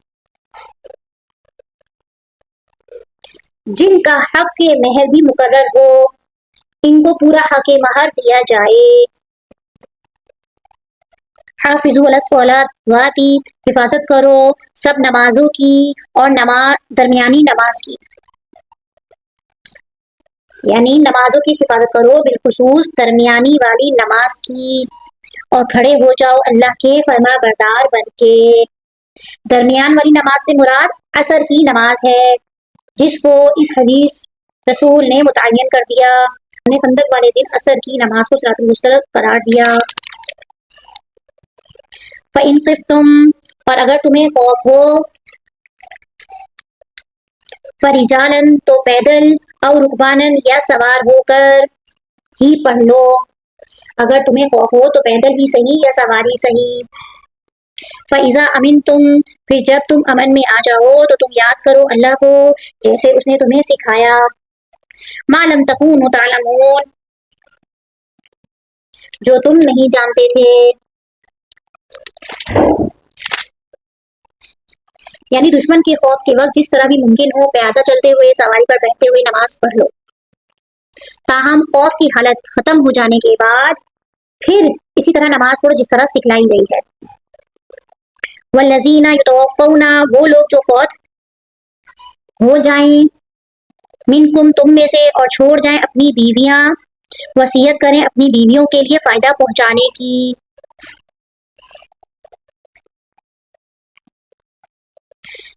جن کا حق کے مہر بھی مقرر ہو ان کو پورا حق مہر دیا جائے۔ حافظوا علی الصلاۃ واتی حفاظت کرو سب نمازوں کی اور درمیانی نماز کی، یعنی نمازوں کی حفاظت کرو بالخصوص درمیانی والی نماز کی، اور کھڑے ہو جاؤ اللہ کے فرما بردار بن کے۔ درمیان والی نماز سے مراد عصر کی نماز ہے جس کو اس حدیث رسول نے متعین کر دیا، نے خندق والے دن عصر کی نماز کو صراط المستقیم قرار دیا۔ فَإِن خِفْتُمْ اور اگر تمہیں خوف ہو، فَرِجَالًا تو پیدل، او رکبانًا یا سوار ہو کر ہی پڑھ لو، اگر تمہیں خوف ہو تو پیدل ہی صحیح یا سوار ہی صحیح۔ فَإِذَا أَمِنْتُمْ پھر جب تم امن میں آ جاؤ تو تم یاد کرو اللہ کو جیسے اس نے تمہیں سکھایا، مَا لَمْ تَكُونُوا تَعْلَمُونَ جو تم نہیں جانتے تھے، یعنی دشمن کے خوف کے وقت جس طرح بھی ممکن ہو پیادہ چلتے ہوئے، سواری پر بیٹھتے ہوئے نماز پڑھ لو، تاہم خوف کی حالت ختم ہو جانے کے بعد پھر اسی طرح نماز پڑھو جس طرح سکھلائی گئی ہے۔ والذین یتوفون وہ لوگ جو فوت ہو جائیں، منکم تم میں سے اور چھوڑ جائیں اپنی بیویاں، وصیت کریں اپنی بیویوں کے لیے فائدہ پہنچانے کی،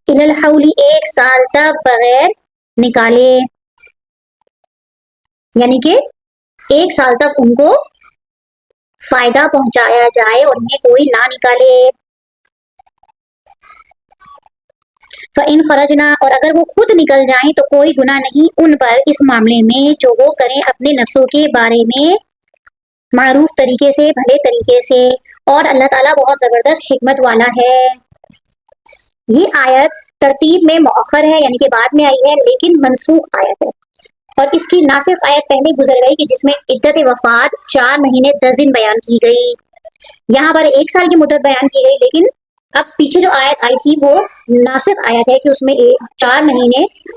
الی الحول ایک سال تک بغیر نکالے، یعنی کہ ایک سال تک ان کو فائدہ پہنچایا جائے اور انہیں کوئی نہ نکالے۔ فَإِن خَرَجْنَا اور اگر وہ خود نکل جائیں تو کوئی گناہ نہیں ان پر اس معاملے میں جو وہ کریں اپنے نفسوں کے بارے میں معروف طریقے سے، بھلے طریقے سے، اور اللہ تعالیٰ بہت زبردست حکمت والا ہے۔ یہ آیت ترتیب میں مؤخر ہے یعنی کہ بعد میں آئی ہے لیکن منسوخ آیت ہے، اور اس کی ناسخ آیت پہلے گزر گئی کہ جس میں عدت وفات 4 مہینے 10 دن بیان کی گئی، یہاں پر 1 سال کی مدت بیان کی گئی، لیکن اب پیچھے جو آیت آئی تھی وہ ناسخ آیت ہے کہ اس میں 4 مہینے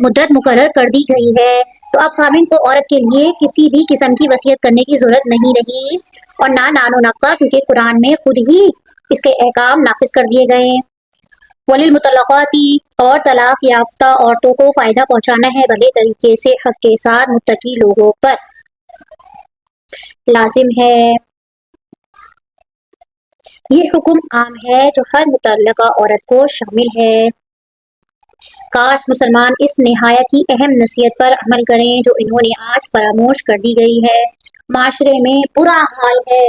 مدت مقرر کر دی گئی ہے، تو اب خاوند کو عورت کے لیے کسی بھی قسم کی وصیت کرنے کی ضرورت نہیں رہی، اور نہ نان و نقہ، کیونکہ قرآن میں خود ہی اس کے احکام نافذ کر دیے گئے ہیں۔ وللمطلقاتی، اور طلاق یافتہ عورتوں کو فائدہ پہنچانا ہے بھلے طریقے سے حق کے ساتھ متقی لوگوں پر لازم ہے۔ یہ حکم عام ہے جو ہر متعلقہ عورت کو شامل ہے۔ کاش مسلمان اس نہایت ہی اہم نصیحت پر عمل کریں جو انہوں نے آج فراموش کر دی گئی ہے۔ معاشرے میں برا حال ہے،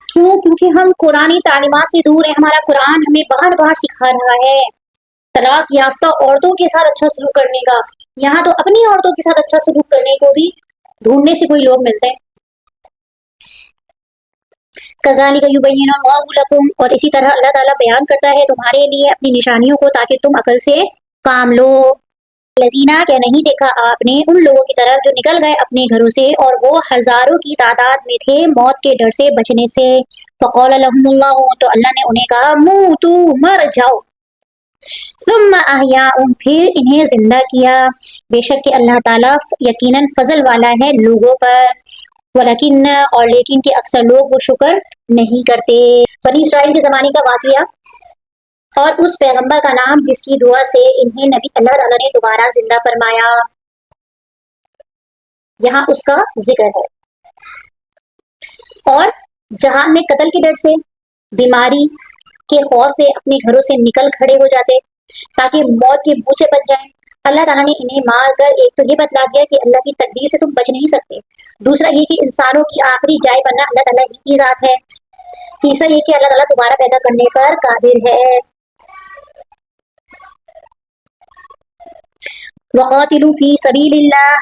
کیوں؟ کیونکہ ہم قرآنی تعلیمات سے دور ہیں۔ ہمارا قرآن ہمیں بار بار سکھا رہا ہے طلاق یافتہ عورتوں کے ساتھ اچھا سلوک کرنے کا، یہاں تو اپنی عورتوں کے ساتھ اچھا سلوک کرنے کو بھی ڈھونڈنے سے کوئی لوگ ملتے ہیں۔ کذالک یبین اللہ لکم، اور اسی طرح اللہ تعالیٰ بیان کرتا ہے تمہارے لیے اپنی نشانیوں کو تاکہ تم عقل سے کام لو۔ لذینہ، کیا نہیں دیکھا آپ نے ان لوگوں کی طرف جو نکل گئے اپنے گھروں سے اور وہ ہزاروں کی تعداد میں تھے موت کے ڈر سے بچنے سے، فقال لهم اللہ، تو اللہ نے انہیں کہا موتو، مر جاؤ، ثم احیاء، پھر انہیں زندہ کیا، بے شک کہ اللہ تعالیٰ یقیناً فضل والا ہے لوگوں پر، ولیکن، اور لیکن کہ اکثر لوگ وہ شکر نہیں کرتے۔ بنی اسرائیل کے زمانے کا واقعہ اور اس پیغمبر کا نام جس کی دعا سے انہیں نبی اللہ تعالیٰ نے دوبارہ زندہ فرمایا، یہاں اس کا ذکر ہے۔ اور جہان میں قتل کے ڈر سے، بیماری کے خوف سے اپنے گھروں سے نکل کھڑے ہو جاتے تاکہ موت کے منہ سے بچ جائیں۔ اللہ تعالیٰ نے انہیں مار کر ایک تو یہ بتلا دیا کہ اللہ کی تقدیر سے تم بچ نہیں سکتے، دوسرا یہ کہ انسانوں کی آخری جائے بننا اللہ تعالیٰ کی ذات ہے، تیسرا یہ کہ اللہ تعالیٰ دوبارہ پیدا کرنے پر قادر ہے۔ وقاتلوا فی سبیل اللہ،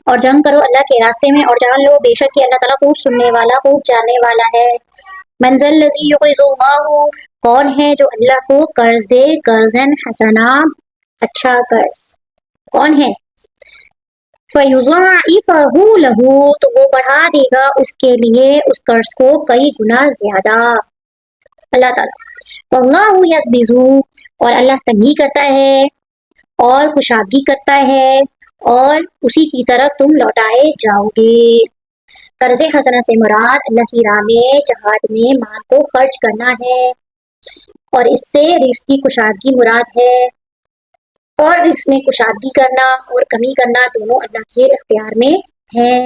اور جنگ کرو اللہ کے راستے میں، اور جان لو بے شک کہ اللہ تعالیٰ خوب سننے والا خوب جاننے والا ہے۔ من ذا الذی یقرض اللہ، کون ہے جو اللہ کو قرض دے، قرضاً حسنا، اچھا قرض، کون ہے؟ فَيُضَاعِفَهُ لَهُ، تو وہ بڑھا دے گا اس کے لیے اس قرض کو کئی گنا زیادہ، اللہ تعالیٰ۔ وَاللَّهُ يَقْبِضُ، اور اللہ تنگی کرتا ہے اور کشادگی کرتا ہے، اور اسی کی طرف تم لوٹائے جاؤ گے۔ قرض حسنہ سے مراد اللہ کی راہ میں جہاد میں مال کو خرچ کرنا ہے، اور اس سے رزق کی کشادگی مراد ہے، اور رزق میں کشادگی کرنا اور کمی کرنا دونوں اللہ کے اختیار میں ہے۔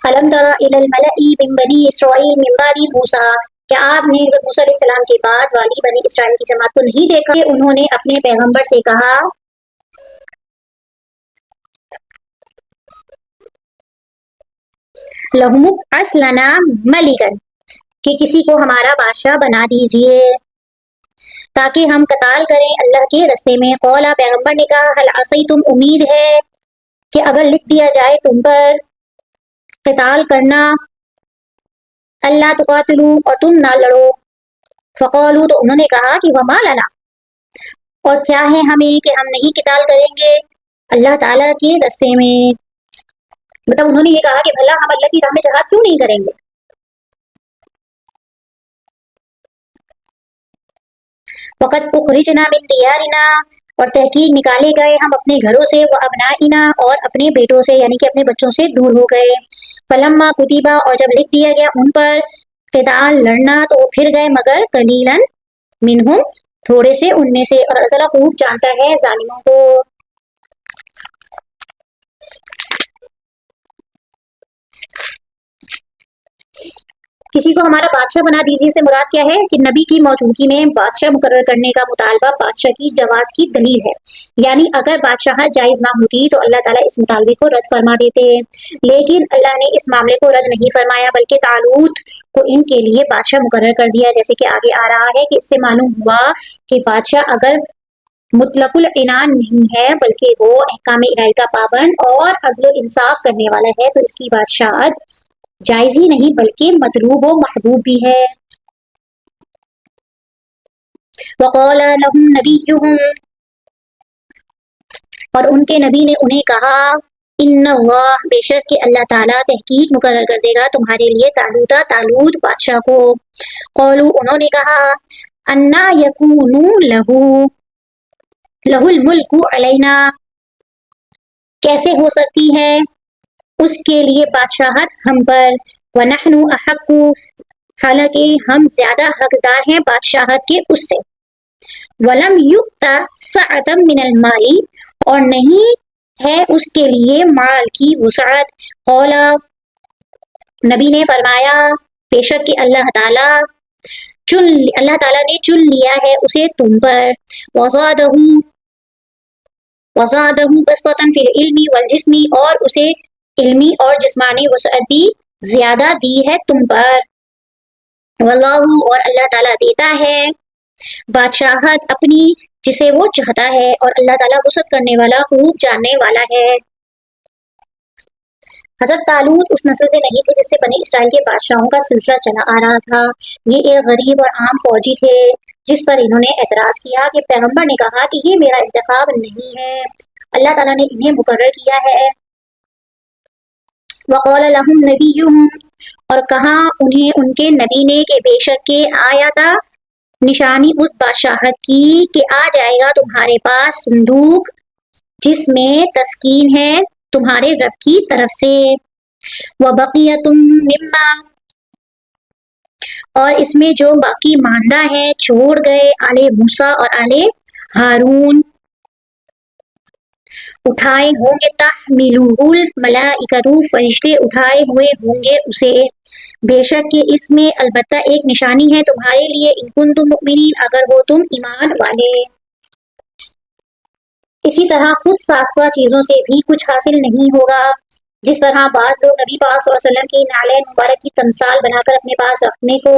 الم تر الی الملأ من بنی اسرائیل من بعد موسیٰ، کیا آپ نے حضرت موسیٰ علیہ السلام کے بعد والی بنی اسرائیل کی جماعت کو نہیں دیکھا کہ انہوں نے اپنے پیغمبر سے کہا لَهُمُ ابْعَثْ لَنَا مَلِكًا، کہ کسی کو ہمارا بادشاہ بنا دیجئے تاکہ ہم قتال کریں اللہ کے رستے میں۔ قولا، پیغمبر نے کہا هل عصیتم، امید ہے کہ اگر لکھ دیا جائے تم پر قتال کرنا، اللہ تقاتلوا، اور تم نہ لڑو، فقالوا، تو انہوں نے کہا کہ وما لنا، اور کیا ہے ہمیں کہ ہم نہیں قتال کریں گے اللہ تعالیٰ کے رستے میں، مطلب انہوں نے یہ کہا کہ بھلا ہم اللہ کی راہ میں جہاد کیوں نہیں کریں گے۔ وقد اخرجنا من دیارنا، اور تحقیق نکالے گئے ہم اپنے گھروں سے، وہ ابنائنا، اور اپنے بیٹوں سے، یعنی کہ اپنے بچوں سے دور ہو گئے۔ فلما کتبا، اور جب لکھ دیا گیا ان پر قتال لڑنا، تو وہ پھر گئے مگر قلیلا منہم، تھوڑے سے ان میں سے، اور اللہ تعالیٰ خوب جانتا ہے ظالموں کو۔ کسی کو ہمارا بادشاہ بنا دیجیے سے مراد کیا ہے کہ نبی کی موجودگی میں بادشاہ مقرر کرنے کا مطالبہ بادشاہ کی جواز کی دلیل ہے، یعنی اگر بادشاہت جائز نہ ہوتی تو اللہ تعالیٰ اس مطالبے کو رد فرما دیتے، لیکن اللہ نے اس معاملے کو رد نہیں فرمایا بلکہ طالوت کو ان کے لیے بادشاہ مقرر کر دیا، جیسے کہ آگے آ رہا ہے کہ اس سے معلوم ہوا کہ بادشاہ اگر مطلق العنان نہیں ہے بلکہ وہ احکام الہی کا پابند اور عدل و انصاف کرنے والا ہے، تو اس کی بادشاہت جائز ہی نہیں بلکہ مطلوب و محبوب بھی ہے۔ وقال لهم نبيهم، اور ان کے نبی نے انہیں کہا ان اللہ، بے شک کہ اللہ تعالیٰ تحقیق مقرر کر دے گا تمہارے لیے طالوت بادشاہ کو۔ قالوا، انہوں نے کہا انا یکون لہ، لہ الملک علینا، کیسے ہو سکتی ہے اس کے لیے بادشاہت ہم پر، ونحن احق، حالانکہ ہم زیادہ حقدار ہیں بادشاہت کے اس سے، ولم یؤت سعۃ من المال، اور نہیں ہے اس کے لیے مال کی وسعت، قال، نبی نے فرمایا، بے شک کہ اللہ تعالیٰ نے چن لیا ہے اسے تم پر، وزادہ بسطۃ فی العلم والجسم، اور اسے علمی اور جسمانی وسعت بھی زیادہ دی ہے تم پر، واللہ، اور اللہ تعالیٰ دیتا ہے بادشاہت اپنی جسے وہ چاہتا ہے، اور اللہ تعالیٰ وسعت کرنے والا خوب جاننے والا ہے۔ حضرت طالوت اس نسل سے نہیں تھے جس سے بنی اسرائیل کے بادشاہوں کا سلسلہ چلا آ رہا تھا، یہ ایک غریب اور عام فوجی تھے جس پر انہوں نے اعتراض کیا کہ پیغمبر نے کہا کہ یہ میرا انتخاب نہیں ہے، اللہ تعالیٰ نے انہیں مقرر کیا ہے، وقال لهم نبیهم، اور کہا انہیں ان کے نبی نے کہ بے شک کہ آیا تھا نشانی اس بادشاہت کی کہ آ جائے گا تمہارے پاس صندوق جس میں تسکین ہے تمہارے رب کی طرف سے، وبقیۃ مما، اور اس میں جو باقی ماندہ ہے چھوڑ گئے آل موسیٰ اور آل ہارون، اٹھائے ہوں گے تحملہ الملائکۃ، فرشتے اٹھائے ہوئے ہوں گے اسے، بے شک کہ اس میں البتہ ایک نشانی ہے تمہارے لیے، ان کنتم مؤمنین، اگر ہو تم ایمان والے۔ اسی طرح خود ساختہ چیزوں سے بھی کچھ حاصل نہیں ہوگا، جس طرح بعض لوگ نبی پاک صلی اللہ علیہ وسلم کی نعلین مبارک کی تمثال بنا کر اپنے پاس رکھنے کو،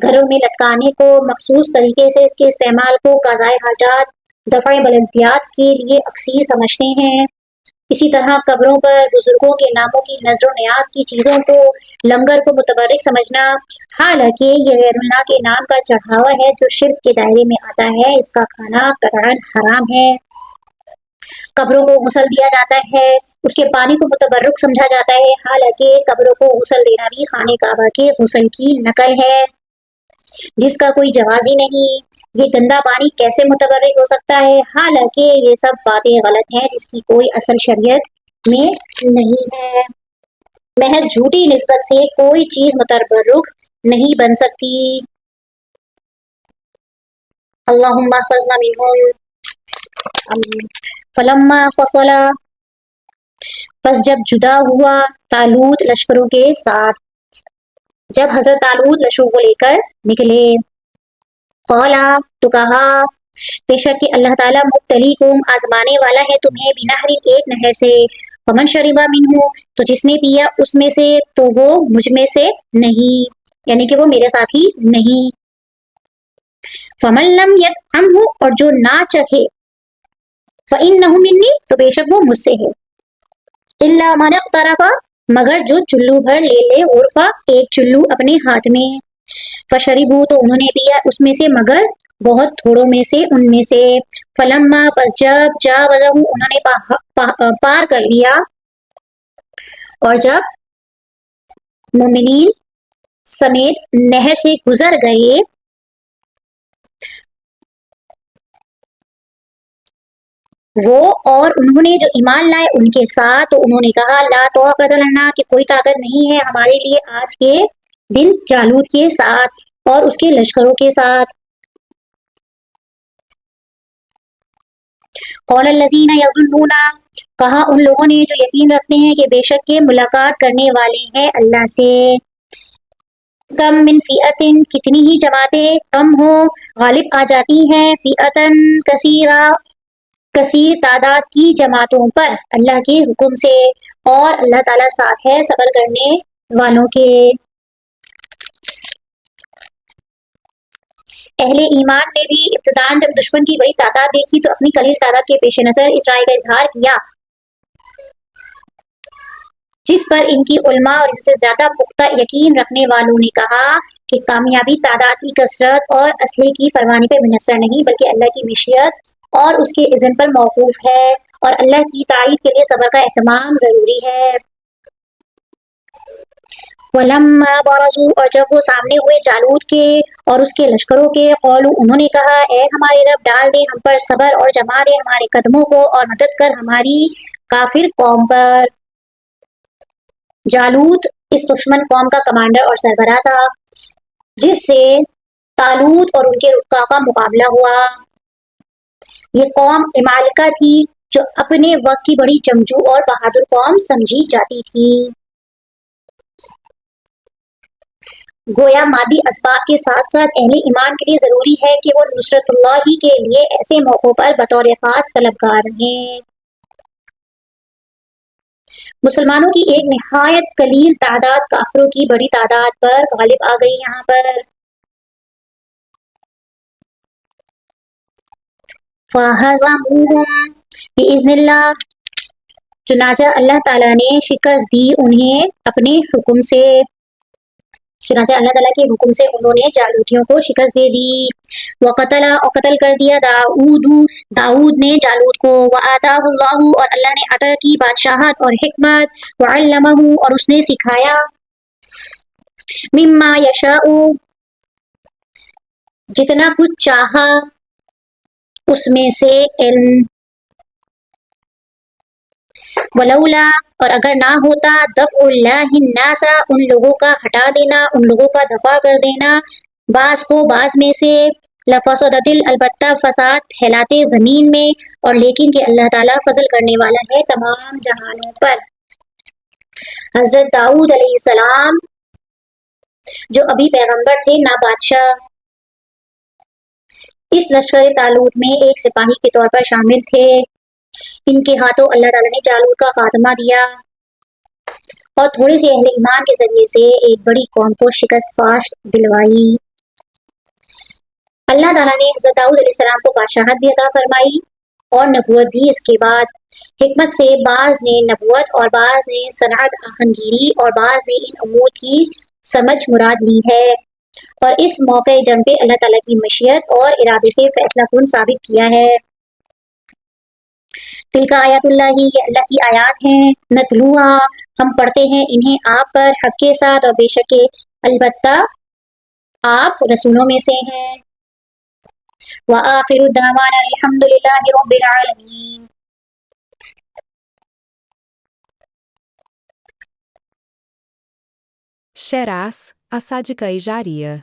گھروں میں لٹکانے کو، مخصوص طریقے سے اس کے استعمال کو قضاء حاجات، دفع بلندیات کے لیے اکثیر سمجھتے ہیں، اسی طرح قبروں پر بزرگوں کے ناموں کی نظر و نیاز کی چیزوں کو، لنگر کو متبرک سمجھنا، حالانکہ یہ غیر اللہ کے نام کا چڑھاوا ہے جو شرک کے دائرے میں آتا ہے، اس کا کھانا قطعاً حرام ہے۔ قبروں کو غسل دیا جاتا ہے، اس کے پانی کو متبرک سمجھا جاتا ہے، حالانکہ قبروں کو غسل دینا بھی خانہ کعبہ کے غسل کی نقل ہے جس کا کوئی جواز ہی نہیں، یہ گندا پانی کیسے متبرک ہو سکتا ہے، حالانکہ یہ سب باتیں غلط ہیں جس کی کوئی اصل شریعت میں نہیں ہے، محض جھوٹی نسبت سے کوئی چیز متبرک نہیں بن سکتی۔ اللہم احفظنا منہم۔ فلما فصل، پس جب جدا ہوا طالوت لشکروں کے ساتھ، جب حضرت طالوت لشکروں کو لے کر نکلے، قالا، تو کہا، بے شک کہ اللہ تعالیٰ مبتلیکم، آزمانے والا ہے تمہیں، بنہر، ایک نہر سے، فمن شربا منہ، تو جس نے پیا اس میں سے، تو وہ مجھ میں سے نہیں، یعنی کہ وہ میرے ساتھی نہیں، فمن لم یطعمہ، اور جو نہ چکھے، فإنہ منی، تو بے شک وہ مجھ سے ہے، الا من اقترف، مگر جو چلو بھر لے لے، غرفہ، ایک چلو اپنے ہاتھ میں، فشربوا، تو انہوں نے پیا اس میں سے مگر بہت تھوڑوں میں سے ان میں سے، فلما، پس جب جاوزہ، انہوں نے پار کر لیا، اور جب مومنین سمیت نہر سے گزر گئے، وہ اور انہوں نے جو ایمان لائے ان کے ساتھ، تو انہوں نے کہا، لا طاقت لنا، کہ کوئی طاقت نہیں ہے ہمارے لیے آج کے دن جالوت کے ساتھ اور اس کے لشکروں کے ساتھ۔ قال الذین یظنون، کہا ان لوگوں نے جو یقین رکھتے ہیں کہ بے شک کے ملاقات کرنے والے ہیں اللہ سے، کم من فئۃ، کتنی ہی جماعتیں کم ہو غالب آ جاتی ہیں، فئۃ کثیرہ، کثیر تعداد کی جماعتوں پر اللہ کے حکم سے، اور اللہ تعالیٰ ساتھ ہے صبر کرنے والوں کے۔ اہل ایمان نے بھی ابتداءً جب دشمن کی بڑی تعداد دیکھی تو اپنی قلیل تعداد کے پیش نظر اسرائی کا اظہار کیا، جس پر ان کی علماء اور ان سے زیادہ پختہ یقین رکھنے والوں نے کہا کہ کامیابی تعداد کی کثرت اور اسلحے کی فراوانی پر منحصر نہیں بلکہ اللہ کی مشیت اور اس کے اذن پر موقوف ہے، اور اللہ کی تائید کے لیے صبر کا اہتمام ضروری ہے۔ وَلَمَّا بَرَزُوا اور جب وہ سامنے ہوئے جالوت کے اور اس کے لشکروں کے، قالوا انہوں نے کہا اے ہمارے رب ڈال دے ہم پر صبر اور جما دے ہمارے قدموں کو اور مدد کر ہماری کافر قوم پر۔ جالوت اس دشمن قوم کا کمانڈر اور سربراہ تھا جس سے طالوت اور ان کے رفقا کا مقابلہ ہوا۔ یہ قوم عمالقہ تھی جو اپنے وقت کی بڑی جنگجو اور بہادر قوم سمجھی جاتی تھی۔ گویا مادی اسباب کے ساتھ ساتھ اہل ایمان کے لیے ضروری ہے کہ وہ نصرت اللہ ہی کے لیے ایسے موقعوں پر بطور خاص طلبگار رہیں۔ مسلمانوں کی ایک نہایت قلیل تعداد کافروں کی بڑی تعداد پر غالب آ گئی یہاں پر۔ فَهَزَمُوهُم بِإِذْنِ اللَّهِ چنانچہ اللہ تعالیٰ نے شکست دی انہیں اپنے حکم سے۔ چنانچہ اللہ تعالیٰ کے حکم سے انہوں نے جالوتیوں کو شکست دے دی۔ وقتل اور قتل کر دیا داؤد نے جالوت کو۔ وآتاہ اللہ اور اللہ نے عطا کی بادشاہت اور حکمت۔ وعلمہ اور اس نے سکھایا۔ مما یشاء جتنا کچھ چاہا اس میں سے علم۔ ولولا اور اگر نہ ہوتا دفع اللہ الناس ان لوگوں کا ہٹا دینا، ان لوگوں کا دفع کر دینا بعض کو بعض میں سے، لفسدت البتہ فساد پھیلاتے زمین میں، اور لیکن کہ اللہ تعالیٰ فضل کرنے والا ہے تمام جہانوں پر۔ حضرت داؤد علیہ السلام جو ابھی پیغمبر تھے نہ بادشاہ، اس لشکر طالوت میں ایک سپاہی کے طور پر شامل تھے۔ ان کے ہاتھوں اللہ تعالیٰ نے جالوت کا خاتمہ دیا اور تھوڑے سے اہل ایمان کے ذریعے سے ایک بڑی قوم کو شکست فاش دلوائی۔ اللہ تعالیٰ نے حضرت داؤد علیہ السلام کو بادشاہت بھی عطا فرمائی اور نبوت بھی اس کے بعد۔ حکمت سے بعض نے نبوت اور بعض نے صنعت آہنگیری اور بعض نے ان امور کی سمجھ مراد لی ہے، اور اس موقع جنگ پہ اللہ تعالیٰ کی مشیت اور ارادے سے فیصلہ کن ثابت کیا ہے۔ تلک آیات اللہ یہ اللہ کی آیات ہیں، نتلوہا ہم پڑھتے ہیں انہیں آپ پر حق کے ساتھ، اور بے شک البتہ آپ رسولوں میں سے ہیں۔ وآخر دعوانا الحمد للہ رب العالمین۔ Xerás, a Sadiqa e Jaria.